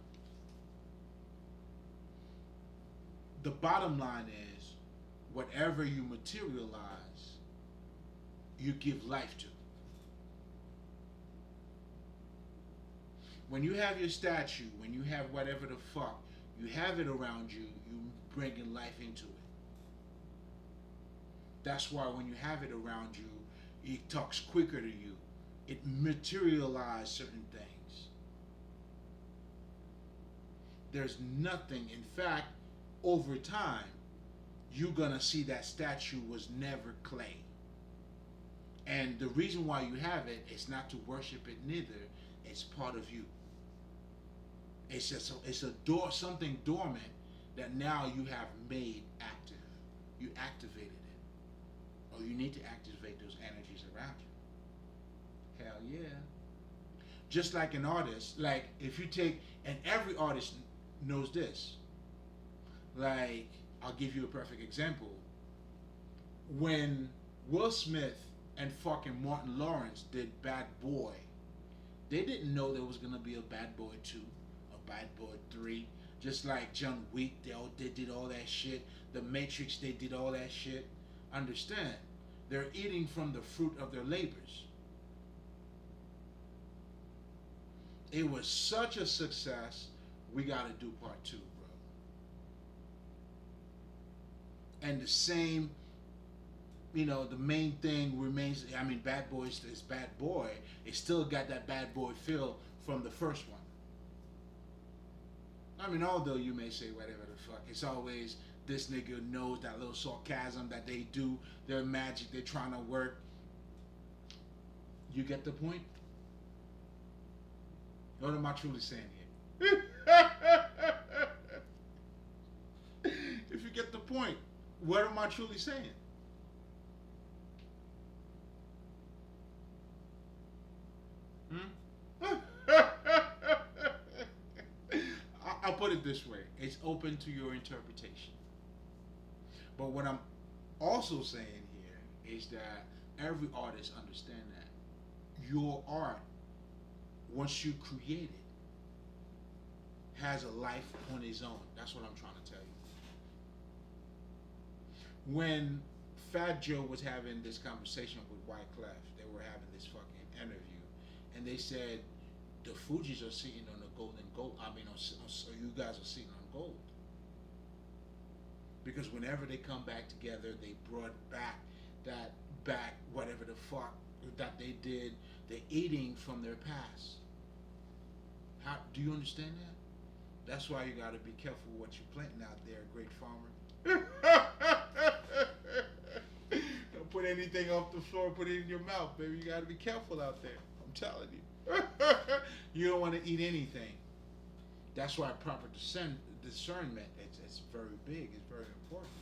the bottom line is, whatever you materialize, you give life to. When you have your statue, when you have whatever the fuck, you have it around you, you bringing life into it. That's why when you have it around you, it talks quicker to you. It materializes certain things. There's nothing, in fact, over time, you're gonna see that statue was never clay. And the reason why you have it is not to worship it neither, it's part of you. It's just something dormant that now you have made active. You activated it. Or you need to activate those energies around you. Hell yeah. Just like an artist, like if you take, and every artist knows this. Like, I'll give you a perfect example. When Will Smith and fucking Martin Lawrence did Bad Boy, they didn't know there was gonna be a Bad Boy 2, a Bad Boy 3. Just like John Wick, they did all that shit. The Matrix, they did all that shit. Understand? They're eating from the fruit of their labors. It was such a success, we gotta do part 2, bro. And the same, the main thing remains, Bad Boy is Bad Boy. It still got that Bad Boy feel from the first one. Although you may say whatever the fuck, it's always This nigga knows that little sarcasm that they do, their magic, they're trying to work. You get the point? What am I truly saying here? If you get the point, what am I truly saying? Hmm? I'll put it this way: it's open to your interpretation. But what I'm also saying here is that every artist understand that your art, once you create it, has a life on its own. That's what I'm trying to tell you. When Fat Joe was having this conversation with Wyclef, they were having this fucking interview, and they said the Fugees are sitting on a golden gold. I mean, you guys are sitting on gold. Because whenever they come back together, they brought back whatever the fuck that they did. They're eating from their past. How do you understand that? That's why you got to be careful what you're planting out there, great farmer. Don't put anything off the floor, put it in your mouth, baby. You got to be careful out there. I'm telling you. You don't want to eat anything. That's why proper discernment, it's very big. It's very important.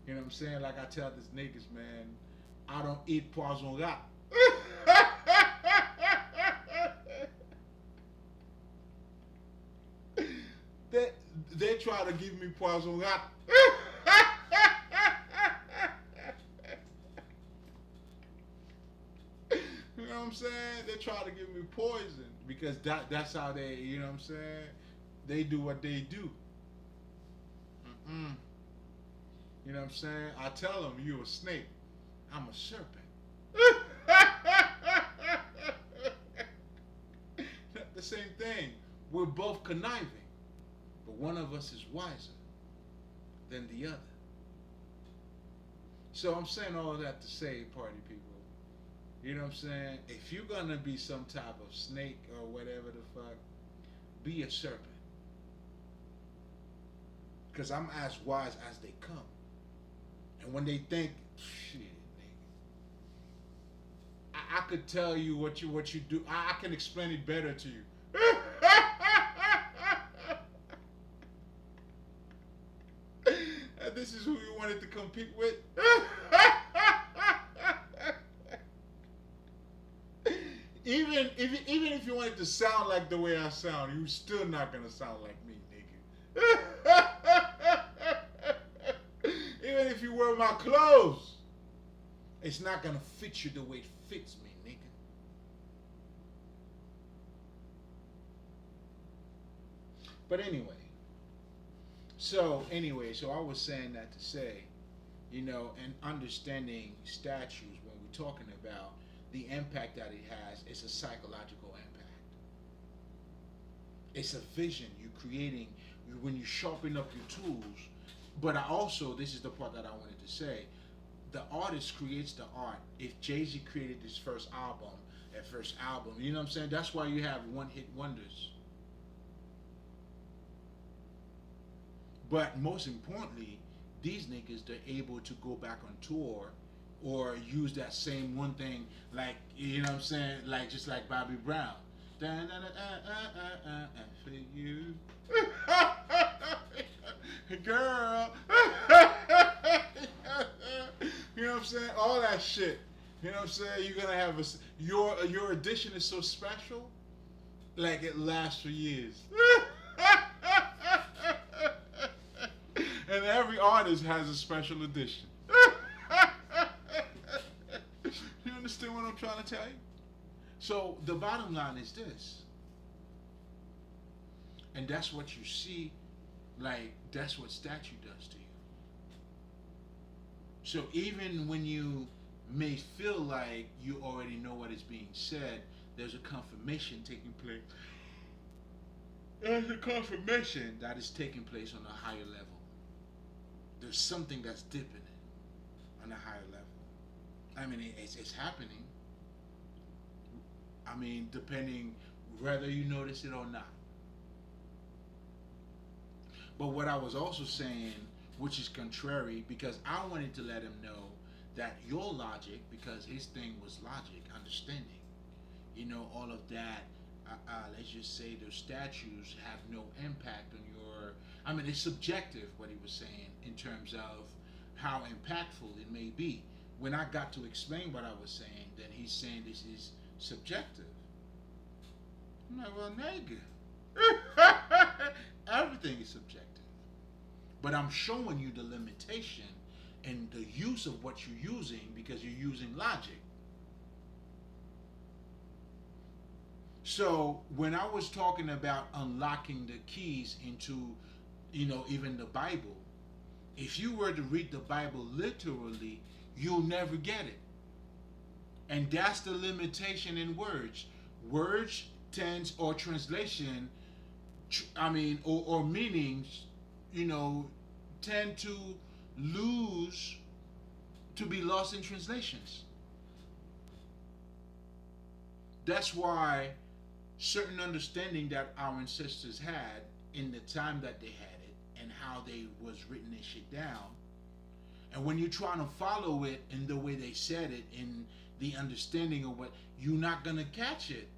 You know what I'm saying? Like I tell these niggas, man, I don't eat poisson rat. They try to give me poisson rat. You know what I'm saying? They try to give me poison because that's how they, you know what I'm saying? They do what they do. Mm-mm. You know what I'm saying? I tell them, you a snake. I'm a serpent. The same thing. We're both conniving. But one of us is wiser than the other. So I'm saying all of that to say, party people, you know what I'm saying? If you're going to be some type of snake or whatever the fuck, be a serpent. Because I'm as wise as they come. And when they think, shit, nigga, I could tell you what you do. I can explain it better to you. And this is who you wanted to compete with? Even if you wanted to sound like the way I sound, you're still not gonna sound like me, nigga. Even if you wear my clothes, it's not gonna fit you the way it fits me, nigga. But anyway, so I was saying that to say, you know, and understanding statues when we're talking about the impact that it has, it's a psychological impact. It's a vision you're creating when you sharpen up your tools. But I also, this is the part that I wanted to say, the artist creates the art. If Jay-Z created his first album, you know what I'm saying? That's why you have one-hit wonders. But most importantly, these niggas, they're able to go back on tour or use that same one thing, like, you know what I'm saying, like just like Bobby Brown. For you. Girl. You know what I'm saying? All that shit. You know what I'm saying? You're gonna have your edition is so special, like it lasts for years. And every artist has a special edition. You understand what I'm trying to tell you? So the bottom line is this. And that's what you see, like that's what statue does to you. So even when you may feel like you already know what is being said, there's a confirmation taking place. There's a confirmation that is taking place on a higher level. There's something that's dipping it on a higher level. I mean, it's happening. I mean, depending whether you notice it or not. But what I was also saying which is contrary, because I wanted to let him know that your logic, because his thing was logic, understanding, all of that. Let's just say those statues have no impact on your. I mean, it's subjective what he was saying in terms of how impactful it may be. When I got to explain what I was saying, then he's saying this is subjective. I'm like, well, nigga, everything is subjective. But I'm showing you the limitation and the use of what you're using because you're using logic. So when I was talking about unlocking the keys into, even the Bible, if you were to read the Bible literally, you'll never get it. And that's the limitation in words. Words, tense, or translation, or meanings, tend to lose, to be lost in translations. That's why certain understanding that our ancestors had in the time that they had it and how they was written this shit down, and when you're trying to follow it in the way they said it, in the understanding of what, you're not gonna catch it.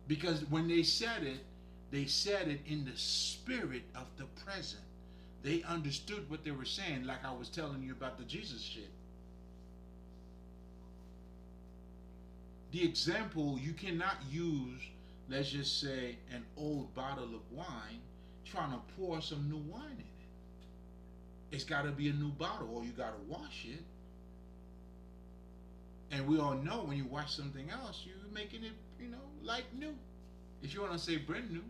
Because when they said it in the spirit of the present. They understood what they were saying, like I was telling you about the Jesus shit. The example, you cannot use, let's just say, an old bottle of wine trying to pour some new wine in it. It's got to be a new bottle, or you got to wash it. And we all know when you wash something else, you're making it, like new. If you want to say brand new.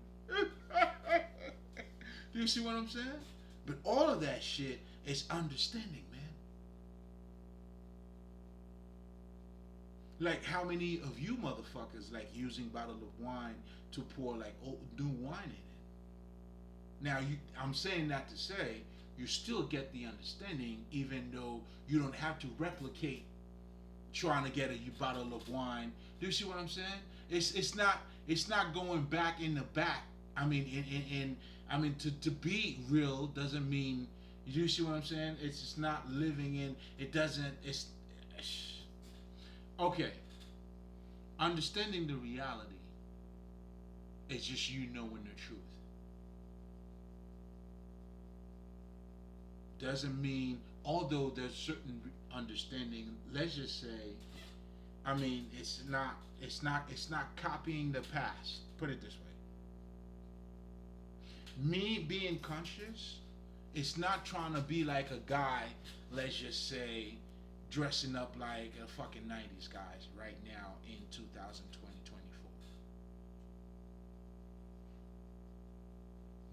Do you see what I'm saying? But all of that shit is understanding, man. Like, how many of you motherfuckers like using bottle of wine to pour like old new wine in it? Now, I'm saying that to say you still get the understanding, even though you don't have to replicate trying to get a bottle of wine. Do you see what I'm saying? It's not going back in the back. I mean, to be real doesn't mean. You see what I'm saying? It's just not living in. It doesn't. It's okay. Understanding the reality is just you knowing the truth. Doesn't mean, although there's certain understanding. Let's just say, it's not copying the past. Put it this way. Me being conscious, it's not trying to be like a guy, let's just say, dressing up like a fucking 90s guys right now in 2020,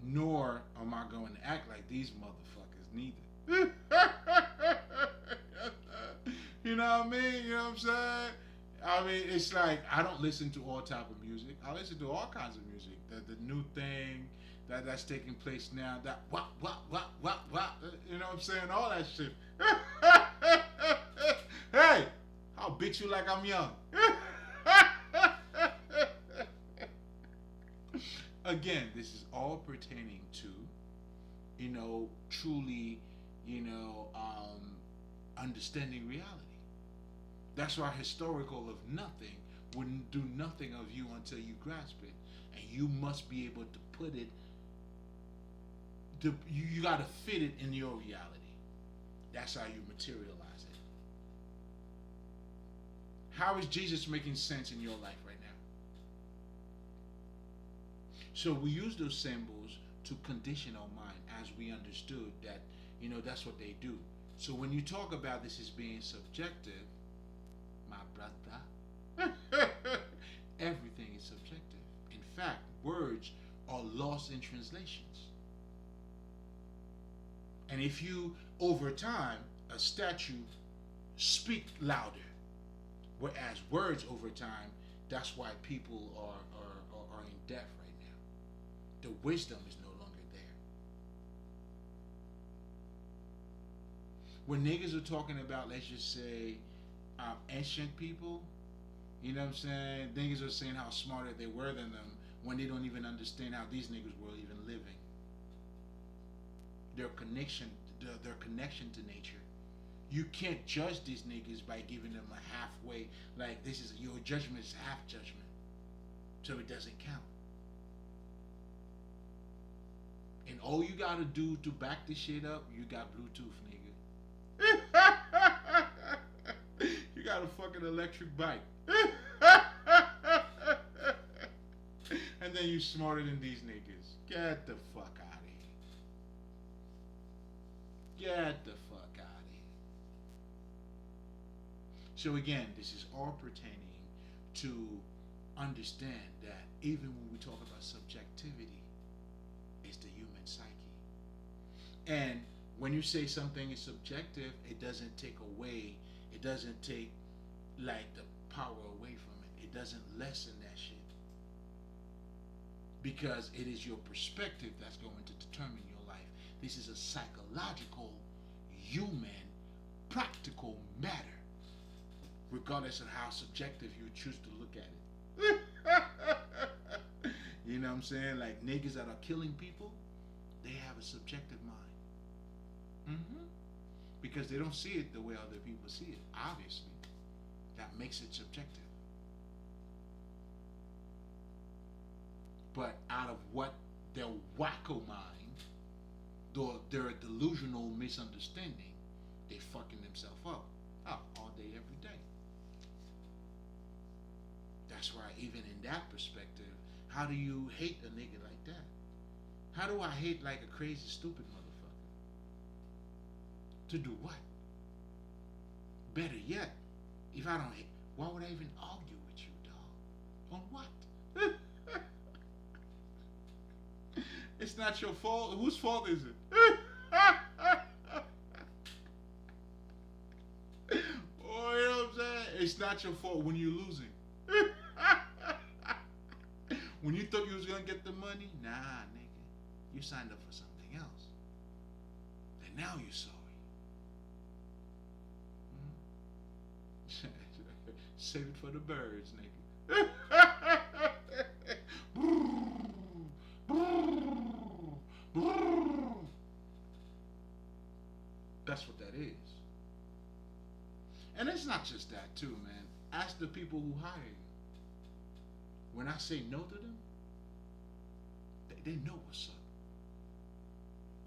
24. Nor am I going to act like these motherfuckers neither. You know what I mean? You know what I'm saying? It's like, I don't listen to all type of music. I listen to all kinds of music. The new thing that's taking place now, that what, you know what I'm saying? All that shit. Hey, I'll beat you like I'm young. Again, this is all pertaining to, truly, understanding reality. That's why historical of nothing wouldn't do nothing of you until you grasp it. And you must be able to put it, you got to fit it in your reality. That's how you materialize it. How is Jesus making sense in your life right now? So we use those symbols to condition our mind, as we understood that, that's what they do. So when you talk about this as being subjective, my brother, everything is subjective. In fact, words are lost in translations. And if you, over time, a statue speak louder, whereas words over time, that's why people are in death right now. The wisdom is no longer there. When niggas are talking about, let's just say, ancient people, you know what I'm saying? Niggas are saying how smarter they were than them when they don't even understand how these niggas were even living. their connection, their connection to nature. You can't judge these niggas by giving them a halfway, like this is your judgment is half judgment, so it doesn't count. And all you gotta do to back this shit up, you got Bluetooth, nigga. You got a fucking electric bike. And then you smarter than these niggas. Get the fuck out of here. Get the fuck out of here. So again, this is all pertaining to understand that even when we talk about subjectivity, it's the human psyche. And when you say something is subjective, it doesn't take away, it doesn't take like the power away from it. It doesn't lessen that shit. Because it is your perspective that's going to determine your life. This is a psychological, human, practical matter, regardless of how subjective you choose to look at it. You know what I'm saying? Like niggas that are killing people, they have a subjective mind. Because they don't see it the way other people see it, obviously. That makes it subjective. But out of what their wacko mind, their delusional misunderstanding, they fucking themselves up. All day, every day. That's why even in that perspective, how do you hate a nigga like that? How do I hate like a crazy, stupid motherfucker? To do what? Better yet, if I don't hate, why would I even argue with you, dog? On what? It's not your fault. Whose fault is it? Oh, you know what I'm saying? It's not your fault when you're losing. When you thought you was gonna get the money, nah, nigga. You signed up for something else. And now you're sorry. Save it for the birds, nigga. That's what that is. And it's not just that too, man. Ask the people who hire you. When I say no to them, they know what's up.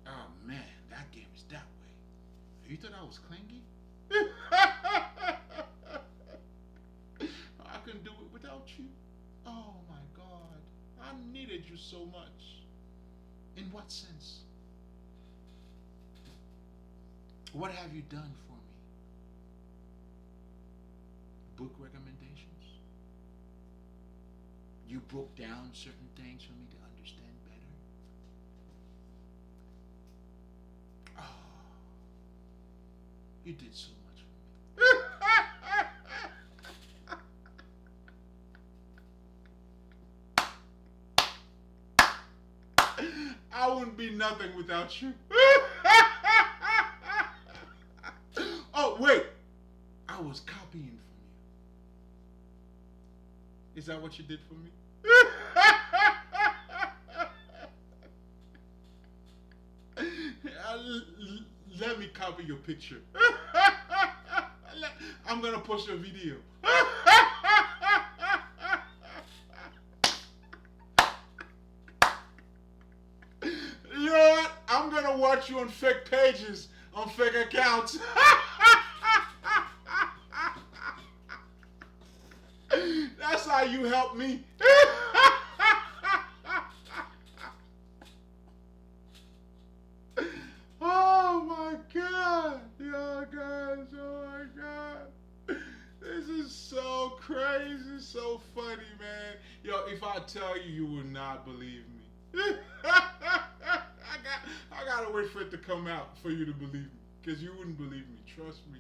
Oh man, that game is that way. You thought I was clingy? I couldn't do it without you. Oh my God. I needed you so much. In what sense? What have you done for me? Book recommendations? You broke down certain things for me to understand better. Oh, you did so much for me. I wouldn't be nothing without you. Oh, wait. I was copying from you. Is that what you did for me? Let me copy your picture. I'm going to post your video. You know what? I'm going to watch you on fake pages, on fake accounts. That's how you help me. Oh my God. Yo, guys, oh my God. This is so crazy, so funny, man. Yo, if I tell you, you will not believe me. I gotta wait for it to come out for you to believe me. Because you wouldn't believe me, trust me.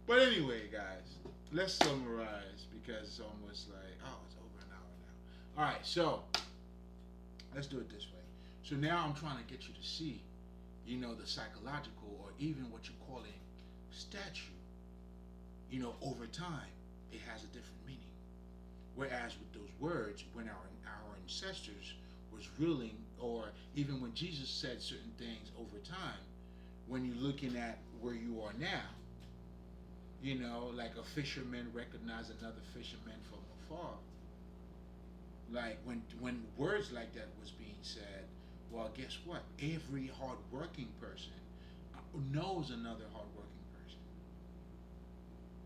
But anyway, guys, let's summarize because it's almost like, oh, it's over an hour now. All right, so let's do it this way. So now I'm trying to get you to see, you know, the psychological or even what you're calling statue. You know, over time, it has a different meaning. Whereas with those words, when our ancestors was willing, or even when Jesus said certain things over time, when you're looking at where you are now, like a fisherman recognize another fisherman from afar. Like when words like that was being said, well, guess what? Every hardworking person knows another hardworking person,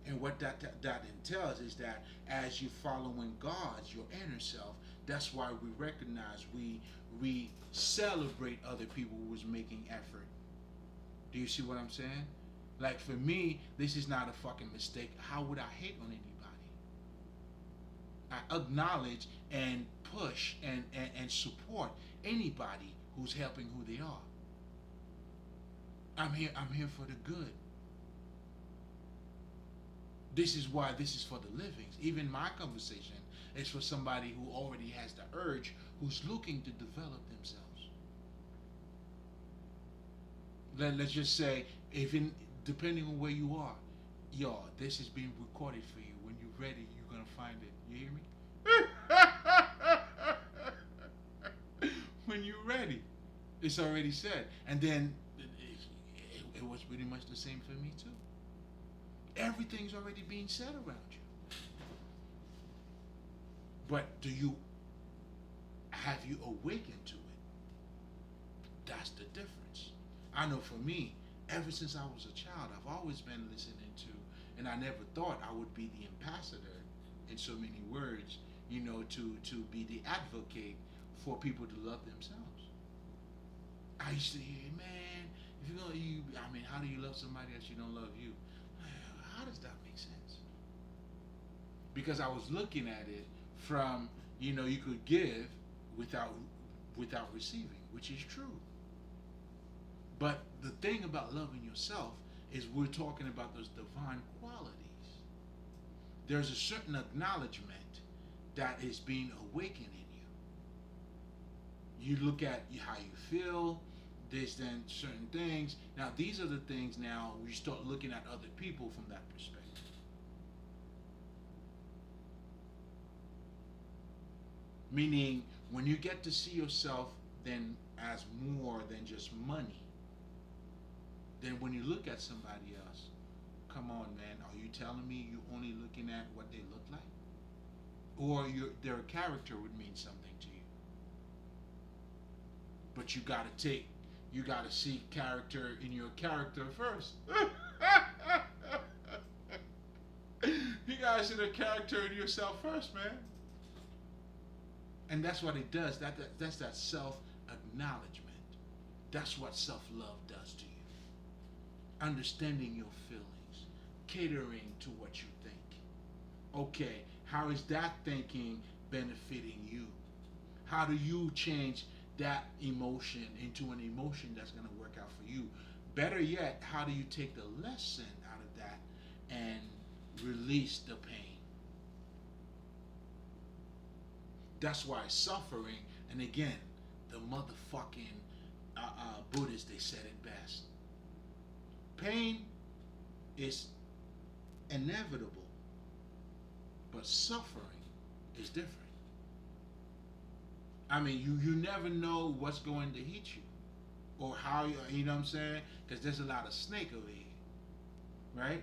and what that entails is that as you following God's your inner self, that's why we recognize we celebrate other people who was making effort. Do you see what I'm saying? Like for me, this is not a fucking mistake. How would I hate on anybody? I acknowledge and push and support anybody who's helping who they are. I'm here for the good. This is why this is for the livings. Even my conversation is for somebody who already has the urge, who's looking to develop themselves. Let's just say, even depending on where you are, yo, this is being recorded for you. When you're ready, you're gonna find it. You hear me? When you're ready, it's already said. And then it was pretty much the same for me too. Everything's already being said around you. But have you awakened to it? That's the difference. I know for me, ever since I was a child, I've always been listening to, and I never thought I would be the ambassador in so many words, to be the advocate for people to love themselves. I used to hear, man, if you're gonna, how do you love somebody that you don't love you? How does that make sense? Because I was looking at it from, you could give without receiving, which is true. But the thing about loving yourself is we're talking about those divine qualities. There's a certain acknowledgement that is being awakened in you. You look at how you feel, there's then certain things. Now these are the things now we start looking at other people from that perspective. Meaning when you get to see yourself then as more than just money, then when you look at somebody else, come on, man, are you telling me you only looking at what they look like? Or their character would mean something to you? But you gotta see character in your character first. You gotta see the character in yourself first, man. And that's what it does. That's that self-acknowledgement. That's what self-love does to you. Understanding your feelings, catering to what you think. Okay, how is that thinking benefiting you? How do you change that emotion into an emotion that's going to work out for you? Better yet, how do you take the lesson out of that and release the pain? That's why suffering, and again, the motherfucking Buddhists, they said it best. Pain is inevitable, but suffering is different. You never know what's going to hit you, or how you know what I'm saying? Because there's a lot of snake over here, right?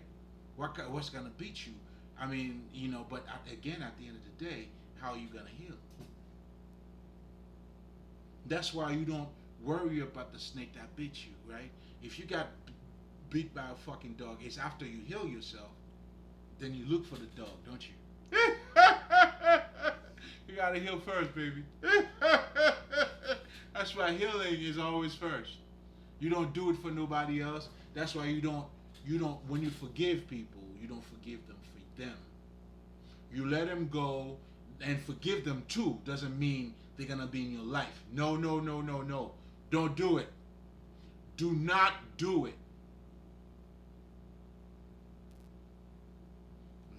What's gonna beat you? But again, at the end of the day, how are you gonna heal? That's why you don't worry about the snake that bit you, right? If you got beat by a fucking dog, it's after you heal yourself, then you look for the dog, don't you? You gotta heal first, baby. That's why healing is always first. You don't do it for nobody else. That's why you don't when you forgive people, you don't forgive them for them. You let them go and forgive them too. Doesn't mean they're gonna be in your life. No. Don't do it. Do not do it.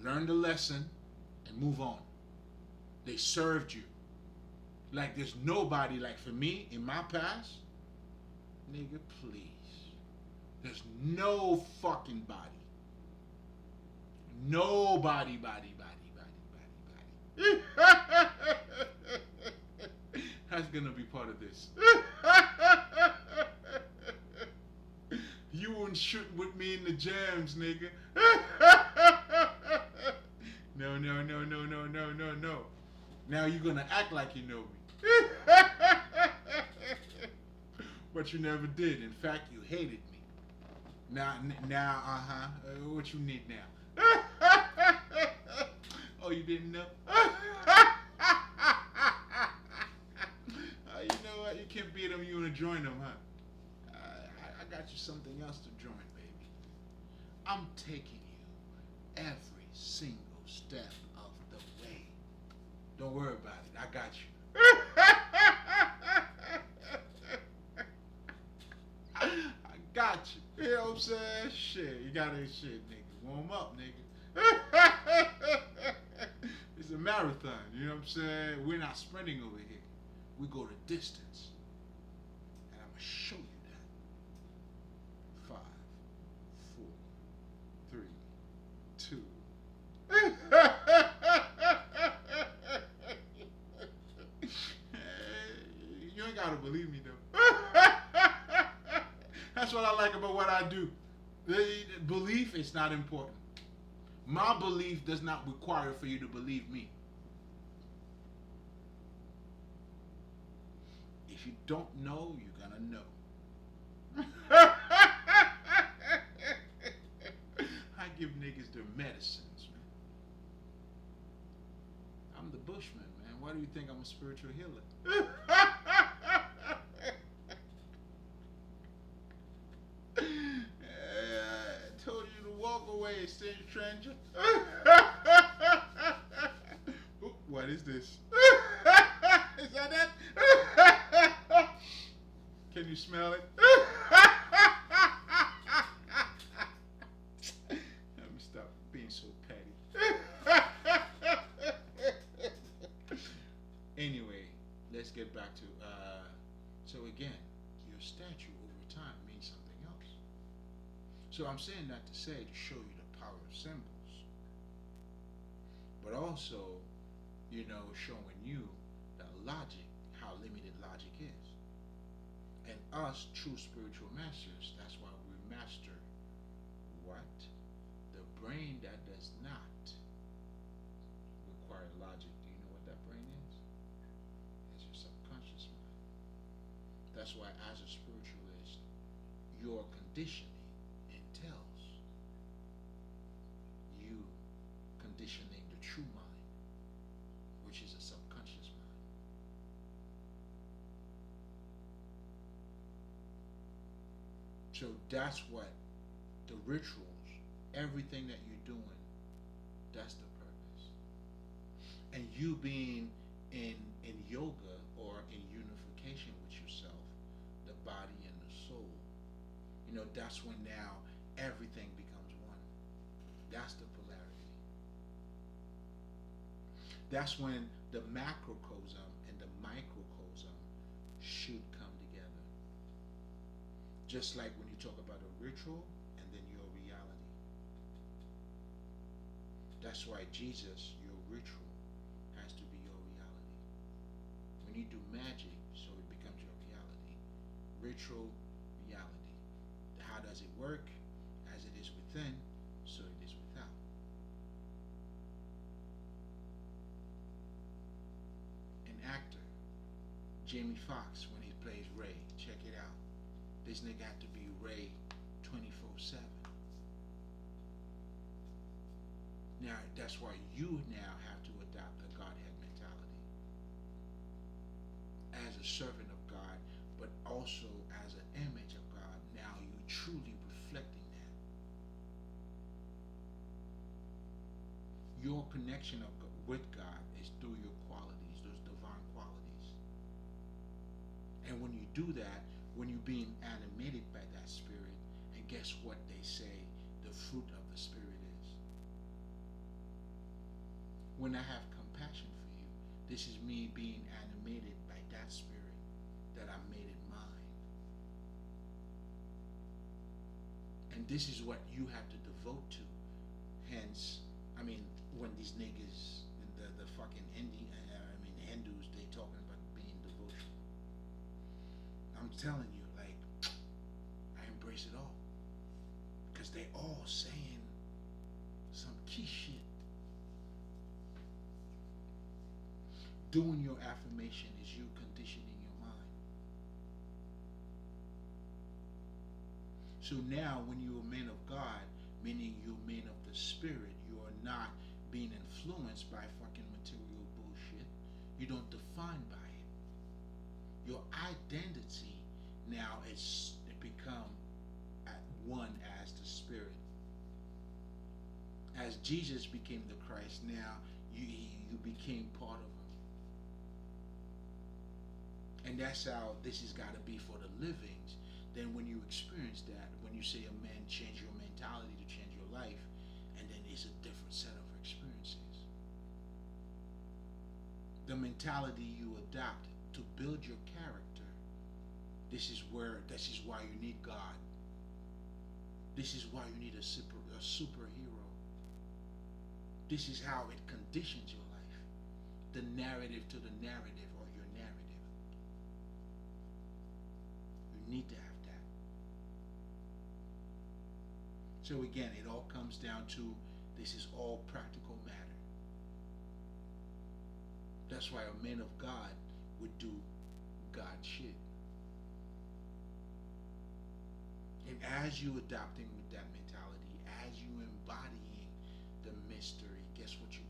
Learn the lesson and move on. They served you. Like there's nobody, like for me, in my past, nigga, please. There's no fucking body. Nobody, body. That's gonna be part of this. You wouldn't shoot with me in the jams, nigga. No, no, no, no, no, no, no, no. Now you're gonna act like you know me. But you never did. In fact, you hated me. Now, what you need now? Oh, you didn't know? You know what? You can't beat them. You wanna join them, huh? I got you something else to join, baby. I'm taking you every single step of the way. Don't worry about it. I got you. I got you. You know what I'm saying? Shit, you got that shit, nigga. Warm up, nigga. It's a marathon. You know what I'm saying? We're not sprinting over here. We go the distance. And I'm going to show you that. 5, 4, 3, 2. You ain't gotta believe me though. That's what I like about what I do. The belief is not important. My belief does not require for you to believe me. If you don't know, you're gonna know. I give niggas their medicines, man. I'm the Bushman, man. Why do you think I'm a spiritual healer? I told you to walk away, stranger. Ooh, what is this? Is that it? Can you smell it? Let me stop being so petty. Anyway, let's get back to so again, your statue over time means something else. So I'm saying that to say to show you the power of symbols, but also, you know, showing you the logic, how limited logic is. And us true spiritual masters, that's why we master what? The brain that does not require logic. Do you know what that brain is? It's your subconscious mind. That's why as a spiritualist, your conditioning entails you conditioning the true mind, which is a subconscious mind. So that's what the rituals, everything that you're doing, that's the purpose. And you being in yoga or in unification with yourself, the body and the soul, you know, that's when now everything becomes one. That's the polarity. That's when the macrocosm and the microcosm should come together. Just like when you talk about a ritual and then your reality. That's why Jesus, your ritual, has to be your reality. When you do magic, so it becomes your reality. Ritual, reality. How does it work? As it is within, so it is without. An actor, Jamie Foxx, when he plays Ray, check it out. This nigga had to be Ray 24/7. Now, that's why you now have to adopt a Godhead mentality. As a servant of God, but also as an image of God, now you truly reflecting that. Your connection with God is through your qualities, those divine qualities. And when you do that, when you're being animated by that spirit, and guess what they say the fruit of the spirit is? When I have compassion for you, this is me being animated by that spirit that I made it mine. And this is what you have to devote to. Hence, I mean, when these niggas, the fucking Hindus, they talking about being devotional. I'm telling you, like, I embrace it all because they all saying some key shit. Doing your affirmation is you conditioning your mind. So now, when you're a man of God, meaning you're a man of the spirit, you are not being influenced by fucking material bullshit. You don't define by it. Your identity now is it become at one as the spirit. As Jesus became the Christ, now you became part of him. And that's how this has got to be for the livings. Then when you experience that, when you say a man change your mentality to change your life, and then it's a different set of experiences. The mentality you adopt to build your character, this is why you need God. This is why you need a superhero. This is how it conditions your life. The narrative to the narrative, or your narrative. You need to have that. So again, it all comes down to this is all practical matter. That's why a man of God would do God shit. And as you adopting with that mentality, as you embodying the mystery, guess what you